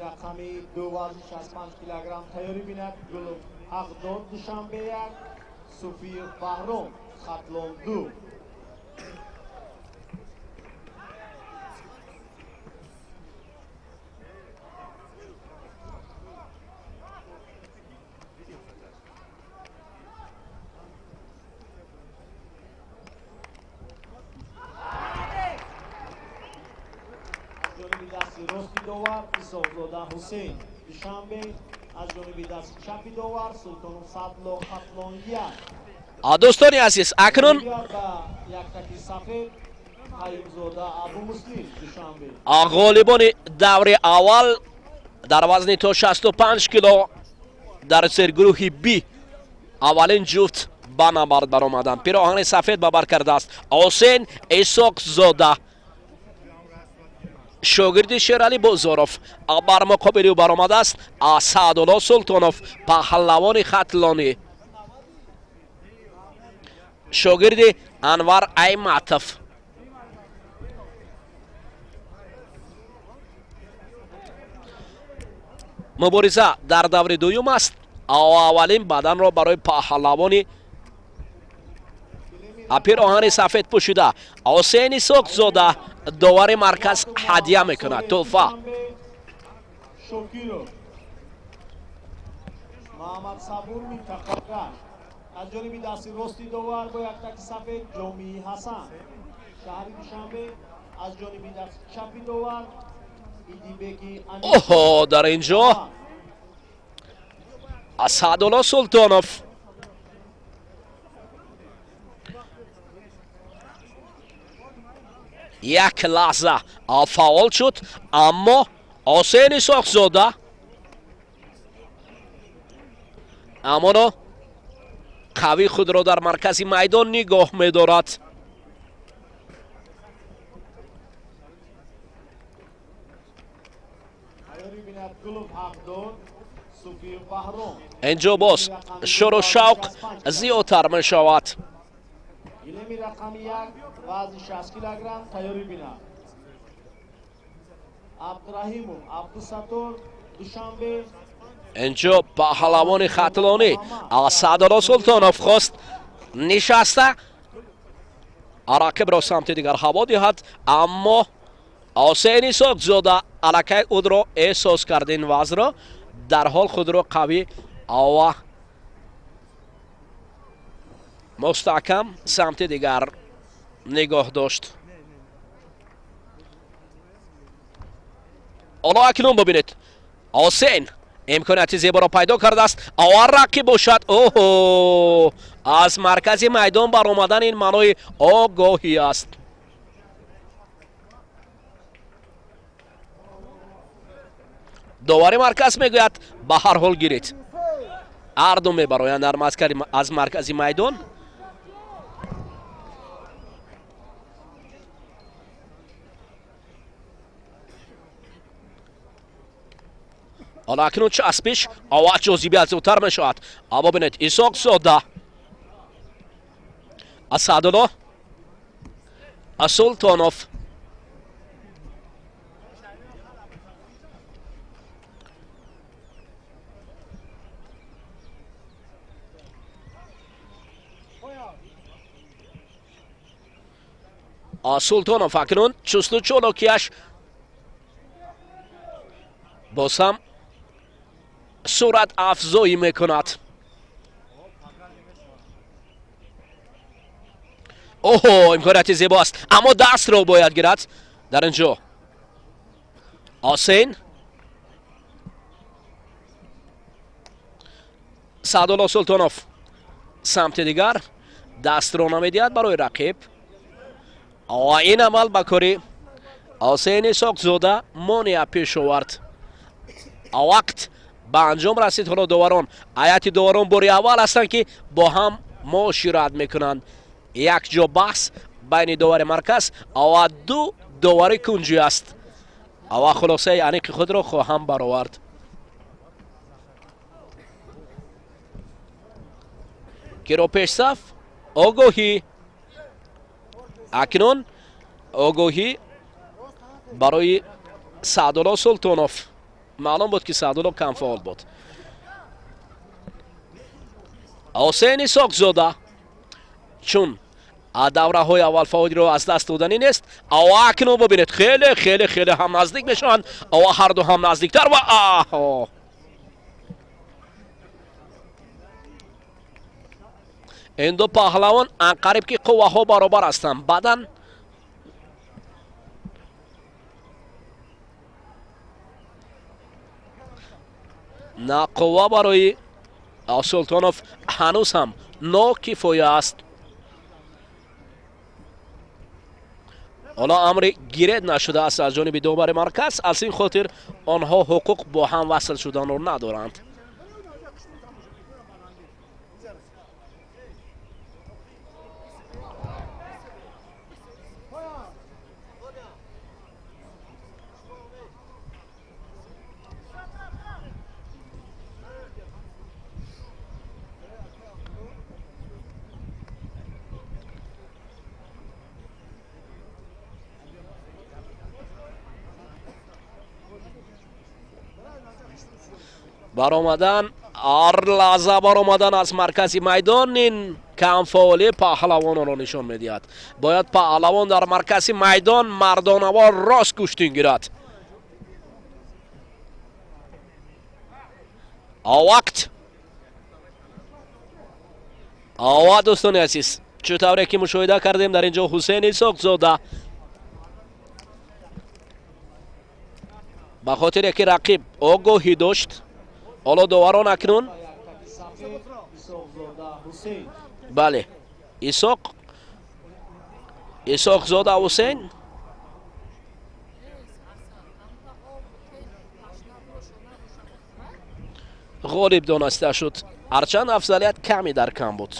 رقمی 265 کیلوگرم تیاری بیند. گل اقدار دوشنبه یک، سوفیف بحرام خطلان 2. راستی داور اسحاق‌زاده حسین دوشنبه، از جانب دست چپی داور سلطان صدلا خطلانگیان. دوستانی عزیز اکنون یک تکی سفید حیمزاده ابو مسلم دوشنبه. غالبان دور اول در وزن تا 65 کیلو در سرگروه بی اولین جفت به نبرد برآمدند. پیراهن سفید به بر کرده است حسین اسحاق‌زاده شاگرد شیرعلی بازاروف. بر مقابل او برآمده است سعدالله سلطانوف پهلوان خطلانی شاگرد انور ایمعطف. مبارزه در دور دوم است. اولین بدن را برای پهلوان پیراهن سفید پوشیده حسین اسحاق‌زاده داور مرکز هدیه میکند. تحفه محمد صبور منتخب از جانب دست راستی داور با یک تک سفید جامی حسن شهری دوشنبه، از جانب دست چپی داور ایدیبکی. اوه در اینجا سعدالله سلطانوف یک لحظه فاول شد، اما حسین ساخزاده اما قوی خود را در مرکز میدان نگاه می‌دارد. اینجا باز شور و شوق زیادتر می شود. اینجا پهلوان خطلانی سعدالله سلطانوف خواست نشسته رقیب را سمت دیگر هوا دهد، اما حسین ساخزاده الکی خود را احساس کرد، این وضع را در حال خود را قوی و مستحکم سمت دیگر نگاه داشت. حالا اکنون ببینید حسین امکانیت زیبا را پیدا کرده است. آور رقیب باشد. اوه، از مرکز میدان بر آمدن این معنای آگاهی است. داوری مرکز میگوید به هر حال گیرید. هر دو میبرایند از مرکز میدان. حالا اکنون چسبش آواز جاذبیت زودتر می شود. اما ببینید اسحاق زاده اسعدالله سلطانوف سلطانوف اکنون چست چالاکیش باز هم سرعت افزایی میکند. اوه، امکانیت زیبا است، اما دست را باید گیرد. در اینجا حسین سعدالله سلطانوف سمت دیگر دست را نمیدهد برای رقیب و این عمل به کاری حسین ساخزاده مانع پیش آورد. وقت به انجام رسید. حالا داوران هیئت داوران باری اول هستند که با هم مشورت میکنند. یک جا بحث بین داور مرکز و دو داور کنجی است و خلاصه انیق خود را خواهم برآورد. گیرو پیش صف آگاهی. اکنون آگاهی برای سعدالله سلطانوف. معلوم بود که سعدالله کم فعال بود. حسین ساخزاده چون دوره های اول فعالی رو از دست دادنی نیست. او اکنون ببینید خیلی خیلی خیلی هم نزدیک میشن. او هر دو هم نزدیکتر و این دو پهلوان انقریب که قوه ها برابر هستند. بدن نه قوه برای سلطانوف هنوز هم ناکفایه است. حالا امر گیرد نشده است از جانب داور مرکز، از این خاطر آنها حقوق با هم وصل شدن رو ندارند. برآمدن هر لحظه برآمدن از مرکز میدان این کم فعالی پهلوان را نشان میدهد. باید پهلوان در مرکز میدان مردانوار راست گوشتین گیرد. وقت دوستان عزیز چطوری که مشاهده کردیم در اینجا حسین ساخزاده به خاطر که رقیب آگاهی داشت. حالا داوران اکنون بله اسحاق زاده حسین غالب دانسته شد، هرچند افضلیت کمی در کم بود.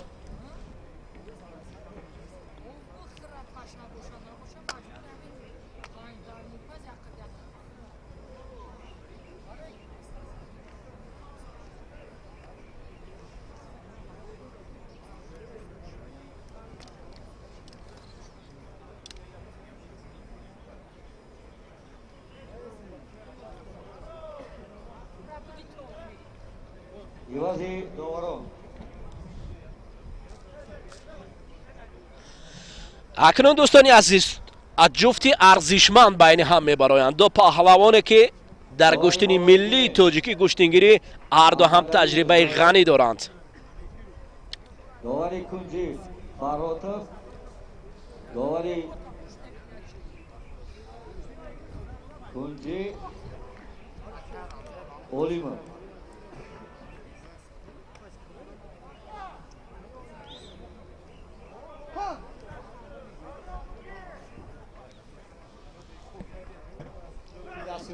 Ивази Доваров. акнун дӯстони азиз, аз ҷуфти арзишманд байни ҳам мебароянд. Ду паҳлавоне ки дар гуштини миллии тоҷикӣ гуштингирӣ ҳарду ҳам таҷрибаи ғанӣ доранд. Довари кунҷи Фаротов. Довари кунҷи Олимов.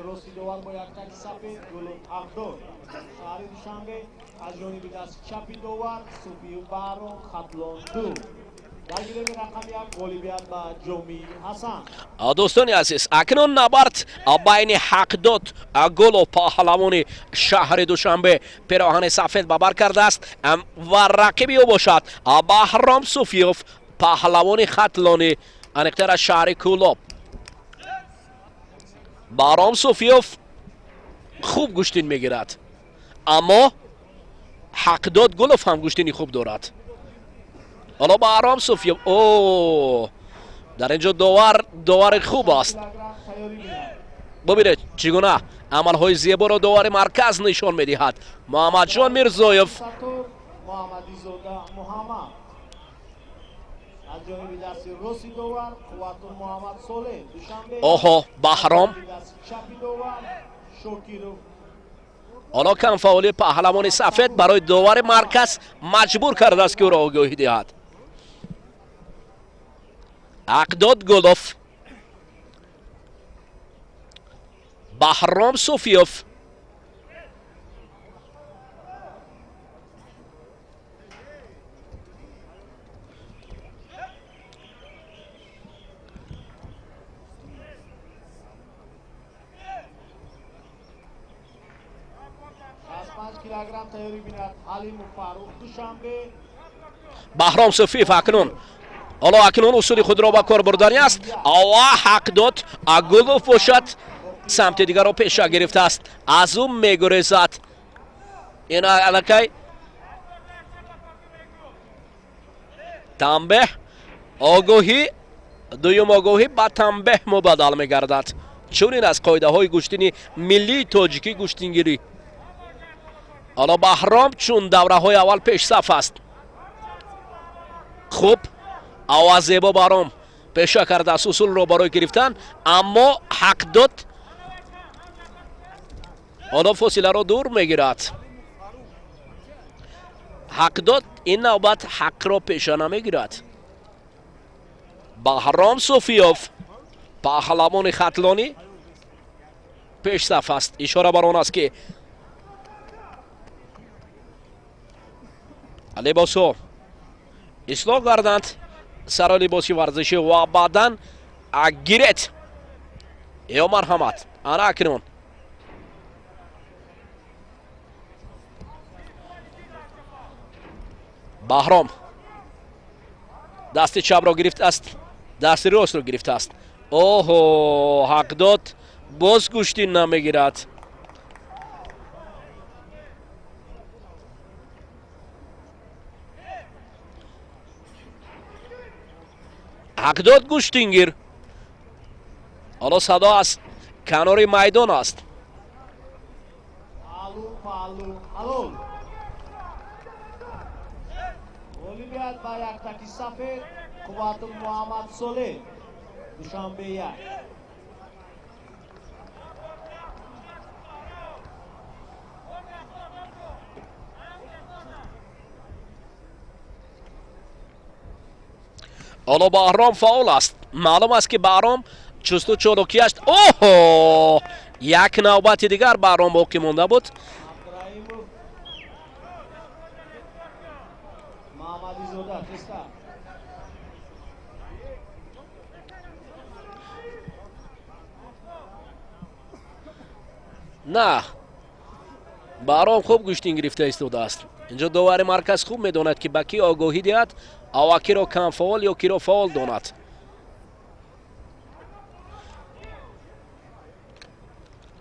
راستی دوار با یک تک سفید گل اقدار شهر دوشنبه از جانب دست چپی دوار سوفیو بحرام خطلان دو درگیری به رقم یک گلی بیاد با جومی حسن. دوستانی عزیز، اکنون نبرد بین حقداد گل و پهلوان شهر دوشنبه پیراهن سفید ببر کرده است و رقیبی او باشد بحرام سوفیف پهلوان خطلانی انقدر از شهر کولاب. بحرام سوفیف خوب گوشتین میگیرد، اما حقداد گلوف هم گوشتینی خوب دارد. حالا بحرام سوفیف در اینجا داور خوب است. ببینید چگونه عملهای زیبا را داور مرکز نشان میدهد. محمد جان میرزایف بحرام حالا کم فعالی پهلوان سفید برای داور مرکز مجبور کرده است که او را آگاهی دهد. حقداد گلوف، بحرام سوفیف، بحرام سوفیف اکنون اصول خود را با کار برداری است. حقداد گلوف باشد سمت دیگر را پیش گرفته است، از اون میگریزد. این علکی تنبه آگاهی دویم آگاهی با تنبه مبادل میگردد، چون این از قاعده های گوشتینی ملی تاجیکی گوشتینگیری. حالا بحرام چون دوره های اول پیش صف است، خوب آواز زیبا بحرام پیشه کرده است اصول رو برای گرفتن، اما حقداد حالا فاصله رو دور میگیرد. حقداد این نوبت حق را پیشه نمیگیرد. بحرام سوفیف پهلوان خطلانی پیش صف است. اشاره بر آن است که لباسو اصلاح کردند، سر لباسی ورزشی و بعدن گیرت یا مرحمت. انا اکنون بحرام دست چپ را گرفت است، دست راست را گرفته است. حقداد باز گوشتین نمیگیرد. حقداد گوشتینگیر. حالا صدا از کنار میدان است. گلی بیاد با یک تکی سفید قوات محمد صالح دوشنبه یک. حالا بحرام فعال است. معلوم است که بحرام چست و چالاکی است. یک نوبت دیگر بحرام باقی مونده بود. نه بهرام خوب گوشتین گرفته ایستاده است. اینجا داور مرکز خوب میداند که به کی آگاهی دهد او کی را کم فعال یا کی را فعال داند.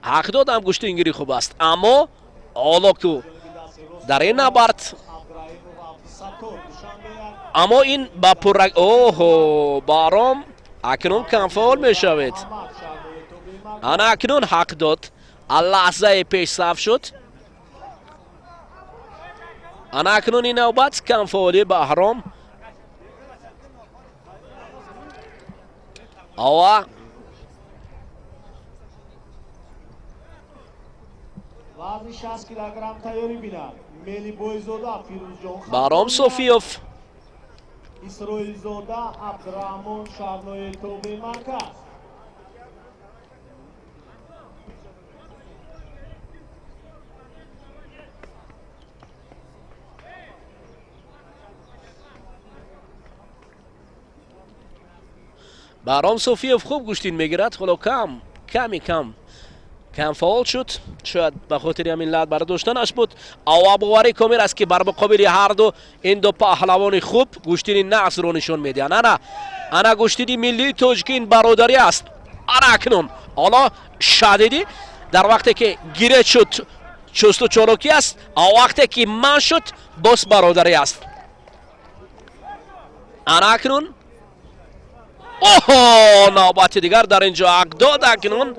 حق دادم گوشتین گیری خوب است، اما حالا که در این نبرد اما این با پورا اوه بهرام اکنون کم فعال می شود. انا اکنون حق داد، لحظه پیش صف شد. انا اکنون این نوبت کم فعالی بهرام او بهرام سوفیوف بهرام سوفیوف خوب گوشتین میگیرد، خلا کم فعال شد. شاید به خاطر همین لحظه برداشتنش بود. او باوری کامل است که بر مقابل هر دو این دو پهلوان خوب گوشتین نقص رو نشون میدهند. انا گوشتینی ملی تاجیکین برادری است. انا اکنون حالا شدیدی در وقتی که گیرد شد چست و چالاکی است، او وقتی که من شد باز برادری است. انا اکنون اوه نوبت دیگر در اینجا حق داد. اکنون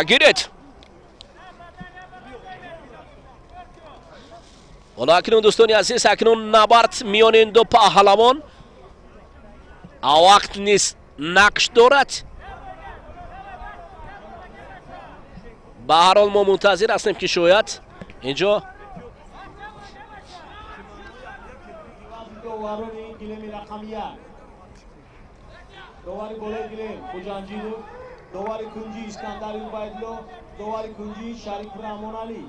گیرد حالا اکنون دوستانی عزیز اکنون نبرد میان این دو پهلوان وقت نیست نقش دارد. به هر حال ما منتظر هستیم که شاید اینجا دواری بالای گیلم خوجانجیدو، دواری کنجی اسکندری اوبایدلو، دواری کنجی شریف رحمان علی.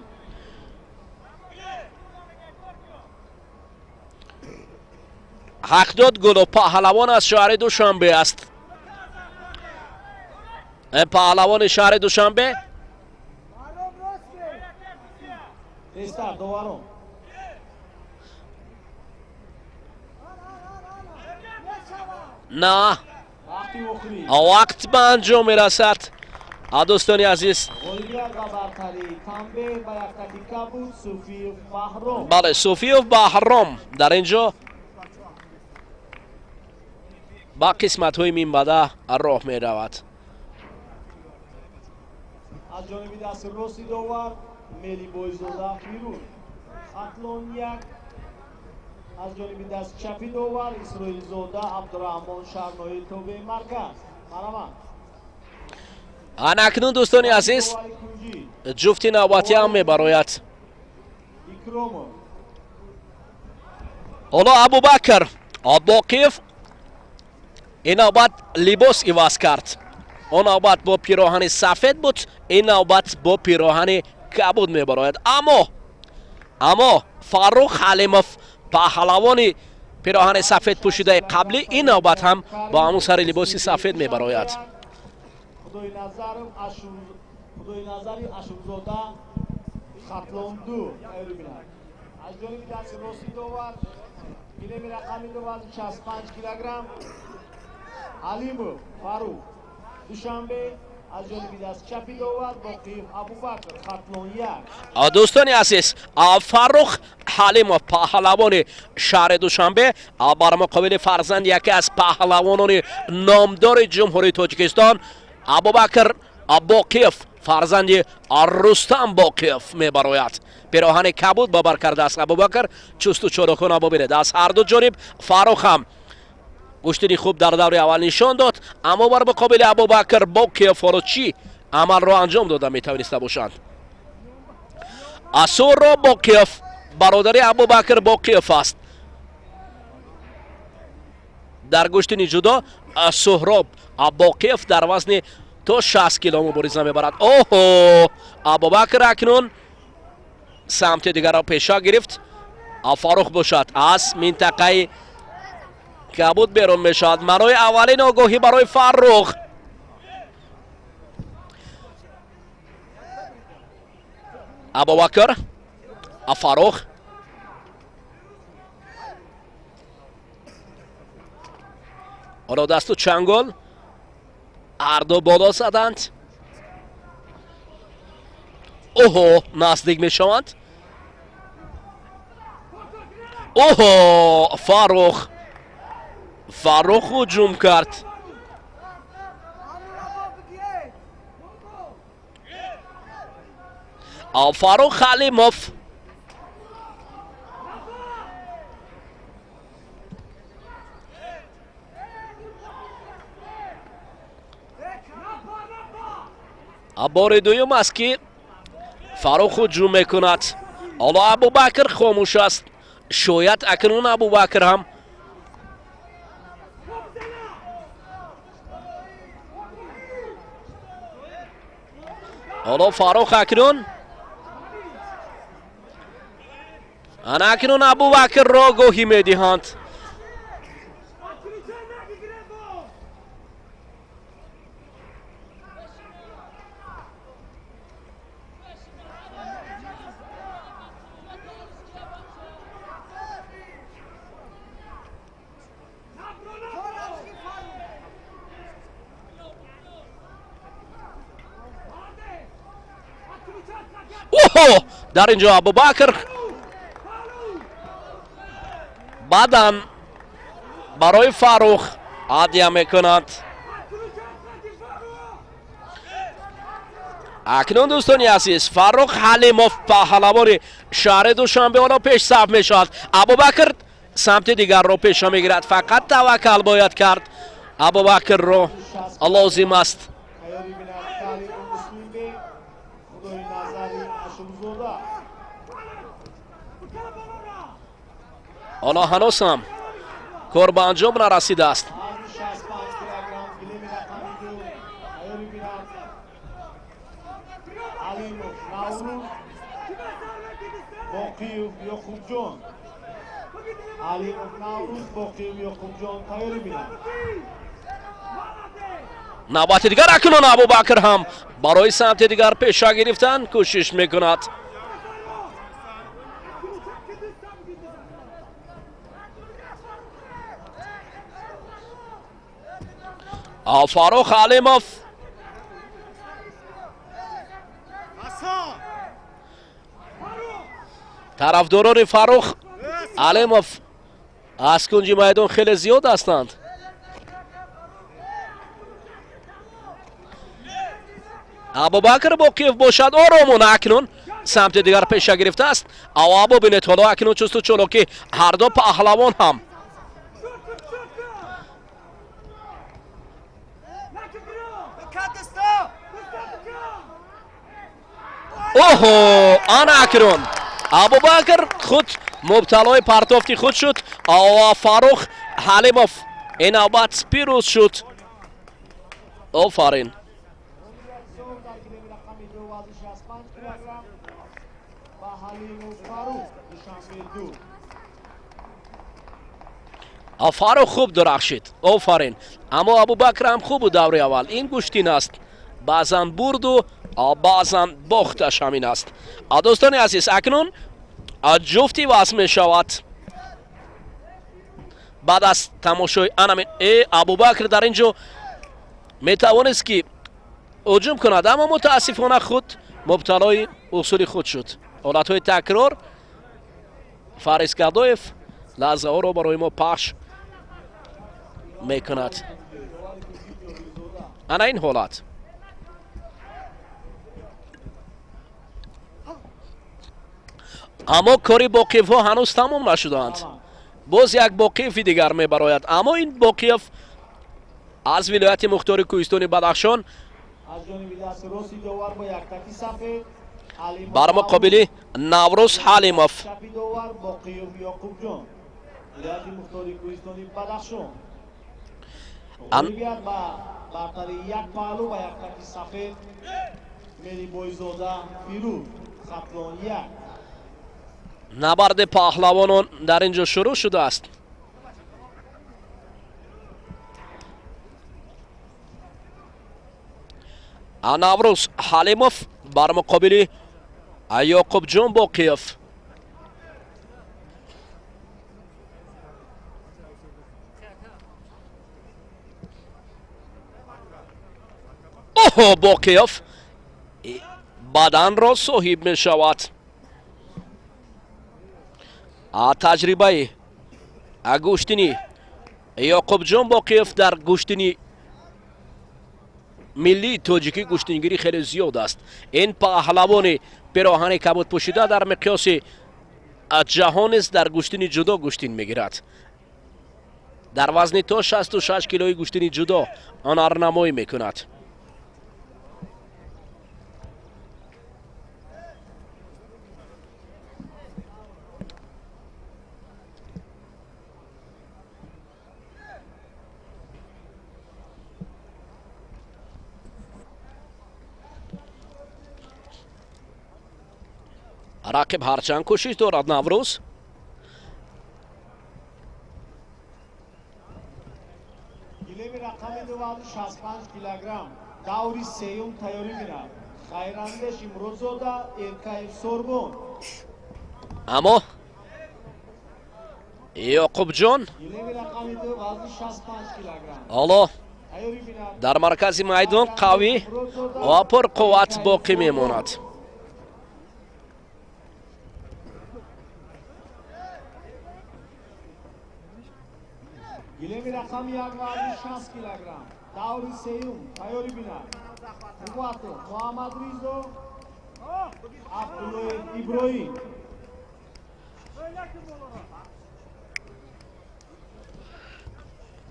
حق داد گل و پهلوان از شهر دوشنبه است. پهلوان شهر دوشنبه استار دوارو نه وقت به انجام میرسد. دوستانی عزیز بله سوفیف بحرام در اینجا با قسمت های مینبده راه می رود. از جانبی دست راستی دوار ملی بویزوده فیرون اطلون یک. از جانبی دست چپی دوار اسرائیل زوده عبدالرحمن شرنوی توبه مرکز. اکنون دوستانی عزیز جفتی نوبتی هم میبراید. حالا ابوبکر بوکیف این نوبت لباس عوض کرد. اون نوبت با پیراهن سفید بود، این نوبت با پیراهن کبود میبراید. اما فاروق حلیموف پهلوان پیراهن سفید پوشیده قبلی این نوبت هم با همون سر لباس سفید میبراید. خدای نظری اشورزاده خطلان دو از جانب دست راستی دوار گیلم رقمی دو وزن 65 کیلوگرم حلیموف فاروق دوشنبه. از جانب دست چپی دوار بوکیف ابوبکر خطلان یک. دوستانی عزیز فاروق حلیموف پهلوان شهر دوشنبه بر مقابل فرزند یکی از پهلوانان نامدار جمهوری تاجیکستان ابوبکر بوکیف فرزند رستم بوکیف میبراید. پیراهن کبود بابر کرده است ابوبکر، چست و چالاکانه ببینید از هر دو جانب. فاروق هم گوشتنی خوب در دور اول نشان داد، اما بر مقابل ابوبکر بوکیف چی عمل را انجام داده میتوانسته باشند. سهراب بوکیف برادر ابوبکر بوکیف است. در گوشتنی جدا سهراب بوکیف در وزن تا 60 کیلو مبارزه میبرد. اوه ابوبکر اکنون سمت دیگر را پیشا گرفت. فاروق باشد از منطقه کبود بیرون میشد. منوی اولین آگاهی برای فاروق. абубакр фарух ҳоло дасту чангол ҳарду боло заданд. оҳо наздик мешаванд. оҳо фарух ҳуҷум кард. фарух халимов бори дуюм аст ки фарух ҳуҷум мекунад. ҳоло абубакр хомӯш аст. шояд акнун абубакр ҳам ҳоло фарух акнун акнун абубакрро гоҳӣ медиҳанд. дар инҷо абубакр баъдан барои фарух ҳадя мекунанд. акнун дӯстони азиз фарух халимов паҳлавони шаҳри душанбе ҳоло пешсаф мешавад. абубакр самти дигарро пеша мегирад. фақат таваккал бояд кард. абубакрро лозим аст. ҳоло ҳанӯз ҳам кор ба анҷом нарасидааст. Бокиев Ёкуб Алимов Навруз Бокиев Ёкуб тайёрӣ бинанд. навбати дигар акнун абубакр ҳам барои самти дигар пеша гирифтан кӯшиш мекунад. фарух алимов тарафдорони фарух алимов аз кунҷи майдон хеле зиёд ҳастанд. абубакр бокиев бошад. оромона акнун самти дигар пеша гирифтааст. ава бубинед ҳоло акнун чусту чолоки ҳарду паҳлавон ҳам оҳо ана акнун абубакр худ мубталои партофти худ шуд. ава фарух халимов ин навбат пирӯз шуд. офарин. фарух хуб дурахшид. офарин. аммо абубакр ҳам хуб буд даври аввал. ин гуштин аст. баъзан бурду баъзан бохташ ҳамин аст. дӯстони азиз акнун ҷуфти ваз мешавад. баъд аз тамошои анамин абубакр дар ин ҷо метавонист ки ҳуҷум кунад, аммо мутаассифона худ мубталои усули худ шуд. ҳолатҳои такрор фарис кадоев лаҳзаҳоро барои мо пахш мекунад. ана ин ҳолат. аммо кори бокиевҳо ҳанӯз тамом нашудаанд. боз як бокиеви дигар мебарояд. аммо ин бокиев аз вилояти мухтори кӯҳистони бадахшон бар муқобили навруз халимов. набарди паҳлавонон дар ин ҷо шурӯъ шудааст. навруз халимов бар муқобили Ёкуб ҷон Бокиев. Бокиев баданро соҳиб мешавад. таҷрибаи гуштини Ёкуб ҷон Бокиев дар гуштини милли тоҷикӣ гуштингирӣ хеле зиёд аст. ин паҳлавони пироҳани кабудпӯшида дар миқёси ҷаҳон нест дар гуштини ҷудо гуштин мегирад. дар вазни то 66 килои гуштини ҷудо ҳунарнамоӣ мекунад. рақиб ҳарчанд кӯшиш дорад Навруз. гилеми рақами 265 килограмм даври сеюм тайёрӣ мирад. хайрандеш имрӯзода эркаев сорбон. аммо Ёкубҷон гилеми рақами 265 килограмм ҳоло тайёрӣ мирад. дар маркази майдон қавӣ ва пурқувват боқӣ мемонад. гилеми рақами 160 килограмм даври сеюм тайёрӣ бинад. қуввату муҳаммадризо абдуллоев иброҳим.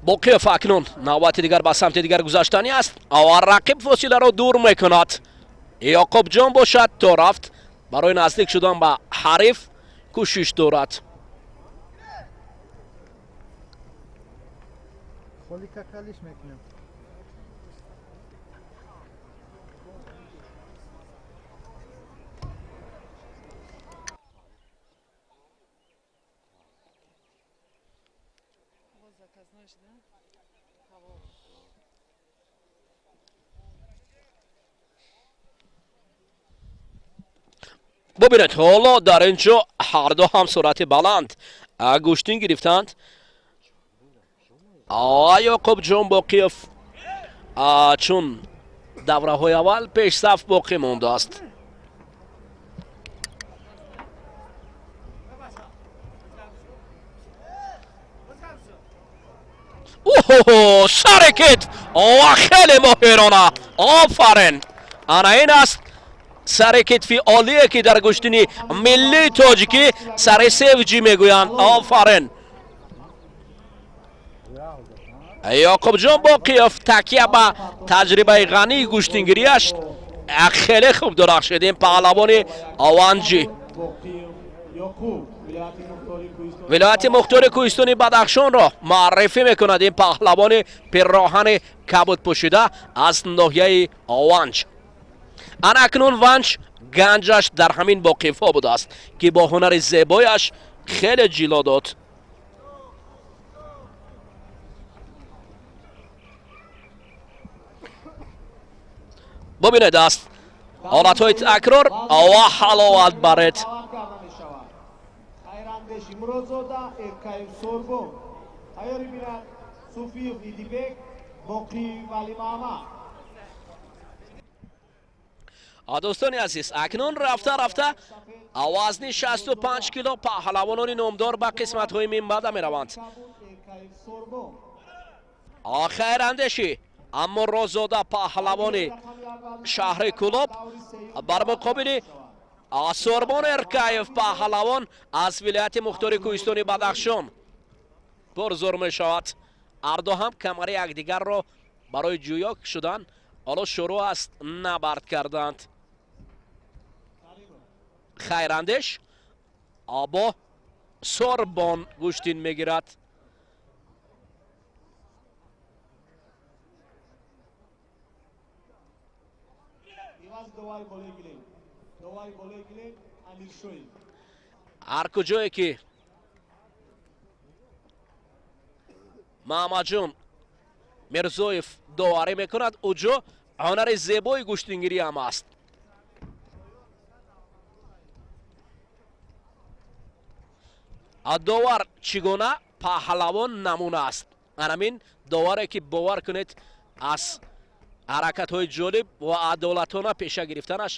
Бокиев акнун навбати дигар ба самти дигар гузаштани аст. ва рақиб фосиларо дур мекунад. Ёкубҷон бошад то рафт барои наздик шудан ба ҳариф кӯшиш дорад. бубинед ҳоло дар ин ҷо ҳарду ҳам суръати баланд гуштин гирифтанд. Ёкубҷон Бокиев чун давраҳои аввал пешсаф боқӣ мондааст. сарекет ва хеле моҳирона. офарин. ана ин аст сарекетфи олие ки дар гуштини милли тоҷикӣ сари севҷӣ мегӯянд. офарин. Ёкубҷон Бокиев такя ба таҷрибаи ғании гуштингирияш хеле хуб дурахшид. ин паҳлавони аванҷӣ вилояти мухтори кӯҳистони бадахшонро маърифӣ мекунад. ин паҳлавони пирроҳани кабудпӯшида аз ноҳияи аванҷ. ана акнун ванҷ ганҷаш дар ҳамин Бокиевҳо будааст ки бо ҳунари зебояш хеле ҷило дод. бубинед аст ҳолатҳои такрор ва ҳаловат баред. хайрандеш имрӯзода эркаев сорбон тайёрӣ бинад. Суфиев Идибек Бокиев Вали Маҳмад. дӯстони азиз акнун рафта рафта вазни 65 кило паҳлавонони номдор ба қисматҳои минбаъда мераванд. хайрандеши аммо розода паҳлавони шаҳри Кӯлоб бар муқобили сорбон эркаев паҳлавон аз вилояти мухтори кӯҳистони бадахшон пурзур мешавад. ҳарду ҳам камари якдигарро барои ҷӯё шудан ҳоло шурӯъ аст набард карданд. хайрандеш бо сорбон гуштин мегирад. ҳар куҷое ки маҳмадҷон мирзоев доварӣ мекунад уҷо ҳунари зебои гуштингирӣ ҳам аст. довар чӣ гуна паҳлавон намуна аст. анамин доваре ки бовар кунед аз ҳаракатҳои ҷолиб ва адолатона пеша гирифтанаш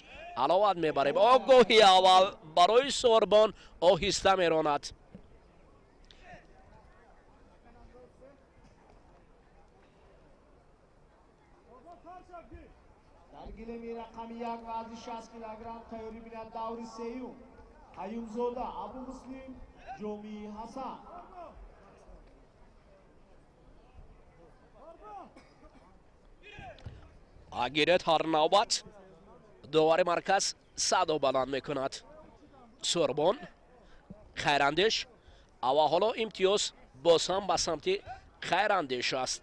аловат мебарем. огоҳи аввал барои сорбон оҳиста меронад. дар гилеми рақами 1 вазни 60 килограмм тайёрӣ бинад даври сеюм ҳаюмзода абумуслим ҷоми ҳасан. агирет ҳар навбат довари марказ садо баланд мекунад. сорбон хайрандеш ава ҳоло имтиёз боз ҳам ба самти хайрандеш аст.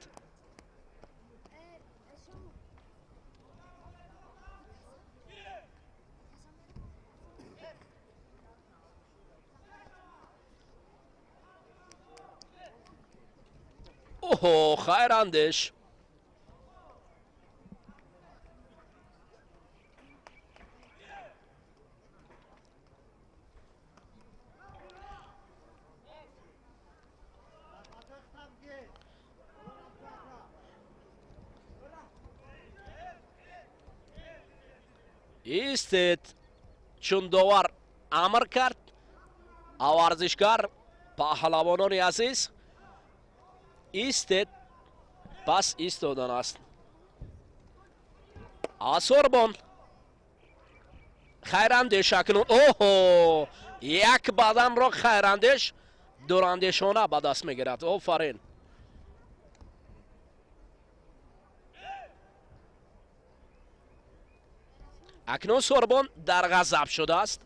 оҳо хайрандеш истед чун довар амр кард аварзишгар паҳлавонони азиз истед пас истодан аст. асорбон хайрандеш акнун оҳо як баданро хайрандеш дурандешона ба даст мегирад. офарин. акнун сорбон дар ғазаб шудааст.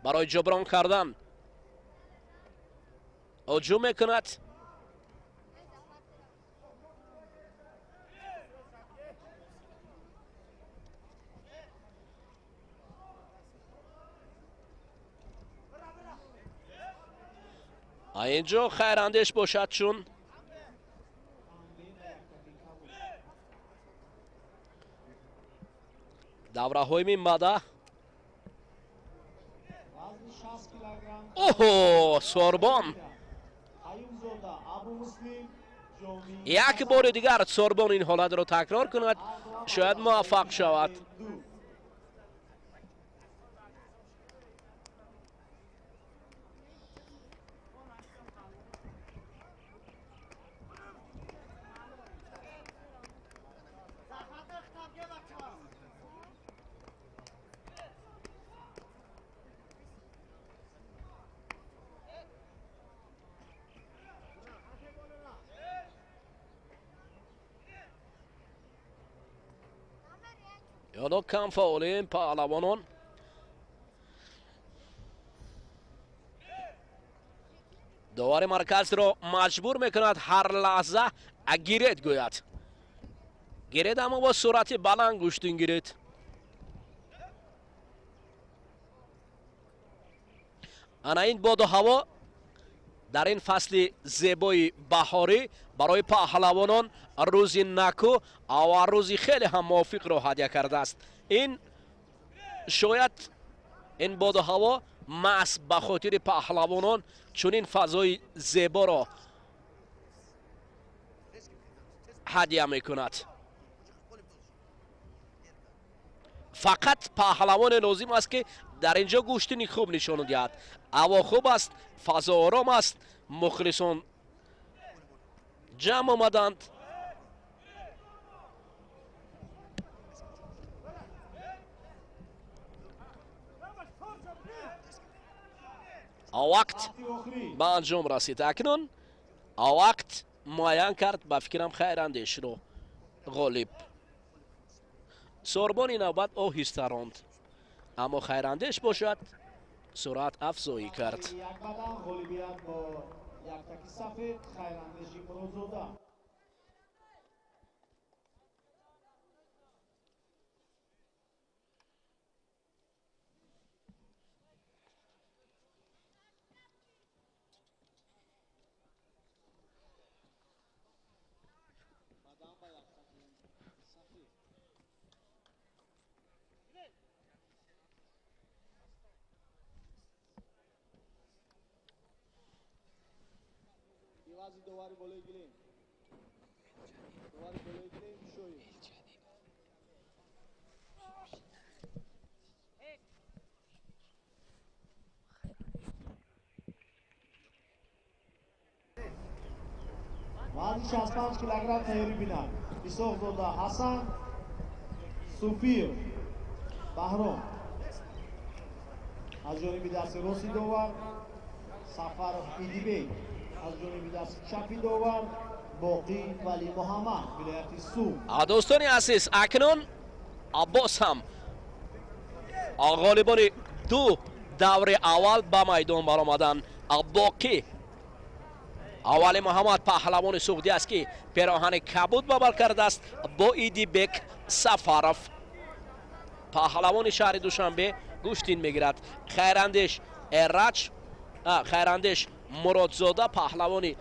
барои ҷуброн кардан ҳуҷум мекунад. اینجا хайрандеш бошад чун давраҳои мимбада. оҳо сорбон як бори дигар сорбон ин ҳолатро такрор кунад шояд муваффақ шавад. یادا کم فعالین پهلوانان داور مرکز را مجبور میکند هر لحظه گیرد گوید. گیرد اما با سرعت بلند گوشتین گیرد. انا این باد و هوا در این فصل زیبای بهاری برای پهلوانان روزی نکو و روزی خیلی هم موافق را هدیه کرده است. این شاید این باد و هوا محض به خاطر پهلوانان چون این فضای زیبا را هدیه میکند. فقط پهلوان لازم است که در اینجا گوشتنی خوب نشان دهد. هوا خوب است، فضا آرام است، مخلصان جمع آمدند. وقت به انجام رسید. اکنون وقت معین کرد به فکرم خیراندیش رو غالب. سوربانی نوبت آهسته راند اما خیراندیش باشد سرعت افزایی کرد. баъзи довари болои гилем. Довари болои гилем Бишоев. وزن 65 کیلوگرم تیاری بینم. اسحاق زاده حسن، سوفیев، بحرام. از جانب دست راست داور سفرov ایدیبک. از جانب دست چپ داور باقی ولی محمد ولایت سوم. دوستان عزیز اکنون عباس هم غالبان دو دور اول به میدان برآمدند. باقی اولی محمد پهلوان سعودی است که پیراهن کبود به بر کرده است با ایدیبک سفرov پهلوان شهر دوشنبه گوشتین میگیرد. خیراندش مرادزاده پهلوان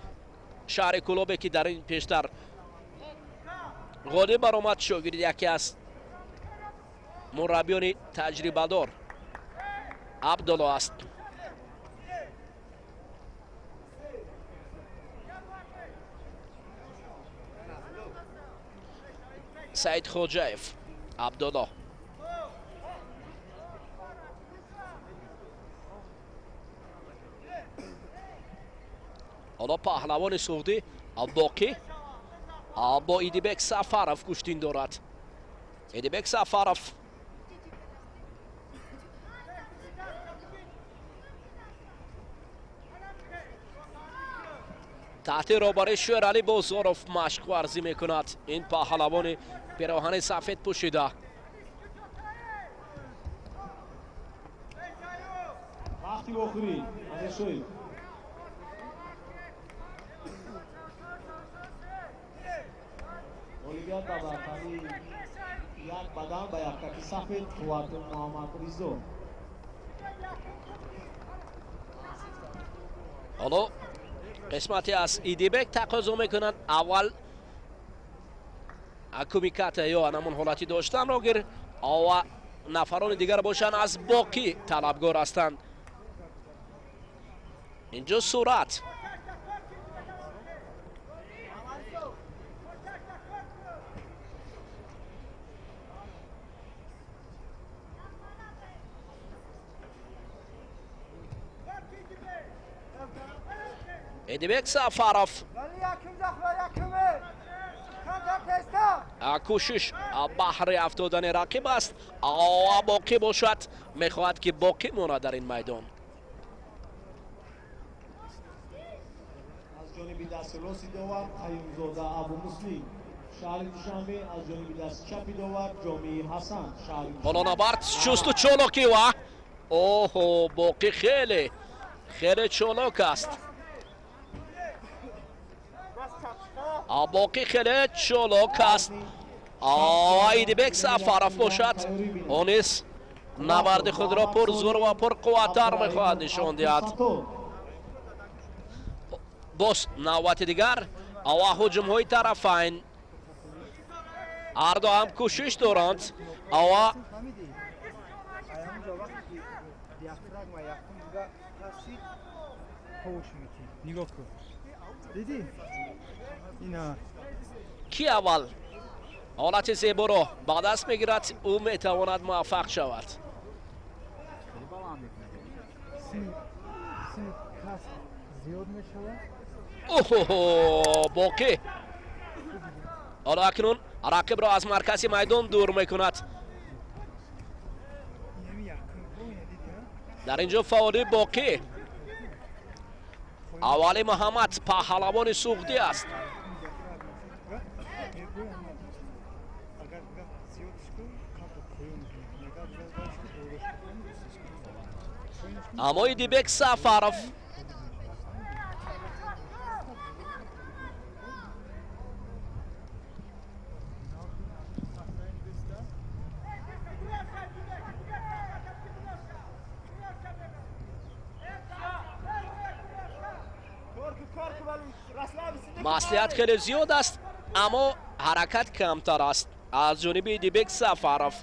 شهر کلوبه که در این پیشتر غالب برآمد شاگرد یکی از مربیان تجربه دار عبدالله است. سعید خوجایف عبدالله حالا پهلوان سعودی باقی با ایدیبک سفرov گوشتین دارد. ایدیبک سفرov تحت رهبری شیرعلی بازاروف مشق ورزی میکند. این پهلوان پیراهن سفید پوشیده. وقتی بخوری ازش شوید. اولیویت با برتری یک بدن با یک ککی سفید قوت محمد ریزو. حالا قسمتی از ایدیبک تقاضا میکنند اول کمیکت یا همون حالتی داشتن را گیر و نفران دیگر باشن از باقی طلبگار هستند. اینجا صورت ایدیبک سفرov کوشش بحر افتادن رقیب است. باقی باشد میخواهد که باقی ماند در این میدان. از جانب دست راست داور قیومزاده ابو مسلم شهر دوشنبه. از جانب دست چپ داور جامی حسن شهر حالا نبرد چست و چالاکی و اوه باقی خیلی چالاک است. باقی خیلی چالاک است. ایدیبک سفرov باشد اونیس نبرد خود را پر زور و پر قوتر میخواهد نشان دهد. باز نوبت دیگر و هجوم های طرفین هر دو هم کوشش دارند نگاه کن دیدی اینا کی اول حالت زیبا را به دست میگیرد او میتواند موفق شود. اوه باقی حالا اکنون رقیب را از مرکز میدان دور میکند. در اینجا فعالی باقی اولی محمد پهلوان سعودی است. اما ایدیبک سفرov مسئولیت خیلی زیاد است اما حرکت کمتر است از جانب ایدیبک سفرov.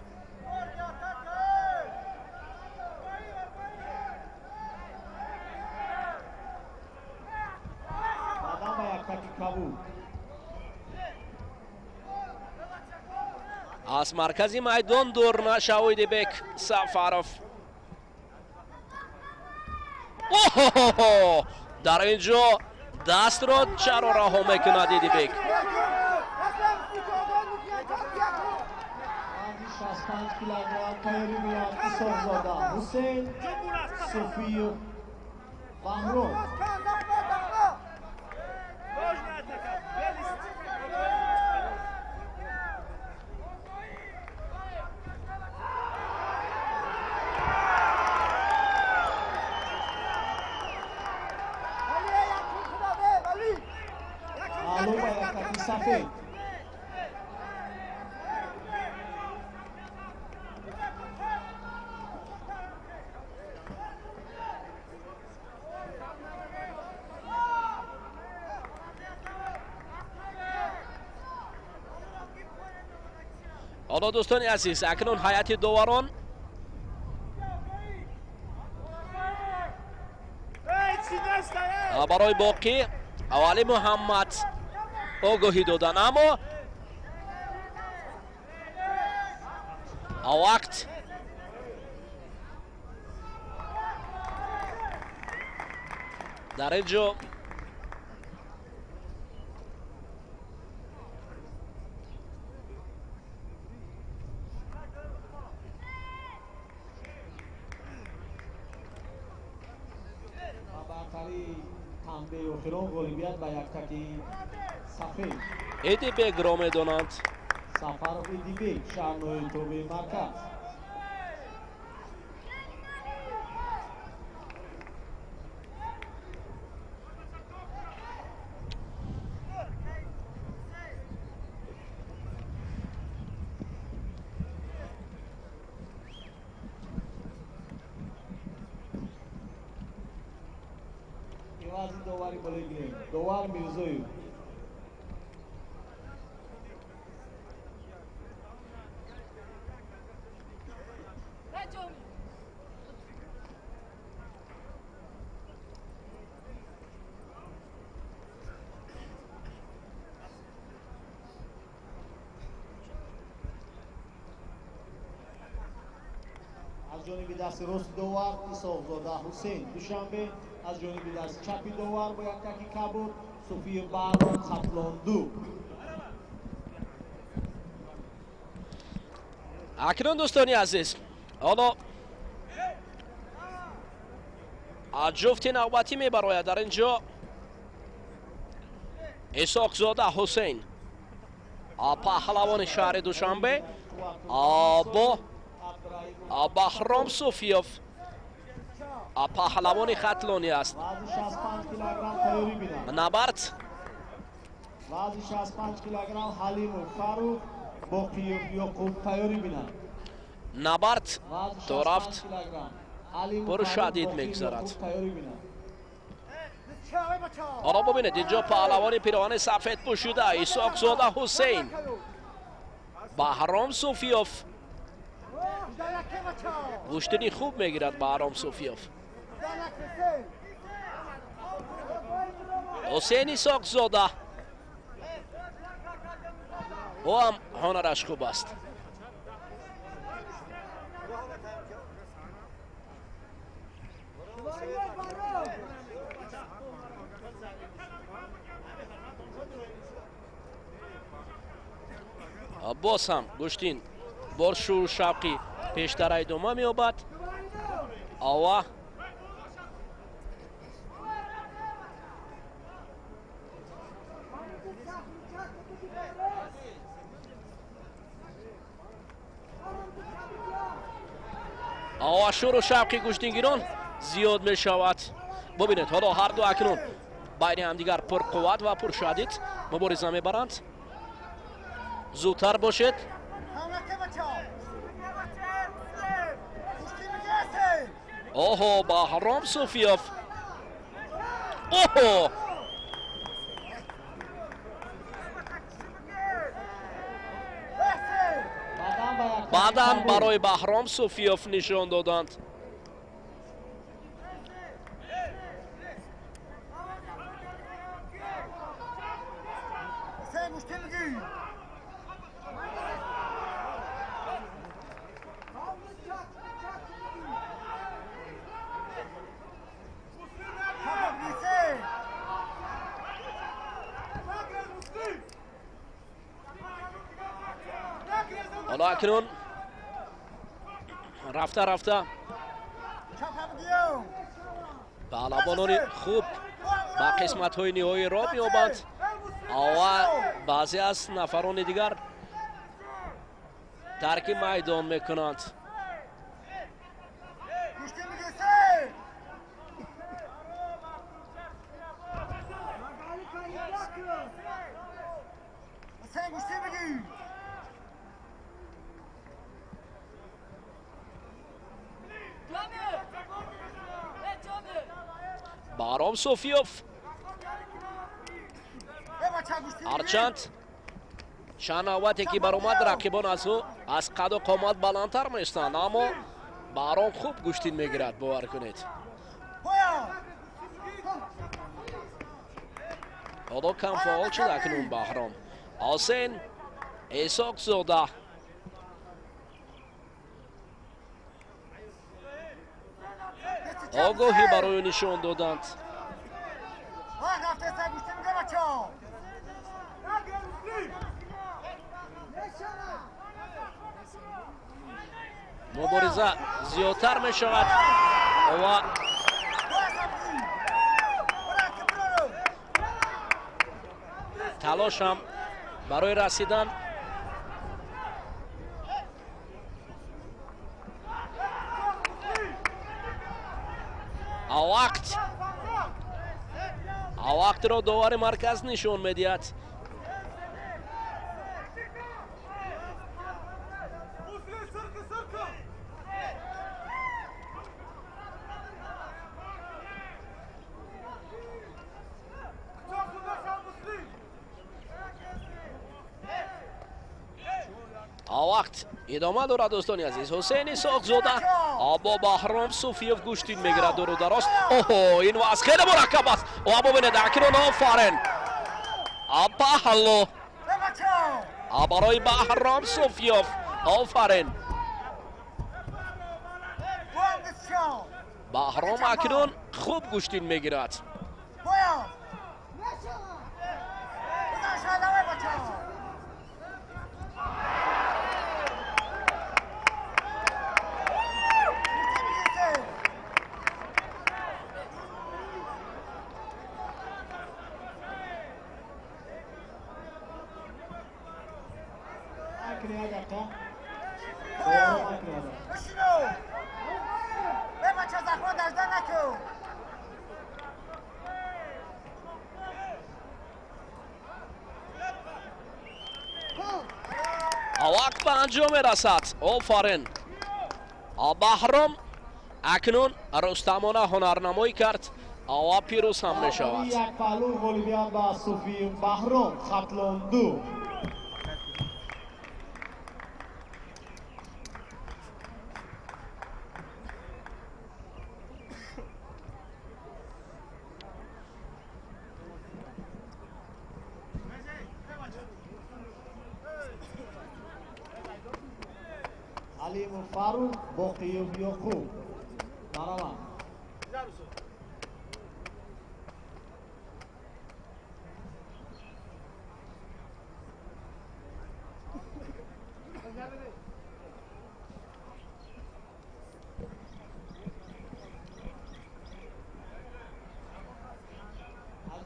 аз маркази майдон дур нашав Идибек Сафаров. дар ин ҷо дастро чаро раҳо мекунад Идибек. 65 килограмм тайёрӣ меёбад исоқзода ҳусейн Суфиев Бахром. Маълум ба якаки сафед. حالا دوستان عزیز اکنون هیئت داوران برای باقی اولی محمد آگاهی دادن، اما وقت در اینجا Идибек ро медонанд. Сафаров Идибек шаҳрнои тобеи марказ. Ивази довари болегирем. Довар Мирзоев. از جانب دست راست دوار исоқзода ҳусейн душанбе، از جانب دست چپی دوار با یک تکی کبود سوفیев بهرام خطلاندو. اکنون دوستانی عزیز حالا جفت نوبتی میبراید. در اینجا исоқзода حسین پهلوان شهر دوشنبه با بحرام سوفیف پهلوان خطلانی است. نبرد وزن 65 کیلوگرم حلیم فاروق بوکیев یوکوب تیاری بینند. نبرد تو رفت پر شدید میگذرد. حالا ببینید اینجا پهلوان پیراهن سفید پوشیده исоқзода حسین بحرام سوفیف. گوشتنی خوب میگیرد بحرام سوفیف. حسین исоқзода او هم هنرش خوب است. باز هم گوشتین بار شور شوقی پیشتر ادامه می‌یابد. آوا شور و شوقی گوشتینگیران زیاد می شود. ببینید حالا هر دو اکنون بین هم دیگر پر قوت و پر شدید مبارزه میبرند. زودتر باشید. اوه بحرام سوفیف. اوه بعداً برای بحرام سوفیف نشان دادند. حالا اکنون رفته پهلوانان خوب با قسمت های نهایی را می‌یابند و بعضی از نفران دیگر ترک میدان میکنند. بحرام سوفیوف هرچند چند نوبتی که برآمد رقیبان از او از قد و قامت بلندتر میشتند، اما بحرام خوب گوشتین میگیرد. باور کنید حالا کم فعال شد اکنون بحرام. حسین اسحاق زاده آگاهی برای نشان دادند. مبارزه زیادتر می شود و تلاش هم برای رسیدن وقت را داور مرکز نشان میدهد. وقت ادامه دارد دوستان عزیز. حسین اسحاق زاده با بحرام سوفیف گوشتین میگیرد دور و دراز. این وضع خیلی مرکب است و ببینید اکنون آفرین پهلو برای بحرام سوفیف. آفرین بحرام اکنون خوب گوشتین میگیرد. وقت به انجام رسد. آفرین بحرام اکنون رستمانه هنرنمایی کرد و پیروز هم می شود. یک پهلو غالبیت با سوفیف بحرام خطلان دو. فاروق بوقیف یوکوب برابر از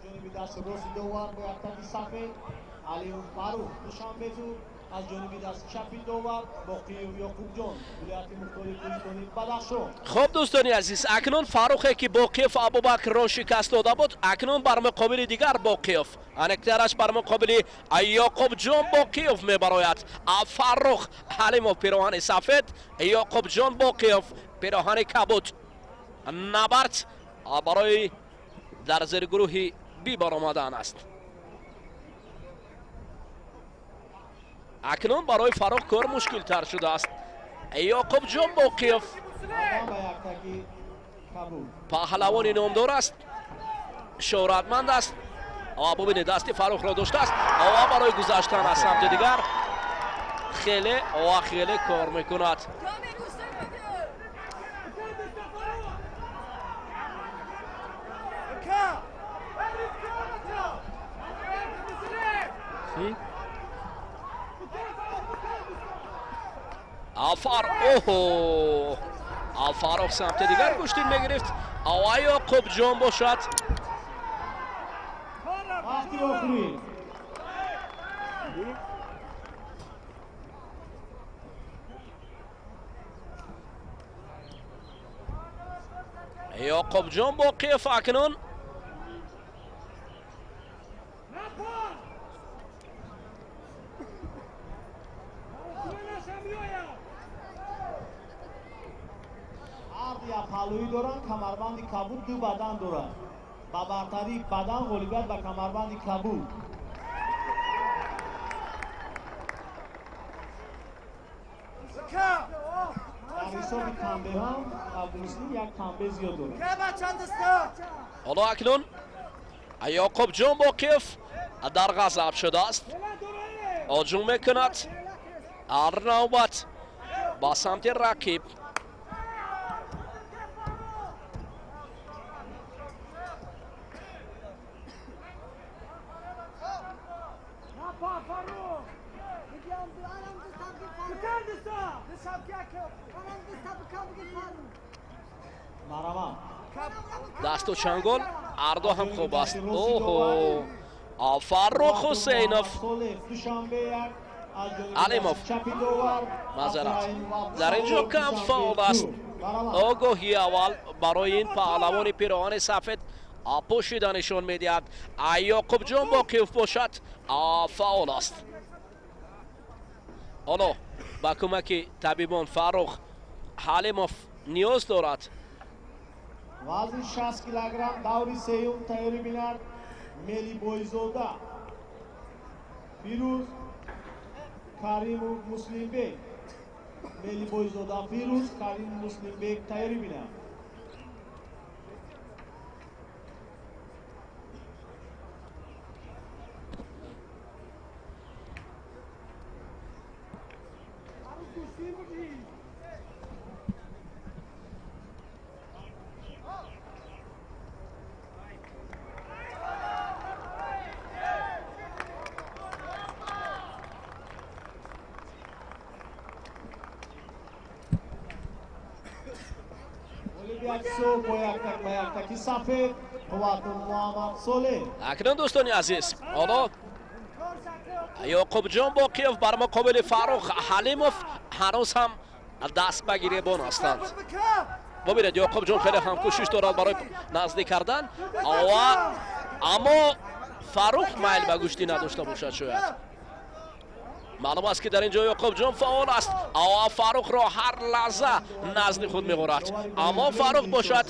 جانب دست راست دوار با یک سفید علی فاروق دوشنبه از جانب دست چپی دوور بوقیف یوکوب جان ولایت مختاری گوشتینی بدخشان. خب دوستان عزیز اکنون فاروقی که بوقیف ابوبکر را شکست داده بود اکنون بر مقابل دیگر بوقیف انکترش بر مقابل یاکوب جان بوقیف میبراید. فاروق حلیموف پیراهن سفید، یاکوب جان بوقیف پیراهن کبود. نبرد برای در زیر گروهی بی برآمدن است. اکنون برای فاروق کار مشکل تر شده است. یاکوب جان بوقیف پهلوانی نامدار است، شهرتمند است و ببینید دست فاروق را داشته است و برای گذشتن از سمت دیگر خیلی کار میکند. فاروق سمت دیگر گوشتین میگرفت. آوا یعقوب جان باشد. وقتی آخری یعقوب جان باقیف اکنون یا پالوی دارن، کمربند کبود دو بدن دارن. با برتری بدن غالبیت با کمربند کبود. در حساب تنبه هم افغانستان یک تنبه زیاد دارن. حالا اکنون یعقوب جان باقیف در غضب شده است. هجوم میکند. هر نوبت با سمت رقیب. دست و چنگل هر دو هم خوب است. فاروق حسینوف علیموف معذرت در اینجا کم فاول است. آگاهی اول برای این پهلوان پیراهن سفید پوشیدنشان میدهد. یعقوب جان باقیف باشد فاول است. حالا با کمک طبیبان فاروق علیموف نیاز دارد. وزن 60 کیلوگرم دوری سیوم تیاری بیند ملی بویزوده فیروز کریم مسلم بیگ. ملی بویزوده فیروز کریم مسلم بیگ تیاری بیند. اکنون دوستان عزیز حالا یعقوب جان باقیف بر مقابل فاروق حلیموف هنوز هم دست بگیری بان هستند. ببینید یعقوب جان خیلی هم کوشش دارد برای نزدیک کردن اما فاروق میل به گوشتی نداشته باشد. شاید معلوم است که در اینجا یعقوب جان فعال است. فاروق را هر لحظه نزد خود می‌برد اما فاروق باشد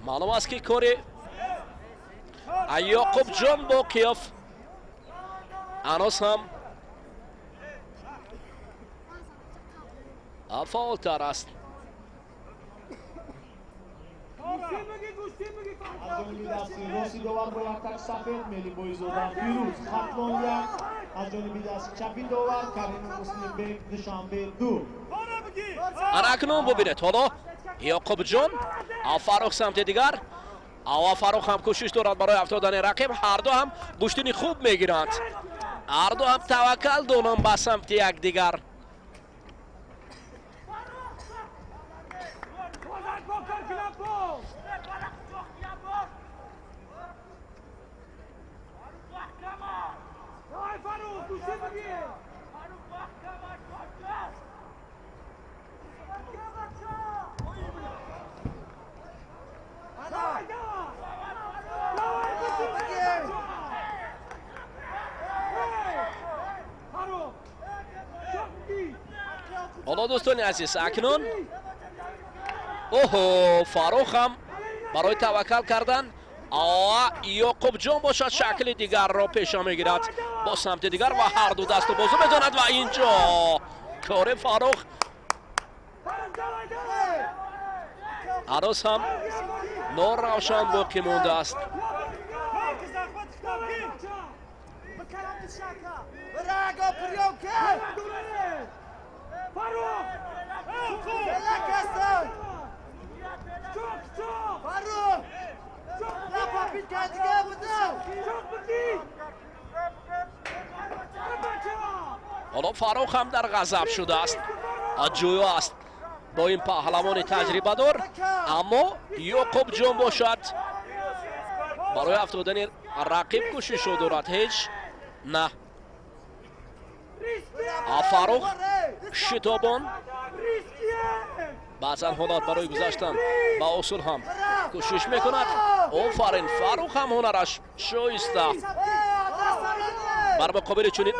معلوم است که کاری یعقوب جان باقیف هنوز هم فعالتر است. از جانب دستی راسی داور با یک تک سفید ملی بویزوده فیروز خطمان یک. از جانب دست چپی داور کریم مسلم بیگ دوشنبه 2. اکنون ببینید حالا یعقوب جان فاروق سمت دیگر فاروق هم کوشش دارد برای افتادن رقیب. هر دو هم گوشتینی خوب میگیرند. هر دو هم توکل دارند به سمت یک دیگر. حالا دوستان عزیز اکنون فاروق هم برای توکل کردن یعقوب جان باشد شکل دیگر را پیش میگیرد با سمت دیگر و هر دو دست بازو بداند و اینجا کار فاروق هنوز هم ناروشن باقی مونده است. حالا فاروق هم در غضب شده است، جویا است با این پهلوان تجربه دار، اما یوکوب جان باشد برای افتادن رقیب کوشش دارد. هیچ نه، فاروق شتابان بعضا حالات برای گذاشتن با اصول هم کوشش میکند. آفرین، فاروق هم هنرش شایسته بر مقابل چنین.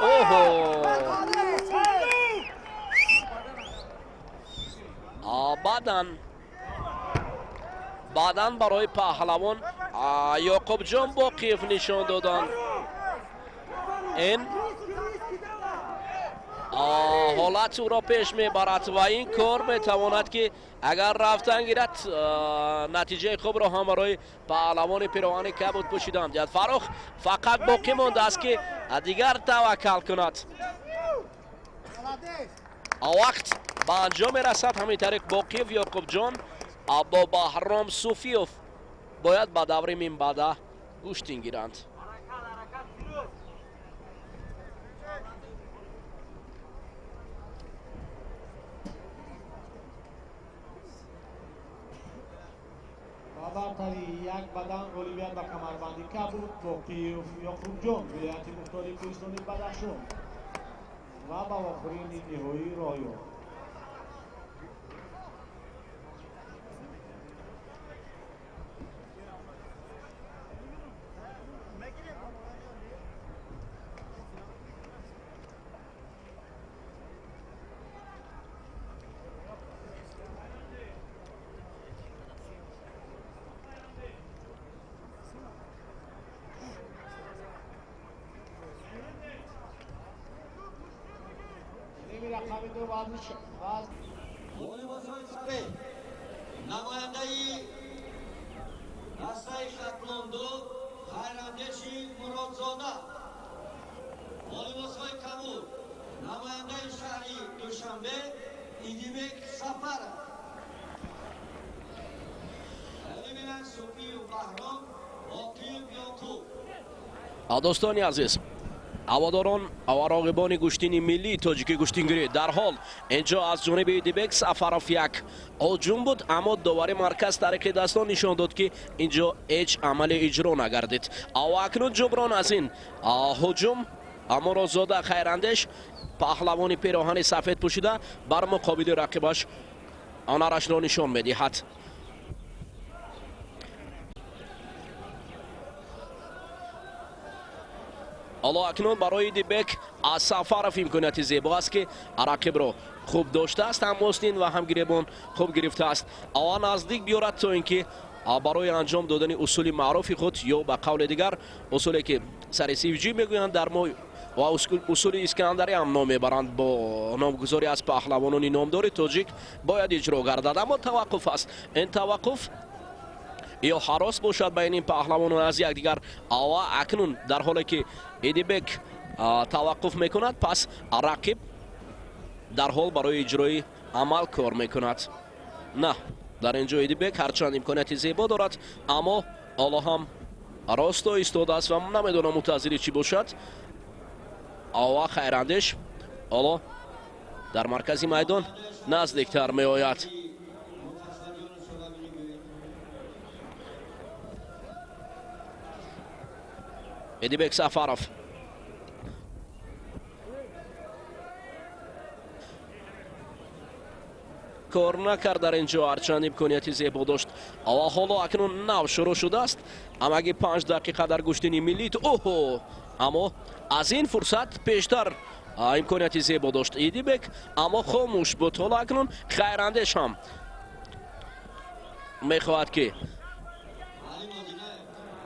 بعداً برای پهلوان یوکوب جان بوکیف نشان دادن. این حالت او را پیش میبرد و این کار میتواند که اگر رفتن گیرد نتیجه خوب را هم برای پهلوان پیراهن کبود پوشیدند. فاروق فقط باقی مانده است که دیگر توکل کند. وقت به انجام رسد همین طریق بوکیف یوکوب جان با بحرام سوفیف باید به دوره من بعد گوشتین گیرند. برتری یک بدن اولویت به کمربندی کبود بوکیف یوکوب جان ولایت مختاری کوهستانی بدخشان و با آخرین نهایی رایو. نمایندهی دسته خطلاندو خیراندشی مرادزاده، والیبازهای کمور نماینده شهری دوشنبه ایدیبک سفرov، ببینن سوفیев بحرام بوکیев یوکوب. دوستان عزیز، هواداران و راقبان گوشتین ملی تاجیکی گوشتینگیری در حال اینجا از جانب ایدیبک سفرov یک هجوم بود، اما داوری مرکز طریق دستان نشان داد که اینجا هیچ عمل اجرا نگردید. و اکنون جبران از این هجوم مرادزاده خیراندش پهلوان پیراهن سفید پوشیده بر مقابل رقیبش هنرش را نشان میدهد. حالا اکنون برای ایدیبک از سفرov امکانیت زیبا است که رقیب را خوب داشته است، هم مستین و هم گریبان خوب گرفته است. آن نزدیک بیارد تا اینکه برای انجام دادن اصول معروف خود یا به قول دیگر اصولی که سر سیوجی میگویند در ما و اصول اسکندری هم نام میبرند با نامگذاری از پهلوانان نامدار تاجیک باید اجرا گردد، اما توقف است. این توقف یا حراس باشد بین این پهلوانان از یکدیگر. و اکنون در حالی که ایدیبک توقف میکند، پس رقیب در حال برای اجرای عمل کار میکند. نه، در اینجا ایدیبک هرچند امکانیت زیبا دارد، اما حالا هم راست ایستاده است و نمیدونم منتظر چی باشد. و خیراندش حالا در مرکز میدان نزدیکتر می آید. ایدیبک سفرov کار نکرد در اینجا، هرچند امکانیت زیبا داشت. و حالا اکنون نو شروع شده است، اما اگه 5 دقیقه در گوشتینی ملی اما از این فرصت پیشتر امکانیت زیبا داشت ایدیبک، اما خاموش بود. حالا اکنون خیراندش هم میخواهد که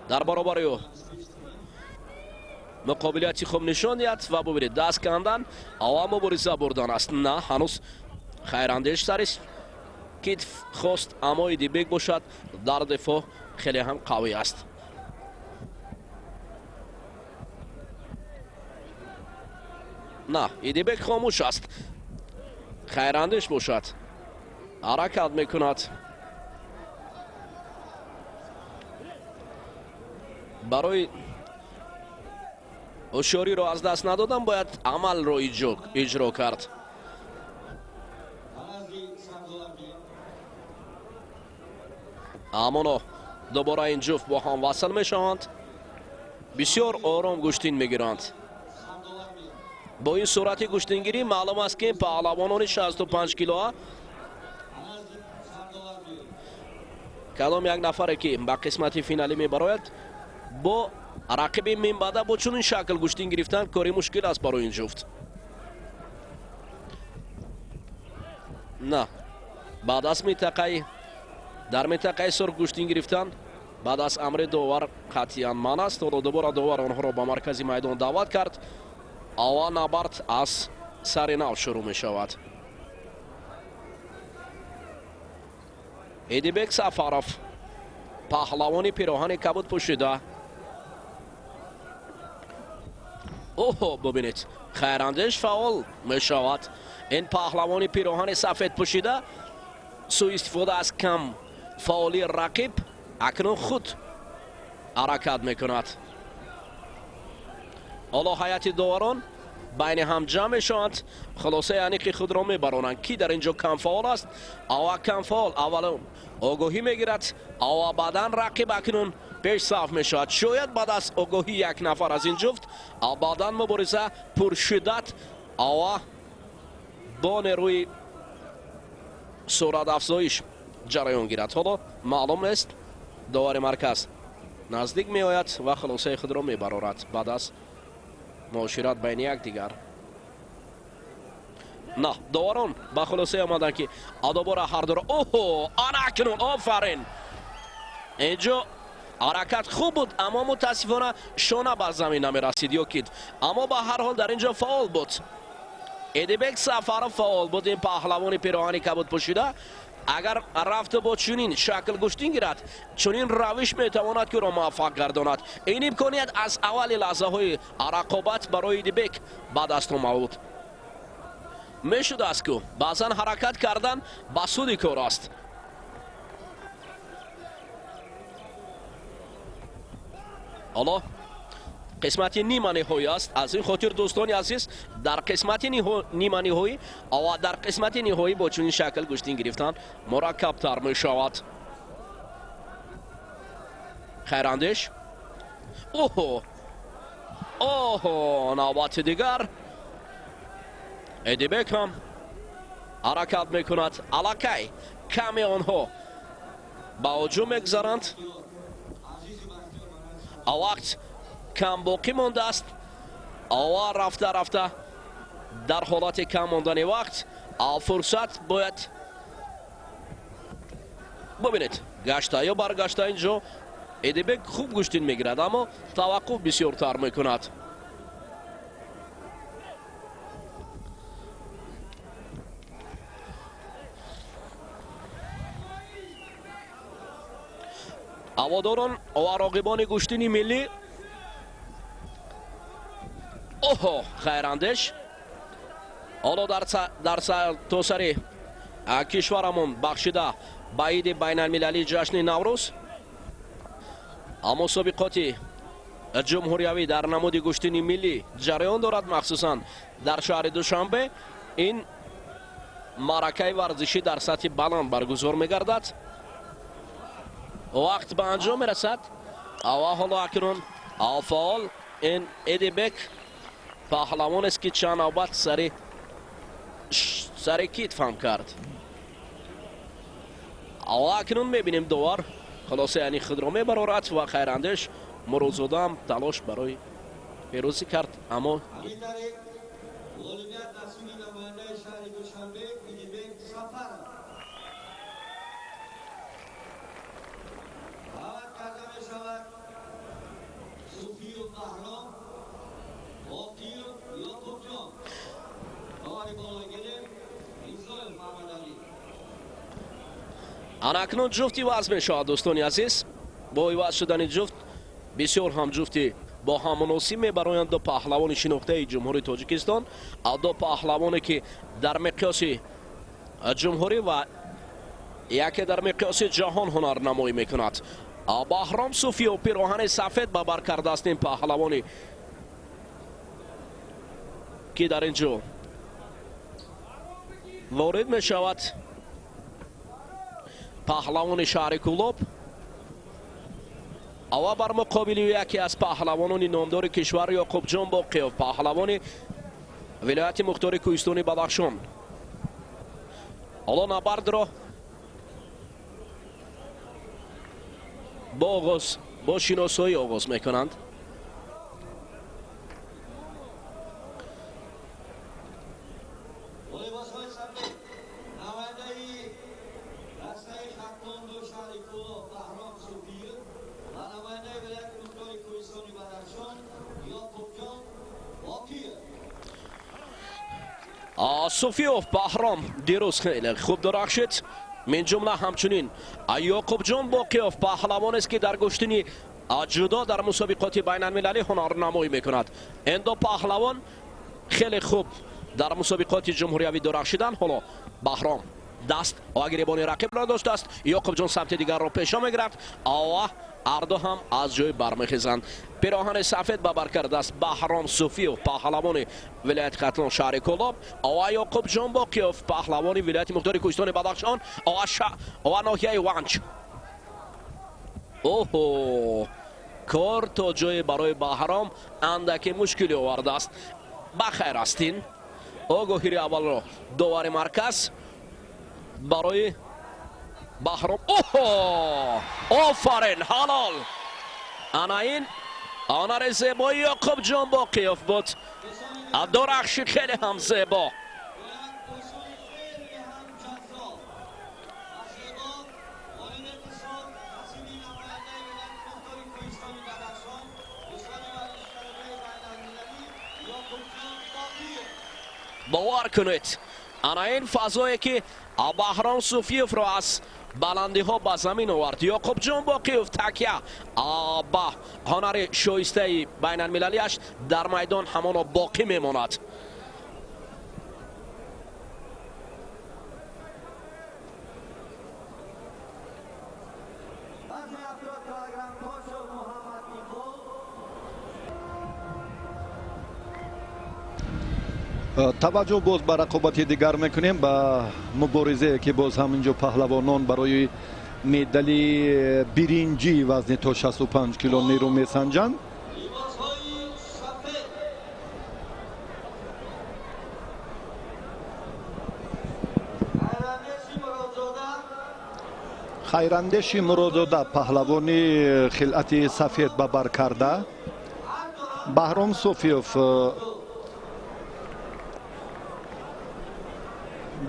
در برابر او مقابلیتی خوب نشان داد و ببینید دست کندن اما مبارزه بردن است. نه هنوز خیراندیش سرش کتف خواست اما ایدیبک باشد در دفاع خیلی هم قوی است. نه ایدیبک خاموش است. خیراندیش باشد حرکت میکند. برای هوشیاری رو از دست ندادن باید عمل رو اجرا کرد. اما دوباره این جفت با هم وصل میشوند. بسیار آرام گوشتین میگیرند. با این صورت گوشتینگیری معلوم است که پهلوانان 65 کیلو کدام یک نفره که به قسمت فینالی میبراید با رقیب منبعد با چنین شکل گوشتین گرفتن کاری مشکل است برای این جفت. نه بعد از در منطقه سر گوشتین گرفتن بعد از امر داور قطعاً من است. دوباره داور آنها را به مرکز میدان دعوت کرد. اول نبرد از سر نو شروع می شود. ایدیبک سفارov پهلوانی پیراهن کبود پوشیده. اوه ببینید خیراندیش فعال می شود. این پهلوانی پیراهن سفید پوشیده سوء استفاده از کم فعالی رقیب اکنون خود حرکت می کند. حالا هیئت داوران بین هم جمع می شوند. خلاصه یعنی که خود را می برانند کی در اینجا کم فعال است. او کم فعال اول آگاهی می گیرد او بعدا رقیب اکنون پیش صف می شود. شاید بعد از آگاهی یک نفر از این جفت بعدا مبارزه پرشدت او با نیروی سرعت افزایش جریان گیرد. حالا معلوم نیست. داور مرکز نزدیک می آید و خلاصه خود را می برارد بعد از معاشرت بین یک دیگر. نه داوران با خلاصه آمدن که دوباره هر دو را اوه اکنون آفرین اینجا حرکت خوب بود اما متاسفانه شانه بر زمین نمی رسید یوکید. اما به هر حال در اینجا فعال بود. ایدیبک سفارov فعال بود. این پهلوان پیراهن کبود پوشیده اگر رفت با چنین شکل گوشتین گیرد چنین روش میتواند که را موفق گرداند. این امکانیت از اول لحظه های رقابت برای ایدیبک بعد از تو موجود میشد است که بعضا حرکت کردن به سود کار است. حالا قسمت نیمه نهایی است. از این خاطر دوستان عزیز در قسمت نیمه نهایی و در قسمت نهایی با چنین شکل گوشتین گرفتن مرکب تر می شود. خیراندیش اوه نوبت دیگر ایدیبک هم حرکت می کند. علاقه کمی آنها با هجوم میگذارند. وقت کم باقی مانده است. او رفته در حالت کم ماندن وقت فرصت باید ببینید گشته یا برگشته. اینجا ایدیبک خوب گوشتین میگیرد اما توقف بسیار تر میکند. هواداران و راقبان گوشتینی ملی اوه خیراندیش حالا در سرتاسر کشورمون بخشیده به عید بین المللی جشن نوروز مسابقات جمهوریوی در نمود گوشتینی ملی جریان دارد. مخصوصا در شهر دوشنبه این معرکه ورزشی در سطح بلند برگزار میگردد. وقت به انجام میرسد و حالا اکنون فعال این ایدیبک پهلوان است که چند نوبت سر کتف هم کرد. اکنون میبینیم داور خلاصه یعنی خود را میبرارد و خیراندیش مروزاده هم تلاش برای پیروزی کرد اما سوفیو بحرام Бокиев, Ёкуб ҷон. Номари бологири Изоев Мамадалӣ. анакнун ҷуфти ваз мешавад дӯстони азиз. бо иваз шудани ҷуфт бисёр ҳам ҷуфти бо ҳам муносиб мебароянд ду паҳлавони шинохтаи ҷумҳурии тоҷикистон, ду паҳлавоне ки дар миқёси ҷумҳурӣ ва яке дар миқёси ҷаҳон ҳунарнамоӣ мекунад. Бахром Суфиев пироҳани сафед ба бар кардааст ин паҳлавони ки дар ин ҷо ворид мешавад. паҳлавони шаҳри Кӯлоб ва бар муқобили яке аз паҳлавонони номдори кишвар Ёкуб ҷон Бокиев, паҳлавони вилояти мухтори Кӯҳистони Бадахшон. ҳоло набардро бо шиносоӣ оғоз мекунанд. волейболшои сафед навайдаи дастаи хаттонду шаҳри Кӯлоб Бахром Суфиев ва навайдаи вилояти мухтори Кӯҳистони Бадахшон Ёкуб ҷон Бокиев. Суфиев Бахром дирӯз хеле хуб дарахшид. мин ҷумла ҳамчунин Ёкуб ҷон Бокиев паҳлавонест ки дар гуштини ҷудо дар мусобиқоти байналмилалӣ ҳунарнамоӣ мекунад. ин ду паҳлавон хеле хуб дар мусобиқоти ҷумҳуриявӣ дурахшидан. ҳоло Бахром даст ва гиребони рақибро доштааст. Ёкуб ҷон самти дигарро пешо мегирад ва ҳарду ҳам аз ҷой бармехезанд. пироҳани сафед ба бар кардааст Бахром Суфиев паҳлавони вилояти Қатлон шаҳри Кӯлоб ва Ёкуб ҷон Бокиев паҳлавони вилояти мухтори Кӯҳистони Бадахшон ва ноҳияи Ванҷ. оҳо кор то ҷое барои Бахром андаке мушкилӣ овардааст. бахайр астин огоҳири аввалро довари марказ барои Бахром. оҳо офарин ҳалол. ана ин онари зебои Ёкуб ҷон Бокиев буд. дурахши хеле ҳам зебо. бовар кунед ана ин фазое ки Бахром Суфиевро аз баландиҳо ба замин овард. Ёкуб ҷон Бокиев такя ба ҳонари шоистаи байналмилалиаш дар майдон ҳамоно боқӣ мемонад. таваҷҷӯҳ боз ба рақобати дигар мекунем, ба муборизае ки боз ҳаминҷо паҳлавонон барои медали биринҷи вазни то 65 кило нерӯ месанҷанд. хайрандеши муродзода паҳлавони хилъати сафед ба бар карда. Бахром Суфиев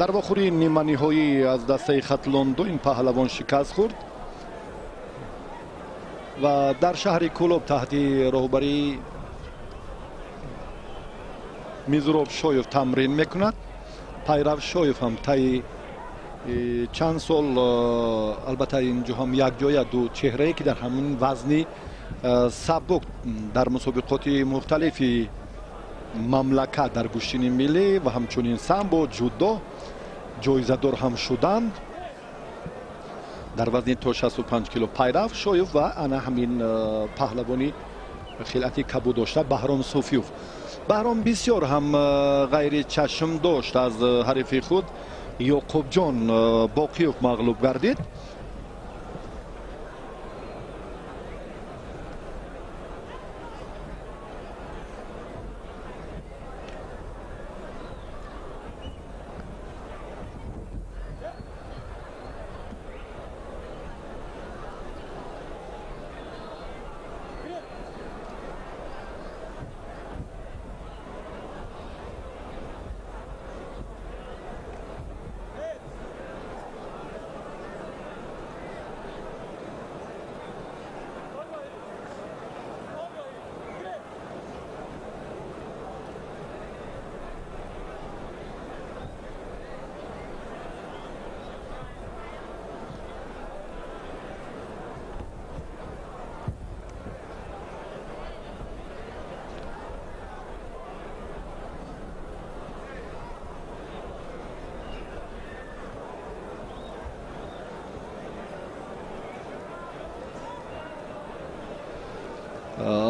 дар вохӯри ниманиҳоӣ аз дастаи Хатлондо ин паҳлавон шикаст хӯрд ва дар шаҳри Кӯлоб таҳти роҳбарии Мизуроб Шоев тамрин мекунад. Пайрав Шоев ҳам таи чанд сол албатта инҷо ҳам якҷоя ду чеҳрае ки дар ҳамин вазни сабук дар мусобиқоти мухталифи мамлакат дар гуштини миллӣ ва ҳамчунин самбо ҷудо ҷоизадор ҳам шуданд. дар вазни то 65 кило Пайрав Шоев ва ана ҳамин паҳлавони хилъати кабуд дошта Бахром Суфиев. Бахром бисёр ҳам ғайри чашм дошт аз ҳарифи худ Ёкуб ҷон Бокиев мағлуб гардид.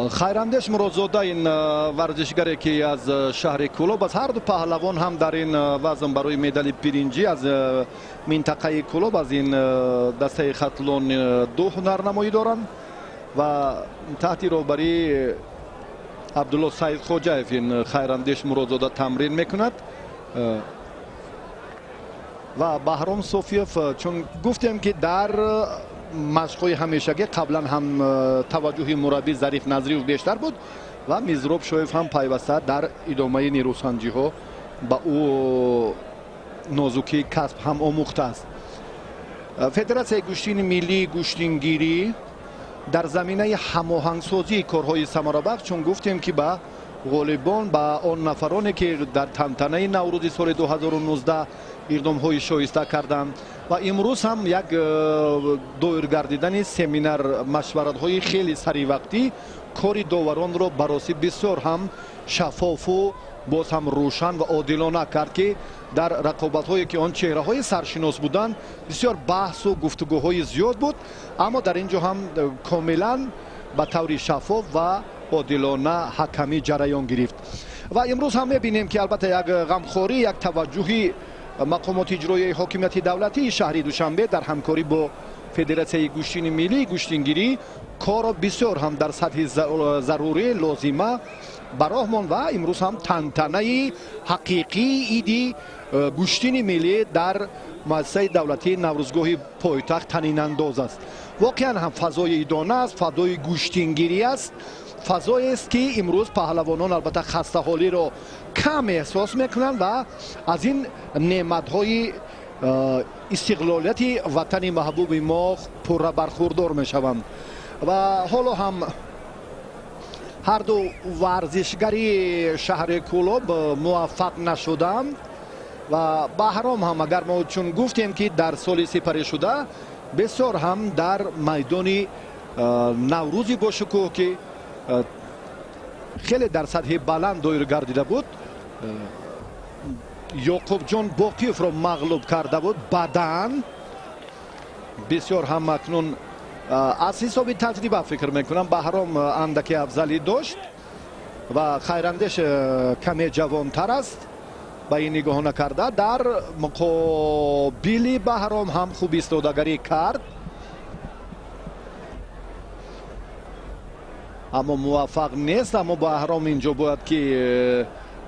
хайрандеш муродзода ин варзишгаре ки аз шаҳри кӯлоб аст. ҳар ду паҳлавон ҳам дар ин вазн барои медали пиринҷӣ аз минтақаи кӯлоб аз ин дастаи хатлон ду ҳунарнамоӣ доранд ва таҳти роҳбарии абдулло саидхоҷаев ин хайрандеш муродзода тамрин мекунад ва бахром Суфиев, чун гуфтем ки дар машқҳои ҳамешагӣ қаблан ҳам таваҷҷӯҳи мураббӣ Зариф Назриев бештар буд ва Мизроб Шоев ҳам пайваста дар идомаи нерӯсанҷиҳо ба ӯ нозукии касб ҳам омӯхтааст. Федератсияи гуштини миллӣ гуштингирӣ дар заминаи ҳамоҳангсозии корҳои самарабахш, чун гуфтем ки ба ғолибон, ба он нафароне ки дар тантанаи Наврузи соли 2019 иқдомҳои шоиста карданд ва имрӯз ҳам як доир гардидани семинар машваратҳои хеле саривақтӣ кори доваронро бароси бисёр ҳам шаффофу боз ҳам рӯшан ва одилона кард ки дар рақобатҳое ки он чеҳраҳои саршинос буданд бисёр баҳсу гуфтугӯҳои зиёд буд, аммо дар ин ҷо ҳам комилан ба таври шаффоф ва одилона ҳакамӣ ҷараён гирифт ва имрӯз ҳам мебинем ки албатта як ғамхорӣ, як таваҷҷӯҳи мақомоти иҷроияи ҳокимияти давлатии шаҳри Душанбе дар ҳамкорӣ бо Федератсияи гуштини миллӣ гуштингирӣ корро бисёр ҳам дар сатҳи зарурӣ лозима ба роҳ монд ва имрӯз ҳам тантанаи ҳақиқии иди гуштини миллӣ дар муассисаи давлатии Наврузгоҳи Пойтахт танинандоз аст. воқеан ҳам фазои идона аст, фазои гуштингирӣ аст, фазоест ки имрӯз паҳлавонон албатта хастаҳолиро кам эҳсос мекунанд ва аз ин неъматҳои истиқлолияти ватани маҳбуби мо пурра бархурдор мешаванд ва ҳоло ҳам ҳар ду варзишгари шаҳри кӯлоб муваффақ нашуданд ва бахром ҳам агар мо чун гуфтем ки дар соли сипаришуда бисёр ҳам дар майдони наврӯзи бошукӯҳ ки хеле дар сатҳи баланд доир гардида буд, Ёкуб ҷон Бокиевро мағлуб карда буд бадан. бисёр ҳам акнун аз ҳисоби таҷриба фикр мекунам бахром андаке афзалӣ дошт ва хайрандеш каме ҷавонтар аст. ба ин нигоҳона карда дар муқобили бахром ҳам хуб истодагарӣ кард, аммо муваффақ нест. аммо бахром инҷо бояд ки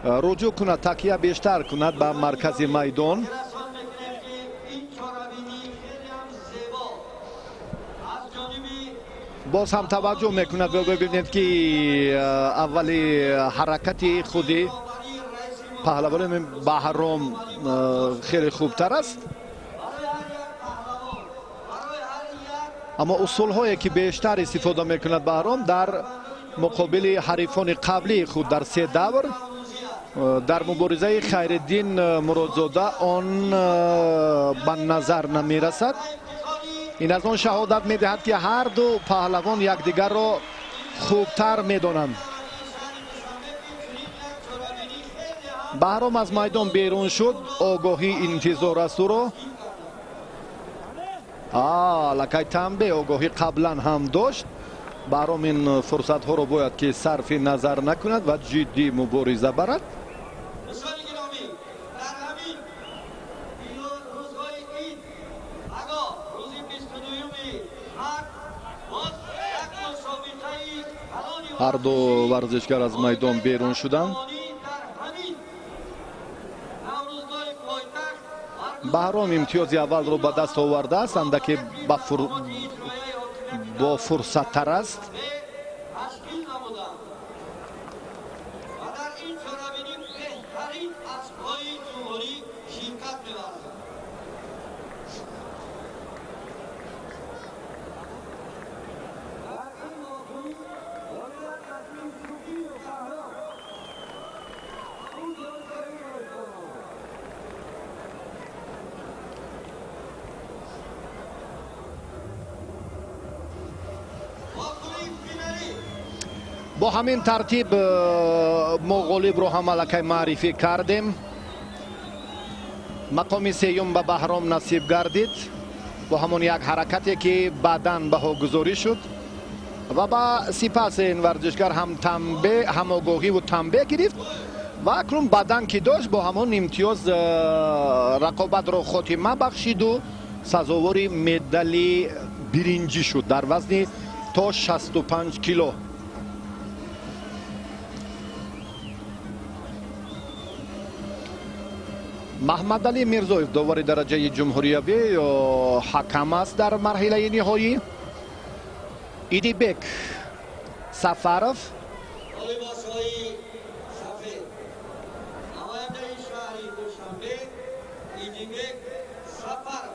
руҷӯъ кунад, такя бештар кунад ба маркази майдон. боз ҳам таваҷҷӯҳ мекунад, бибинед ки аввали ҳаракати худи паҳлавони бахром хеле хубтар аст, аммо усулҳое ки бештар истифода мекунад бахром дар муқобили ҳарифони қаблии худ дар се давр, дар муборизаи Хайриддин Муродзода он ба назар намерасад. ин аз он шаҳодат медиҳад ки ҳар ду паҳлавон якдигарро хубтар медонанд. бахром аз майдон берун шуд, огоҳӣ интизор аст ӯро. лакай танбе огоҳӣ қаблан ҳам дошт. бахром ин фурсатҳоро бояд ки сарфи назар накунад ва ҷиддӣ мубориза барад. ҳар ду варзишгар аз майдон берун шуданд. бахром имтиёзи аввалро ба даст овардааст, андаке бо фурсаттар аст. бо ҳамин тартиб мо ғолибро ҳам аллакай маърифӣ кардем. мақоми сеюм ба бахром насиб гардид бо ҳамон як ҳаракате ки баъдан баҳогузорӣ шуд. و با سپاس این ورزشکار هم تنبه هماگاهی و تنبه گرفت و اکنون بدن که داشت با همون امتیاز رقابت را خاتمه بخشید و سزاوار مدال برنجی شد در وزن تا 65 کیلو. محمد علی میرزایف داور درجه جمهوریوی حکم است در مرحله نهایی. ایدیبک، سفارov، والیبال‌های سفید، نماینده شهری دوشنبه، ایدیبک، سفارov،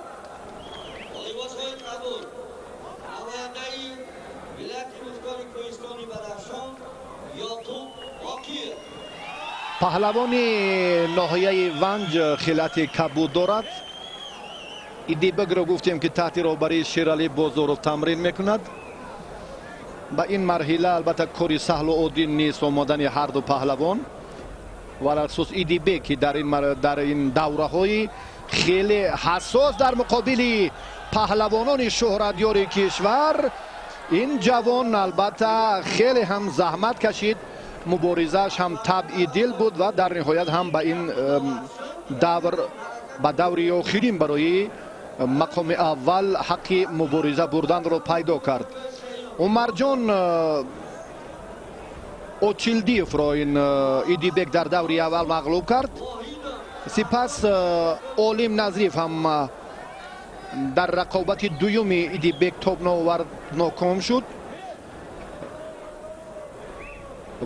والیبال‌های قبول، نماینده ملت روزگار کوهستانی بدخشان، یاکوب بوکیف. پهلوان ناحیه ونج خلات کبود دارد. ایدیبک را گفتیم که تحت رهبری شیرعلی بازارов تمرین میکند. با این مرحله البته کاری سهل و عادی نیست آمدن هر دو پهلوان و خصوص ایدیبک که در این دوره های خیلی حساس در مقابل پهلوانان شهرتیار کشور. این جوان البته خیلی هم زحمت کشید، مبارزش هم طبعی دل بود و در نهایت هم به این دوری آخرین برای مقام اول حق مبارزه بردن را پیدا کرد. عمرجان اوچیلدیف را این ایدیبک در دوری اول مغلوب کرد. سپس عالم نظریف هم در رقابت دوم ایدیبک توپ ناورد ناکام شد.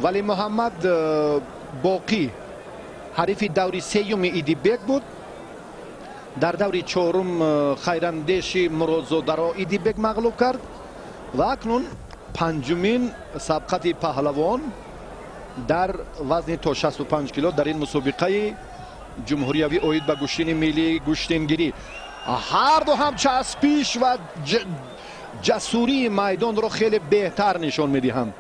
ولی محمد باقی حریف دوری سیوم ایدیبک بود. در دوری چهارم خیراندیش مرادزاده را ایدیبک مغلوب کرد و اکنون پنجمین سبقت پهلوان در وزن تا 65 کیلو در این مسابقه جمهوریوی اوید به گوشتین ملی گوشتینگیری. هر دو هم چسبیش و جسوری میدان را خیلی بهتر نشان میدهند.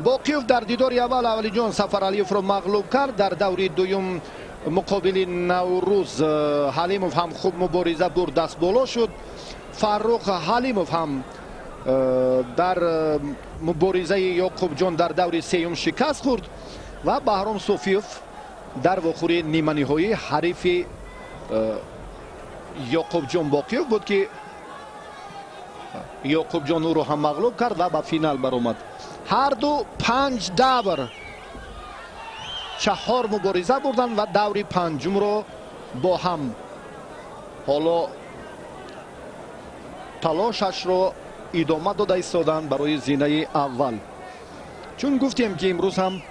بوکیف در دیدار اول اولی جان سفرعلیف را مغلوب کرد. در دوری دوم مقابل نوروز حلیموف هم خوب مبارزه برد، دست بالا شد. فرخ حلیموف هم در مبارزه یوکوب جان در دوری سیوم شکست خورد و بحرام سوفیف در واخوری نیمه نهایی حریف یوکوب جان بوکیف بود که یوکوب جان او را هم مغلوب کرد و به فینال برآمد. هر دو 5 دور 4 مبارزه بردن و دوری پنجم را با هم حالا تلاشش را ادامه داده ایستادند برای زینه اول. چون گفتیم که امروز هم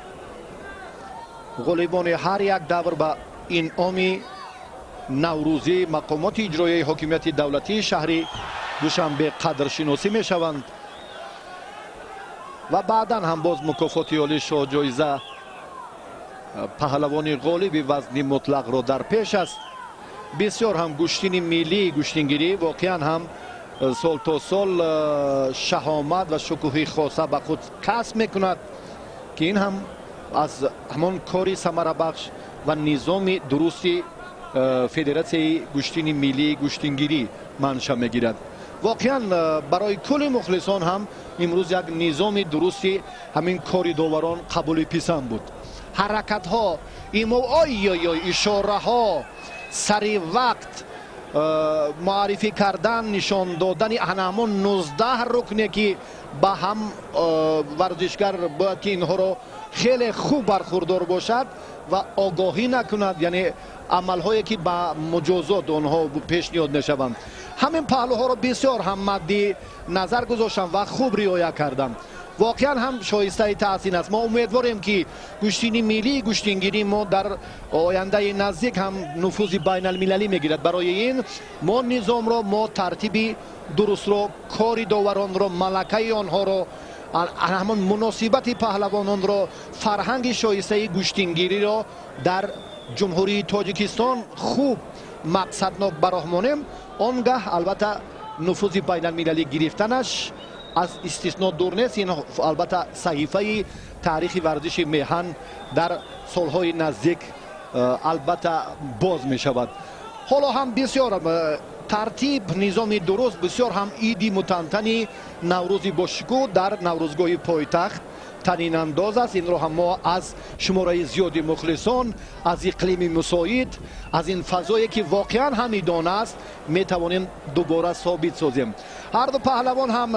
غالبان هر یک دور به انعام نوروزی مقامات اجرایی حاکمیت دولتی شهری دوشنبه قدرشناسی می شوند و بعدا هم باز مکافات عالی شاه جایزه پهلوان غالب وزن مطلق را در پیش است. بسیار هم گوشتین ملی گوشتینگیری واقعا هم سال تا سال شهامت و شکوه خاصه به خود کسب میکند که این هم از همان کاری ثمره بخش و نظام درستی فدراسیون گوشتین ملی گوشتینگیری منشأ میگیرد. واقعا برای کل مخلصان هم امروز یک نظام درستی همین کاری داوران قبول پسند بود. حرکت ها، ایموهای یا اشاره ها، سری وقت معرفی کردن، نشان دادن همون 19 رکنی که با هم ورزشگر باید که اینها رو خیلی خوب برخوردار باشد و آگاهی نکند، یعنی عملهایی که با مجازات آنها پیشنهاد نشوند. همین پهلوها رو بسیار هم مد نظر گذاشتن و خوب رعایت کردن. واقعا هم شایسته تحسین است. ما امیدواریم که گوشتین ملی گوشتینگیری ما در آینده نزدیک هم نفوذ بین المللی میگیرد. برای این ما نظام را، ما ترتیب درست را، کاری داوران را، ملکه آنها را، همون مناسبت پهلوانان را، فرهنگ شایسته گوشتینگیری را در جمهوری تاجیکستان خوب مقصدناک براهمانیم. آنگاه البته نفوذ بین المللی گرفتنش از استثناء دور نیست. این البته صحیفه تاریخ ورزش میهن در سالهای نزدیک البته باز می شود. حالا هم بسیار тартиб низоми дуруст бисёр ҳам иди мутантани наврӯзи бошукӯҳ дар наврузгоҳи пойтахт танинандоз аст. инро ҳам мо аз шумораи зиёди мухлисон, аз иқлими мусоид, аз ин фазое ки воқеан ҳамидон аст метавонем дубора собит созем. ҳар ду паҳлавон ҳам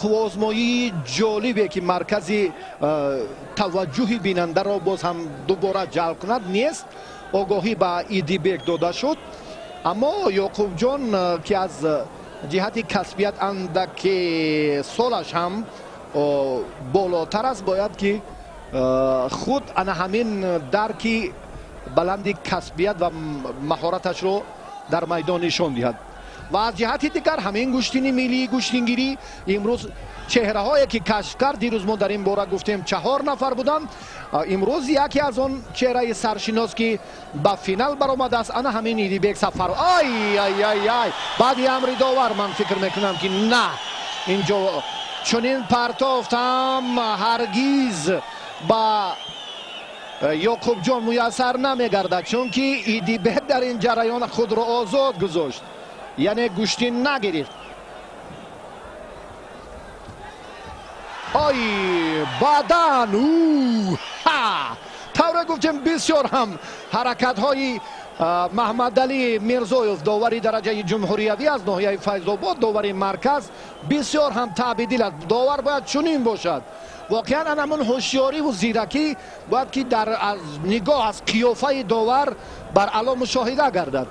қуввозмоии ҷолибе ки маркази таваҷҷӯҳи бинандаро боз ҳам дубора ҷалб кунад нест. огоҳӣ ба Идибек дода шуд, аммо Ёкубҷон ки аз ҷиҳати касбият андаки солаш ҳам болотар аст, бояд ки худ ана ҳамин дарки баланди касбият ва маҳораташро дар майдон нишон диҳад. ва аз ҷиҳати дигар ҳамин гуштини милли гуштингирӣ имрӯз чеҳраҳое ки кашф кард, дирӯз мо дар ин бора гуфтем 4 нафар буданд, имрӯз яке аз он чеҳраи саршинос ки ба финал баромадааст ана ҳамин Идибек Сафаров. ай баъди амри довар ман фикр мекунам ки на, инҷо чунин партофтам ҳаргиз ба Ёкубҷон муяссар намегардад, чунки Идибек дар ин ҷараён худро озод гузошт, яъне гуштин нагирифт. ой бадан тавре гуфтем бисёр ҳам ҳаракатҳои маҳмадалӣ мирзоев, довари дараҷаи ҷумҳуриявӣ аз ноҳияи файзобод, довари марказ бисёр ҳам таъбидил аст. довар бояд чунин бошад. воқеан ан ҳамон ҳушёриву зиракӣ бояд ки дар аз нигоҳ аз қиёфаи довар баръало мушоҳида гардад.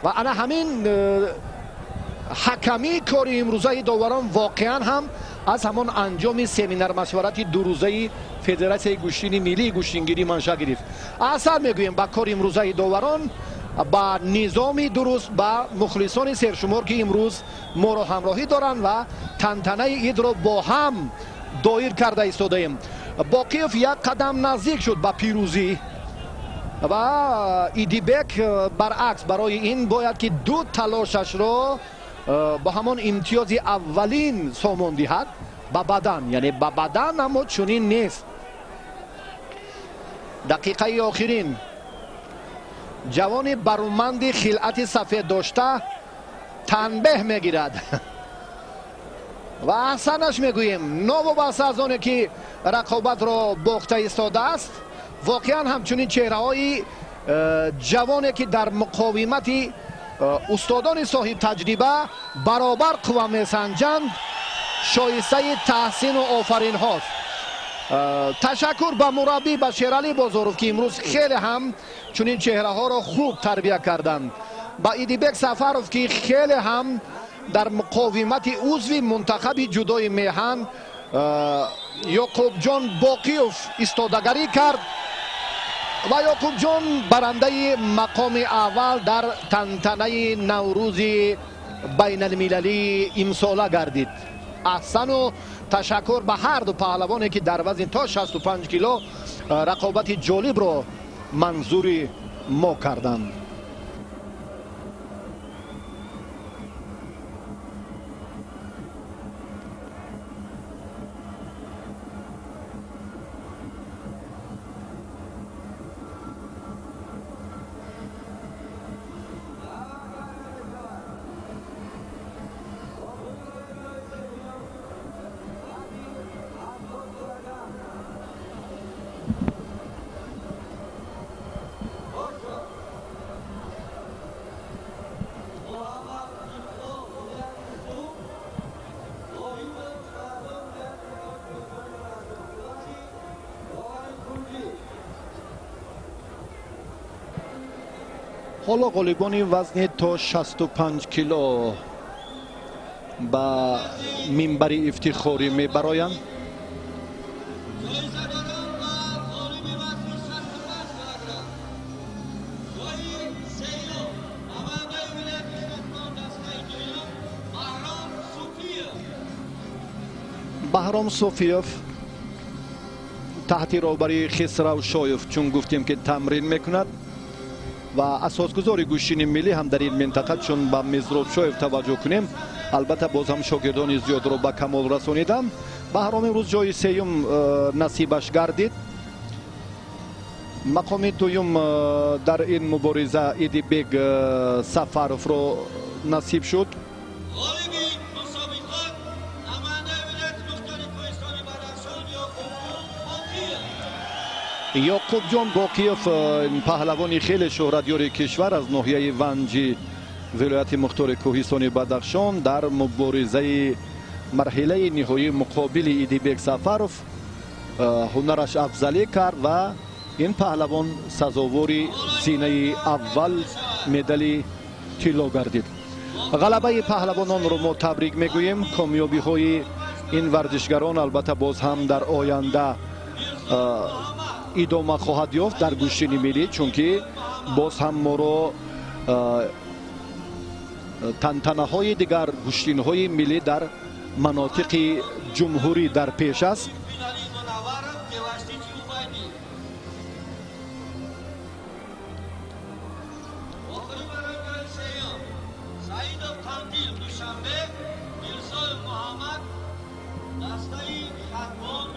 ва ана ҳамин ҳакамии кори имрӯзаи доварон воқеан ҳам аз ҳамон анҷоми семинар машварати дурӯзаи федератсияи гуштини миллии гуштингирӣ маншаъ гирифт. аҳсан мегӯем ба кори имрӯзаи доварон, ба низоми дуруст, ба мухлисони сершумор ки имрӯз моро ҳамроҳӣ доранд ва тантанаи идро бо ҳам доир карда истодаем. Бокиев як қадам наздик шуд ба пирӯзӣ ва Идибек баръакс барои ин бояд ки ду талошашро با همان امتیاز اولین سامان دهد با بدن، یعنی با بدن اما چنین نیست. دقیقه آخرین جوان برومند خلعت سفید داشته تنبیه میگیرد و احسنش میگوییم نوبسته از آنه که رقابت را باخته ایستاده است. واقعا همچنین چهره های جوانی که در مقاومت استادان صاحب تجربه برابر قوه میسنجند شایسته تحسین و آفرین هاست. تشکر به مربی به شیرالی بازاروف که امروز خیلی هم چنین چهره ها را خوب تربیه کردند. با ایدیبک سفرов که خیلی هم در مقاومت عضو منتخب جدای میهن یوکوب جان باکیوف ایستادگی کرد و یوکوب جان برنده مقام اول در تنتنه نوروز بین المللی امساله گردید. احسن و تشکر به هر دو پهلوانی که در وزن تا 65 کیلو رقابت جالب را منظور ما کردند. حالا غالبان وزن تا 65 کیلو با منبر افتخاری میبرایند. بحرام سوفیف تحت راهبری خسرو شایف چون گفتیم که تمرین میکند و اساسگذار گوشتین ملی هم در این منطقه چون با مزروب شایف توجه کنیم البته باز هم شاگردان زیاد رو به کمال رسانیدم. بحرام امروز جای سیوم نصیبش گردید мақоми дуюм дар ин мубориза Идибек Сафаровро насиб шуд. Ёкуб ҷон Бокиев, паҳлавони хеле шӯҳратёри кишвар аз ноҳияи Ванҷи вилояти мухтори Кӯҳистони Бадахшон, дар муборизаи марҳилаи ниҳоӣ муқобили Идибек Сафаров ҳунараш афзалӣ кард ва ин паҳлавон сазовори зинаи аввал медали тилло гардид. ғалабаи паҳлавононро мо табрик мегӯем. комёбиҳои ин варзишгарон албатта боз ҳам дар оянда идома хоҳад ёфт дар гӯштини миллӣ, чунки боз ҳам моро тантанаҳои дигар, гӯштинҳои миллӣ дар манотиқи ҷумҳурӣ дар пеш аст. Душанбе, Мирзоев Муҳаммад, дастаи Хатмон